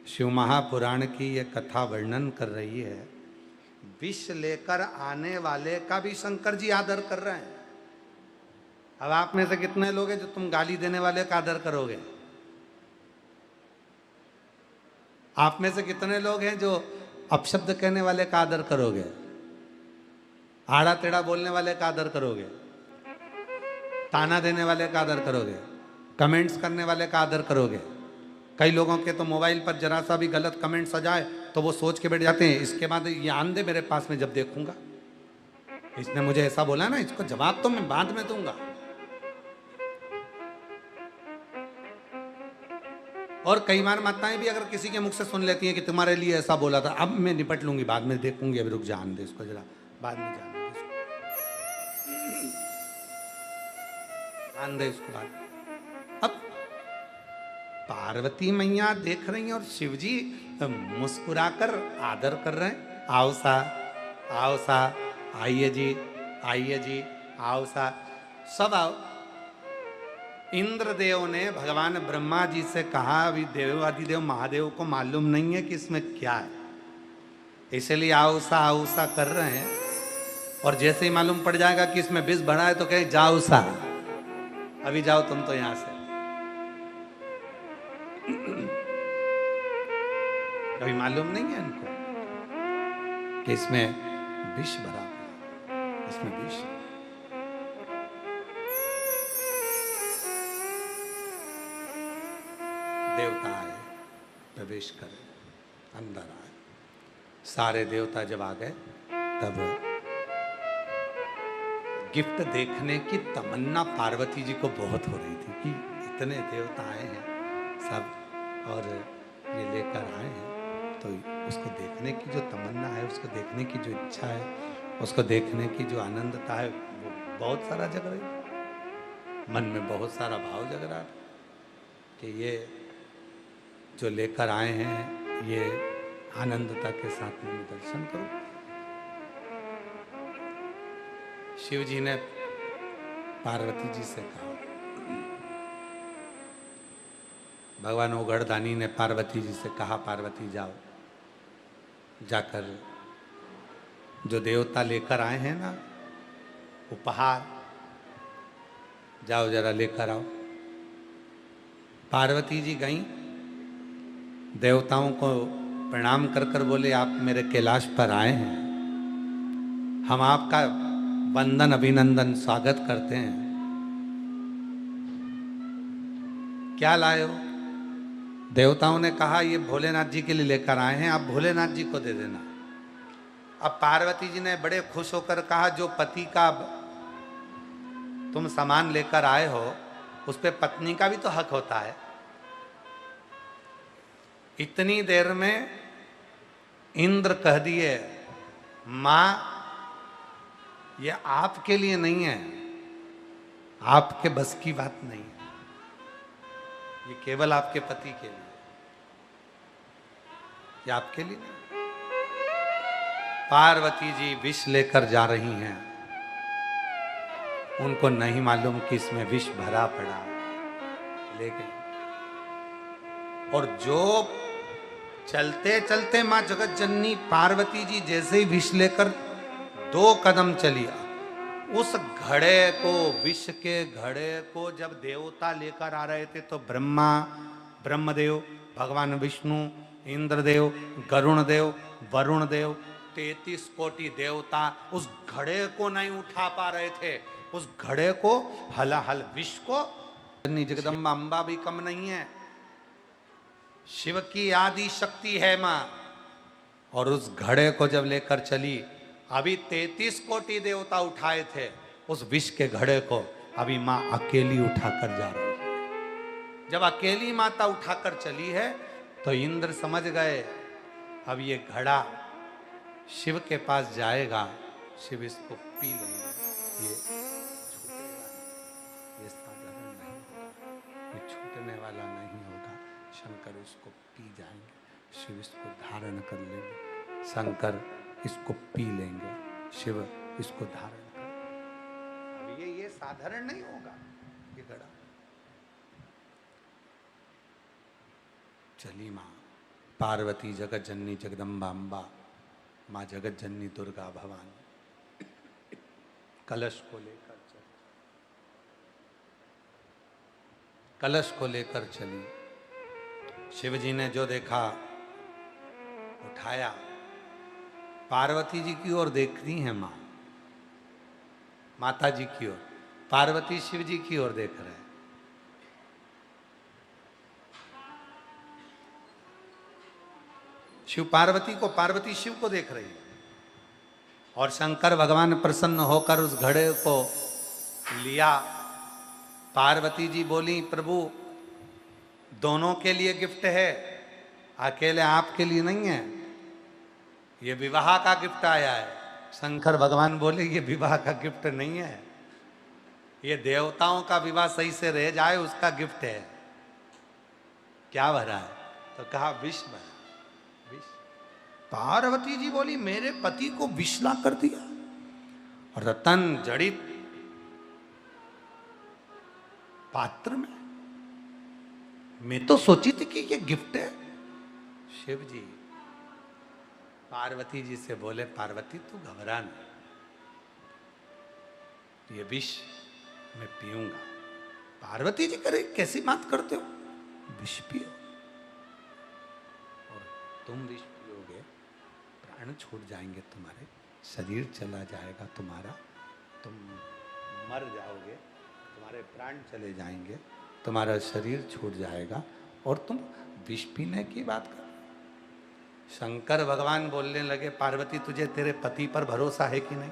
शिव महापुराण की। ये कथा वर्णन कर रही है, विष लेकर आने वाले का भी शंकर जी आदर कर रहे हैं। अब आप में से कितने लोग हैं जो तुम गाली देने वाले का आदर करोगे? आप में से कितने लोग हैं जो अपशब्द कहने वाले का आदर करोगे? आड़ा टेढ़ा बोलने वाले का आदर करोगे? ताना देने वाले का आदर करोगे? कमेंट्स करने वाले का आदर करोगे? कई लोगों के तो मोबाइल पर जरा सा भी गलत कमेंट्स आ जाए तो वो सोच के बैठ जाते हैं, इसके बाद ये आन दे मेरे पास में जब देखूंगा, इसने मुझे ऐसा बोला ना, इसको जवाब तो मैं बाद में दूंगा। और कई बार माताएं भी अगर किसी के मुख से सुन लेती हैं कि तुम्हारे लिए ऐसा बोला था, अब मैं निपट लूंगी, बाद में देखूंगी, अभी रुक जा, आन दे इसको जरा, बाद में जान दे इसको, आन दे इसको बाद। अब पार्वती मैया देख रही हैं और शिवजी मुस्कुराकर आदर कर रहे हैं। आओ सा, आओ सा, आइए जी, आइए जी, आओ सा, सब आओ। इंद्रदेव ने भगवान ब्रह्मा जी से कहा, अभी देवादिदेव महादेव को मालूम नहीं है कि इसमें क्या है, इसलिए आओ सा कर रहे हैं। और जैसे ही मालूम पड़ जाएगा कि इसमें विष भरा है तो कहे जाओ सा, अभी जाओ तुम तो यहां से। अभी मालूम नहीं है इनको कि इसमें विष भरा, इसमें विष। देवता आए, प्रवेश करे, अंदर आए। सारे देवता जब आ गए तब गिफ्ट देखने की तमन्ना पार्वती जी को बहुत हो रही थी कि इतने देवता आए हैं सब और ये लेकर आए हैं, तो उसको देखने की जो तमन्ना है, उसको देखने की जो इच्छा है, उसको देखने की जो आनंदता है, वो बहुत सारा जग रही है। मन में बहुत सारा भाव जग रहा है कि ये जो लेकर आए हैं, ये आनंदता के साथ में दर्शन करो। शिव जी ने पार्वती जी से कहा, भगवान ओघड़दानी ने पार्वती जी से कहा, पार्वती जाओ, जाकर जो देवता लेकर आए हैं ना उपहार, जाओ जरा लेकर आओ। पार्वती जी गईं, देवताओं को प्रणाम कर कर बोले, आप मेरे कैलाश पर आए हैं, हम आपका वंदन अभिनंदन स्वागत करते हैं। क्या लाए हो? देवताओं ने कहा, ये भोलेनाथ जी के लिए लेकर आए हैं, आप भोलेनाथ जी को दे देना। अब पार्वती जी ने बड़े खुश होकर कहा, जो पति का तुम सामान लेकर आए हो उस पे पत्नी का भी तो हक होता है। इतनी देर में इंद्र कह दिए, मां ये आपके लिए नहीं है, आपके बस की बात नहीं है, ये केवल आपके पति के लिए, ये आपके लिए नहीं। पार्वती जी विष लेकर जा रही हैं, उनको नहीं मालूम कि इसमें विष भरा पड़ा, ले गई। और जो चलते चलते मां जगत जननी पार्वती जी जैसे ही विष लेकर 2 कदम चली, उस घड़े को, विष के घड़े को जब देवता लेकर आ रहे थे तो ब्रह्मा, ब्रह्मदेव, भगवान विष्णु, इंद्रदेव, गरुण देव, वरुण देव, 33 कोटि देवता उस घड़े को नहीं उठा पा रहे थे, उस घड़े को हलाहल विश्व को। जगदम्बा अंबा भी कम नहीं है, शिव की आदि शक्ति है मां। और उस घड़े को जब लेकर चली, अभी 33 कोटि देवता उठाए थे उस विष के घड़े को, अभी मां अकेली उठाकर जा रही है। जब अकेली माता उठाकर चली है तो इंद्र समझ गए अब ये घड़ा शिव के पास जाएगा, शिव इसको पी लेंगे, ये छूटेगा नहीं, ये साधारण नहीं होगा, ये छूटने वाला नहीं होगा। शंकर इसको पी जाएंगे, शिव इसको धारण कर लेंगे, शंकर इसको पी लेंगे, शिव इसको धारण कर। अब ये साधारण नहीं होगा ये घड़ा। चली मां पार्वती जगत जननी जगदम्बा अम्बा, मां जगत जननी दुर्गा भवानी कलश को लेकर चली, कलश को लेकर चली। शिव जी ने जो देखा उठाया, पार्वती जी की ओर देख रही हैं मां, माता जी की ओर, पार्वती शिव जी की ओर देख रहे हैं। शिव पार्वती को, पार्वती शिव को देख रही है। और शंकर भगवान प्रसन्न होकर उस घड़े को लिया। पार्वती जी बोली प्रभु दोनों के लिए गिफ्ट है, अकेले आपके लिए नहीं है, ये विवाह का गिफ्ट आया है। शंकर भगवान बोले ये विवाह का गिफ्ट नहीं है, ये देवताओं का विवाह सही से रह जाए उसका गिफ्ट है। क्या भरा है? तो कहा विष भरा, विष। पार्वती जी बोली मेरे पति को विष ला कर दिया, रतन जड़ित पात्र में, मैं तो सोची थी कि ये गिफ्ट है। शिव जी पार्वती जी से बोले पार्वती तू घबरा नहीं, ये विष मैं पीऊंगा। पार्वती जी करे कैसी बात करते हो, विष पियो, और तुम विष पियोगे प्राण छूट जाएंगे तुम्हारे, शरीर चला जाएगा तुम्हारा, तुम मर जाओगे, तुम्हारे प्राण चले जाएंगे, तुम्हारा शरीर छूट जाएगा और तुम विष पीने की बात कर। शंकर भगवान बोलने लगे पार्वती तुझे तेरे पति पर भरोसा है कि नहीं,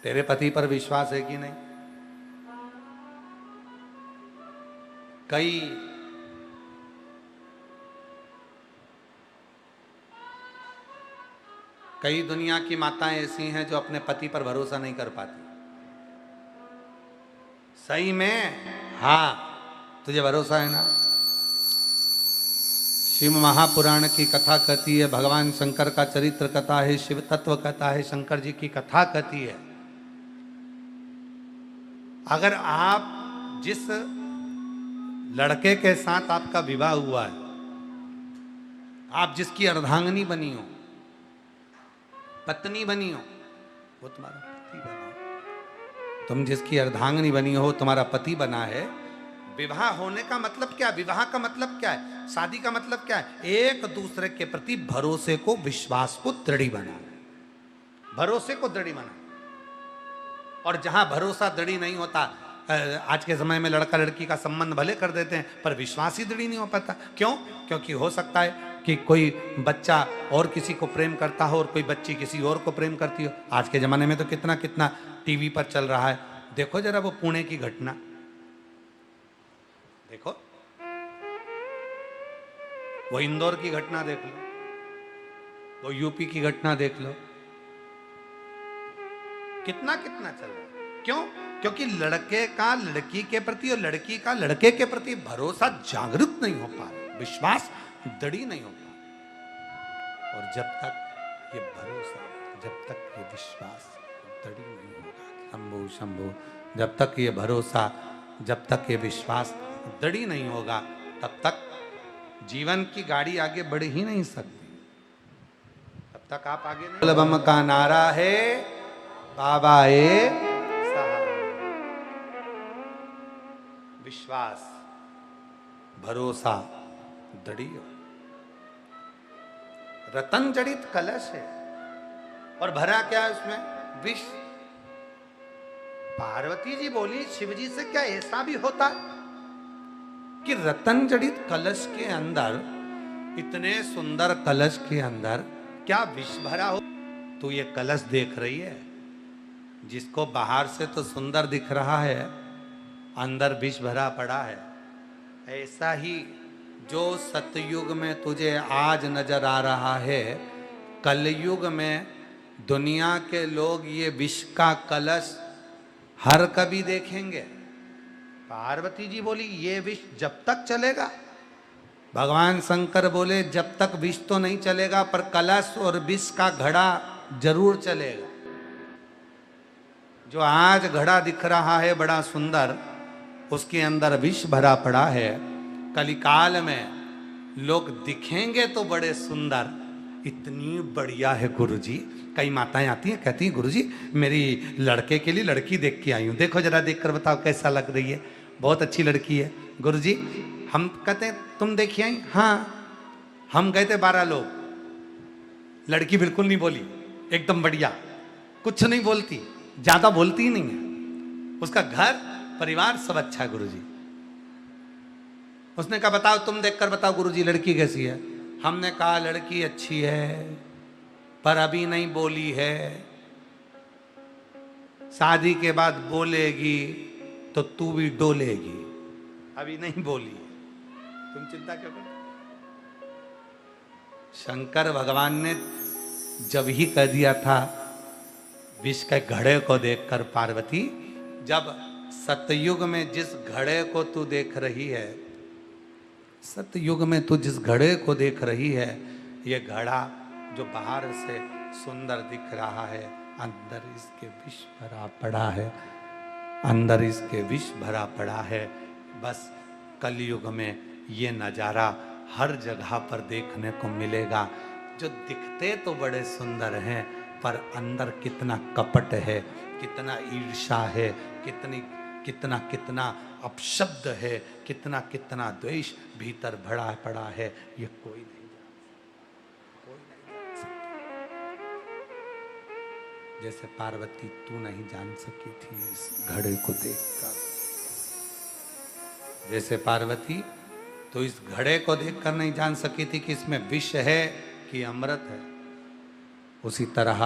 तेरे पति पर विश्वास है कि नहीं। कई दुनिया की माताएं ऐसी हैं जो अपने पति पर भरोसा नहीं कर पाती। सही में? हाँ, तुझे भरोसा है ना? शिव महापुराण की कथा कहती है, भगवान शंकर का चरित्र कथा है, शिव तत्व कथा है, शंकर जी की कथा कहती है। अगर आप जिस लड़के के साथ आपका विवाह हुआ है, आप जिसकी अर्धांगिनी बनी हो, पत्नी बनी हो, वो तुम्हारा पति बना है। तुम जिसकी अर्धांगिनी बनी हो तुम्हारा पति बना है। विवाह होने का मतलब क्या है? विवाह का मतलब क्या है? शादी का मतलब क्या है? एक दूसरे के प्रति भरोसे को, विश्वास को दृढ़ बनाना, भरोसे को दृढ़ बनाना। और जहां भरोसा दृढ़ नहीं होता, आज के समय में लड़का लड़की का संबंध भले कर देते हैं पर विश्वास ही दृढ़ नहीं हो पाता। क्यों? क्योंकि हो सकता है कि कोई बच्चा और किसी को प्रेम करता हो और कोई बच्ची किसी और को प्रेम करती हो। आज के जमाने में तो कितना कितना टीवी पर चल रहा है। देखो जरा वो पुणे की घटना, देखो वो इंदौर की घटना देख लो, वो यूपी की घटना देख लो, कितना कितना चल रहा है। क्यों? क्योंकि लड़के का लड़की के प्रति और लड़की का लड़के के प्रति भरोसा जागृत नहीं हो पा रहा, विश्वास दृढ़ नहीं हो पा। और जब तक ये भरोसा, जब तक ये विश्वास दृढ़ नहीं होगा, शंभो शंभो, जब तक ये भरोसा, जब तक ये विश्वास दृढ़ नहीं होगा, तब तक जीवन की गाड़ी आगे बढ़ ही नहीं सकती। तब तक आप आगे नहीं। बम का नारा है बाबा ए सहारा। विश्वास, भरोसा दृढ़ हो। रतन जड़ित कलश है और भरा क्या है उसमें? विष। पार्वती जी बोली शिव जी से क्या ऐसा भी होता कि रतन जड़ित कलश के अंदर, इतने सुंदर कलश के अंदर क्या विष भरा हो? तू ये कलश देख रही है, जिसको बाहर से तो सुंदर दिख रहा है, अंदर विष भरा पड़ा है। ऐसा ही जो सतयुग में तुझे आज नजर आ रहा है, कलयुग में दुनिया के लोग ये विष का कलश हर कभी देखेंगे। पार्वती जी बोली ये विष जब तक चलेगा। भगवान शंकर बोले जब तक विष तो नहीं चलेगा, पर कलश और विष का घड़ा जरूर चलेगा। जो आज घड़ा दिख रहा है बड़ा सुंदर, उसके अंदर विष भरा पड़ा है। कलिकाल में लोग दिखेंगे तो बड़े सुंदर, इतनी बढ़िया है गुरुजी। कई माताएं आती हैं, कहती हैं गुरुजी मेरी लड़के के लिए लड़की देख के आई हूं, देखो जरा देख कर बताओ कैसा लग रही है, बहुत अच्छी लड़की है गुरुजी। हम कहते हैं तुम देखी आई? हाँ। हम गए थे 12 लोग, लड़की बिल्कुल नहीं बोली, एकदम बढ़िया, कुछ नहीं बोलती, ज्यादा बोलती ही नहीं है, उसका घर परिवार सब अच्छा है गुरुजी। उसने कहा बताओ तुम देखकर बताओ गुरुजी लड़की कैसी है? हमने कहा लड़की अच्छी है पर अभी नहीं बोली है, शादी के बाद बोलेगी तो तू भी डोलेगी, अभी नहीं बोली है, तुम चिंता क्यों कर? शंकर भगवान ने जब ही कह दिया था विष के घड़े को देखकर, पार्वती जब सतयुग में जिस घड़े को तू देख रही है, सतयुग में तू जिस घड़े को देख रही है, ये घड़ा जो बाहर से सुंदर दिख रहा है, अंदर इसके विष भरा पड़ा है, अंदर इसके विष भरा पड़ा है। बस कलयुग में ये नज़ारा हर जगह पर देखने को मिलेगा। जो दिखते तो बड़े सुंदर हैं, पर अंदर कितना कपट है, कितना ईर्ष्या है, कितना कितना अपशब्द है, कितना कितना द्वेष भीतर भरा पड़ा है, ये कोई नहीं जानता, कोई नहीं जान सकता। जैसे पार्वती तू नहीं जान सकी थी इस घड़े को देखकर, जैसे पार्वती तो इस घड़े को देखकर नहीं जान सकी थी कि इसमें विष है कि अमृत है, उसी तरह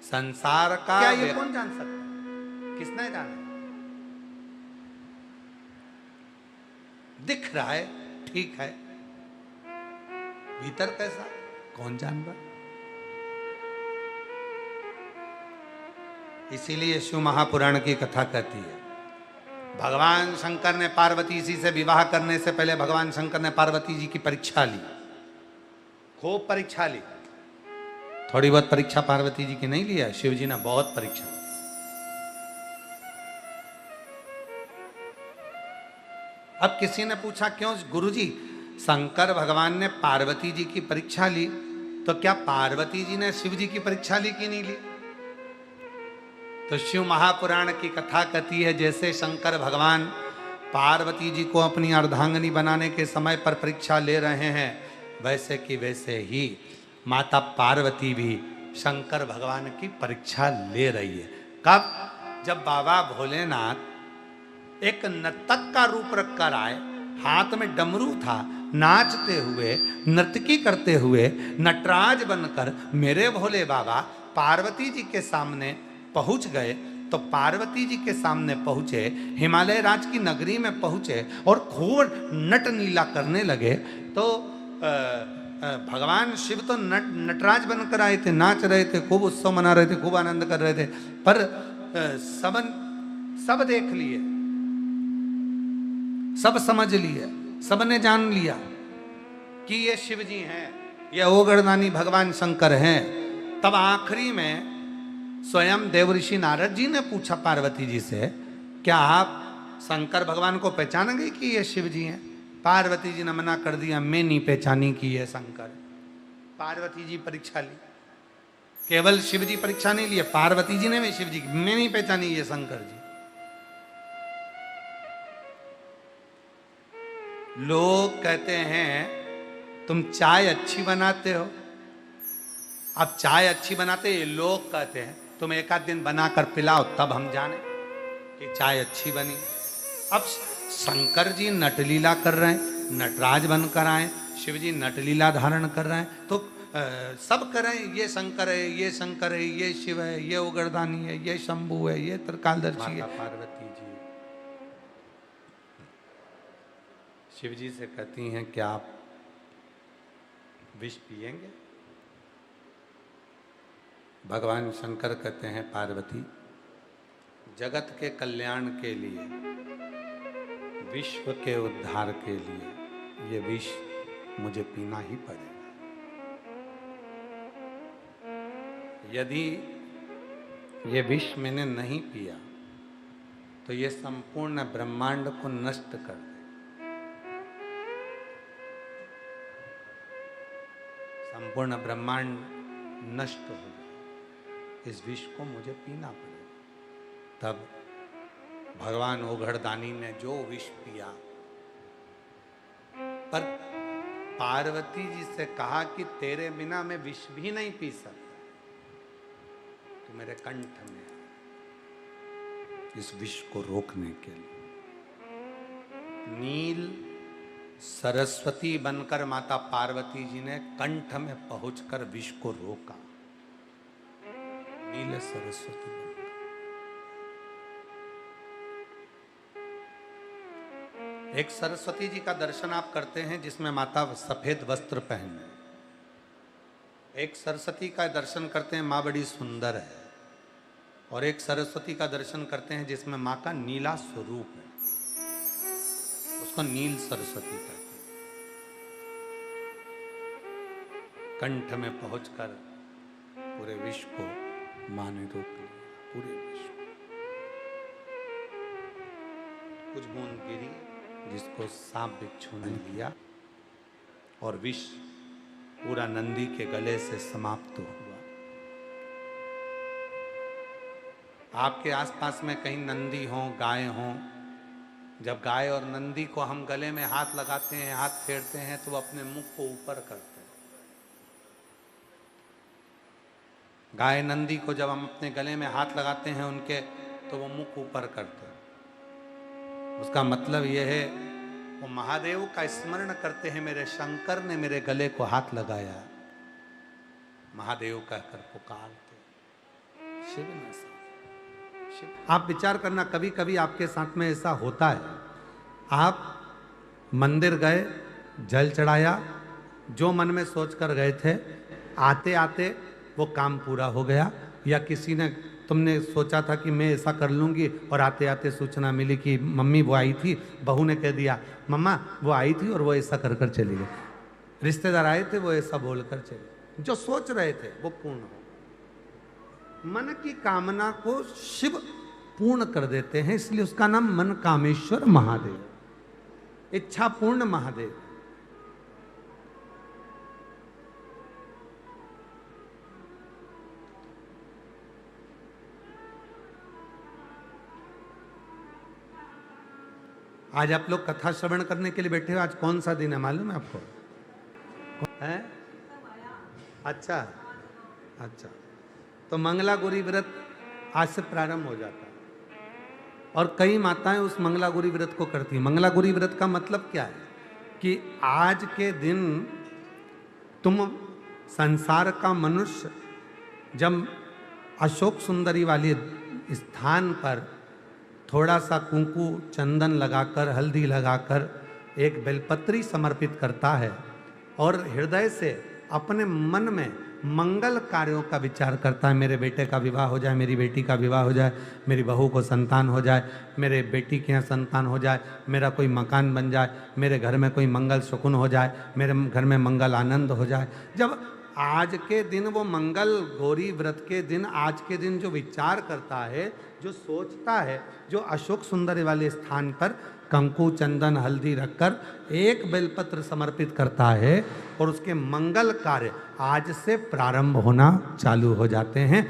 संसार का क्या ये कौन जान सकता है? किसने जाना? दिख रहा है ठीक है, भीतर कैसा कौन जान रहा? इसीलिए शिव महापुराण की कथा कहती है, भगवान शंकर ने पार्वती जी से विवाह करने से पहले भगवान शंकर ने पार्वती जी की परीक्षा ली, खूब परीक्षा ली। थोड़ी बहुत परीक्षा पार्वती जी की नहीं लिया, शिव जी ने बहुत परीक्षा। अब किसी ने पूछा क्यों गुरुजी शंकर भगवान ने पार्वती जी की परीक्षा ली, तो क्या पार्वती जी ने शिव जी की परीक्षा ली कि नहीं ली? तो शिव महापुराण की कथा कहती है जैसे शंकर भगवान पार्वती जी को अपनी अर्धांगिनी बनाने के समय पर परीक्षा ले रहे हैं, वैसे कि वैसे ही माता पार्वती भी शंकर भगवान की परीक्षा ले रही है। कब? जब बाबा भोलेनाथ एक नर्तक का रूप रखकर आए, हाथ में डमरू था, नाचते हुए नर्तकी करते हुए नटराज बनकर मेरे भोले बाबा पार्वती जी के सामने पहुंच गए। तो पार्वती जी के सामने पहुंचे, हिमालय राज की नगरी में पहुंचे और खूब नट नीला करने लगे। तो भगवान शिव तो नटराज बनकर आए थे, नाच रहे थे, खूब उत्सव मना रहे थे, खूब आनंद कर रहे थे, पर सब देख लिए, सब समझ लिए, सबने जान लिया कि ये शिव जी हैं, ये ओगरदानी भगवान शंकर हैं। तब आखिरी में स्वयं देवऋषि नारद जी ने पूछा पार्वती जी से, क्या आप शंकर भगवान को पहचानेंगे कि ये शिव जी हैं? पार्वती जी ने मना कर दिया, मैं नहीं पहचानी कि ये शंकर। पार्वती जी परीक्षा ली, केवल शिव जी परीक्षा नहीं लिए, पार्वती जी ने भी शिव जी की, मैं नहीं पहचानी ये शंकर जी। लोग कहते हैं तुम चाय अच्छी बनाते हो, अब चाय अच्छी बनाते ये लोग कहते हैं, तुम एक आध दिन बनाकर पिलाओ तब हम जाने कि चाय अच्छी बनी। अब शंकर जी नटलीला कर रहे हैं, नटराज बनकर आए, शिव जी नटलीला धारण कर रहे हैं, तो सब करें, ये शंकर है, ये शंकर है, ये शिव है, ये उगरदानी है, ये शंभु है, ये त्रिकालदर्शी है। पार्वती जी शिव जी से कहती हैं क्या आप विष पिएंगे? भगवान शंकर कहते हैं पार्वती, जगत के कल्याण के लिए, विश्व के उद्धार के लिए ये विष मुझे पीना ही पड़ेगा। यदि ये विष मैंने नहीं पिया तो ये संपूर्ण ब्रह्मांड को नष्ट कर दे। संपूर्ण ब्रह्मांड नष्ट हो जाए, इस विष को मुझे पीना पड़ेगा। तब भगवान ओघड़दानी ने जो विष पिया, पर पार्वती जी से कहा कि तेरे बिना मैं विष भी नहीं पी सकता, तो मेरे कंठ में इस विष को रोकने के लिए नील सरस्वती बनकर माता पार्वती जी ने कंठ में पहुंचकर विष को रोका। नील सरस्वती बनकर। एक सरस्वती जी का दर्शन आप करते हैं जिसमें माता सफेद वस्त्र पहने, एक सरस्वती का दर्शन करते हैं माँ बड़ी सुंदर है, और एक सरस्वती का दर्शन करते हैं जिसमें माँ का नीला स्वरूप है, उसको नील सरस्वती कहते हैं। कंठ में पहुंचकर पूरे विश्व को माँ ने रोक लिया, पूरे विश्व। कुछ बूंद गिरी जिसको सांप बिच्छू ने लिया और विष पूरा नंदी के गले से समाप्त हुआ। आपके आसपास में कहीं नंदी हो, गाय हो, जब गाय और नंदी को हम गले में हाथ लगाते हैं, हाथ फेरते हैं, तो वो अपने मुख को ऊपर करते हैं। गाय नंदी को जब हम अपने गले में हाथ लगाते हैं उनके, तो वो मुख ऊपर करते हैं। उसका मतलब यह है वो महादेव का स्मरण करते हैं, मेरे शंकर ने मेरे गले को हाथ लगाया, महादेव कहकर पुकारते शिव न सा। आप विचार करना, कभी कभी आपके साथ में ऐसा होता है, आप मंदिर गए, जल चढ़ाया, जो मन में सोच कर गए थे, आते आते वो काम पूरा हो गया, या किसी ने, तुमने सोचा था कि मैं ऐसा कर लूँगी और आते आते सूचना मिली कि मम्मी वो आई थी, बहू ने कह दिया मम्मा वो आई थी और वो ऐसा कर कर चली गई, रिश्तेदार आए थे वो ऐसा बोल कर चले। जो सोच रहे थे वो पूर्ण हो, मन की कामना को शिव पूर्ण कर देते हैं, इसलिए उसका नाम मन कामेश्वर महादेव, इच्छा पूर्ण महादेव। आज आप लोग कथा श्रवण करने के लिए बैठे हो। आज कौन सा दिन है मालूम है आपको? है? अच्छा अच्छा, तो मंगला गौरी व्रत आज से प्रारंभ हो जाता है, और कई माताएं उस मंगला गौरी व्रत को करती हैं। मंगला गौरी व्रत का मतलब क्या है कि आज के दिन तुम संसार का मनुष्य जब अशोक सुंदरी वाले स्थान पर थोड़ा सा कुंकू चंदन लगाकर, हल्दी लगाकर एक बेलपत्री समर्पित करता है और हृदय से अपने मन में मंगल कार्यों का विचार करता है, मेरे बेटे का विवाह हो जाए, मेरी बेटी का विवाह हो जाए, मेरी बहू को संतान हो जाए, मेरे बेटी के यहाँ संतान हो जाए, मेरा कोई मकान बन जाए, मेरे घर में कोई मंगल शकुन हो जाए, मेरे घर में मंगल आनंद हो जाए। जब आज के दिन वो मंगल गौरी व्रत के दिन, आज के दिन जो विचार करता है, जो सोचता है, जो अशोक सुंदरी वाले स्थान पर कंकु चंदन हल्दी रखकर एक बेलपत्र समर्पित करता है और उसके मंगल कार्य आज से प्रारंभ होना चालू हो जाते हैं।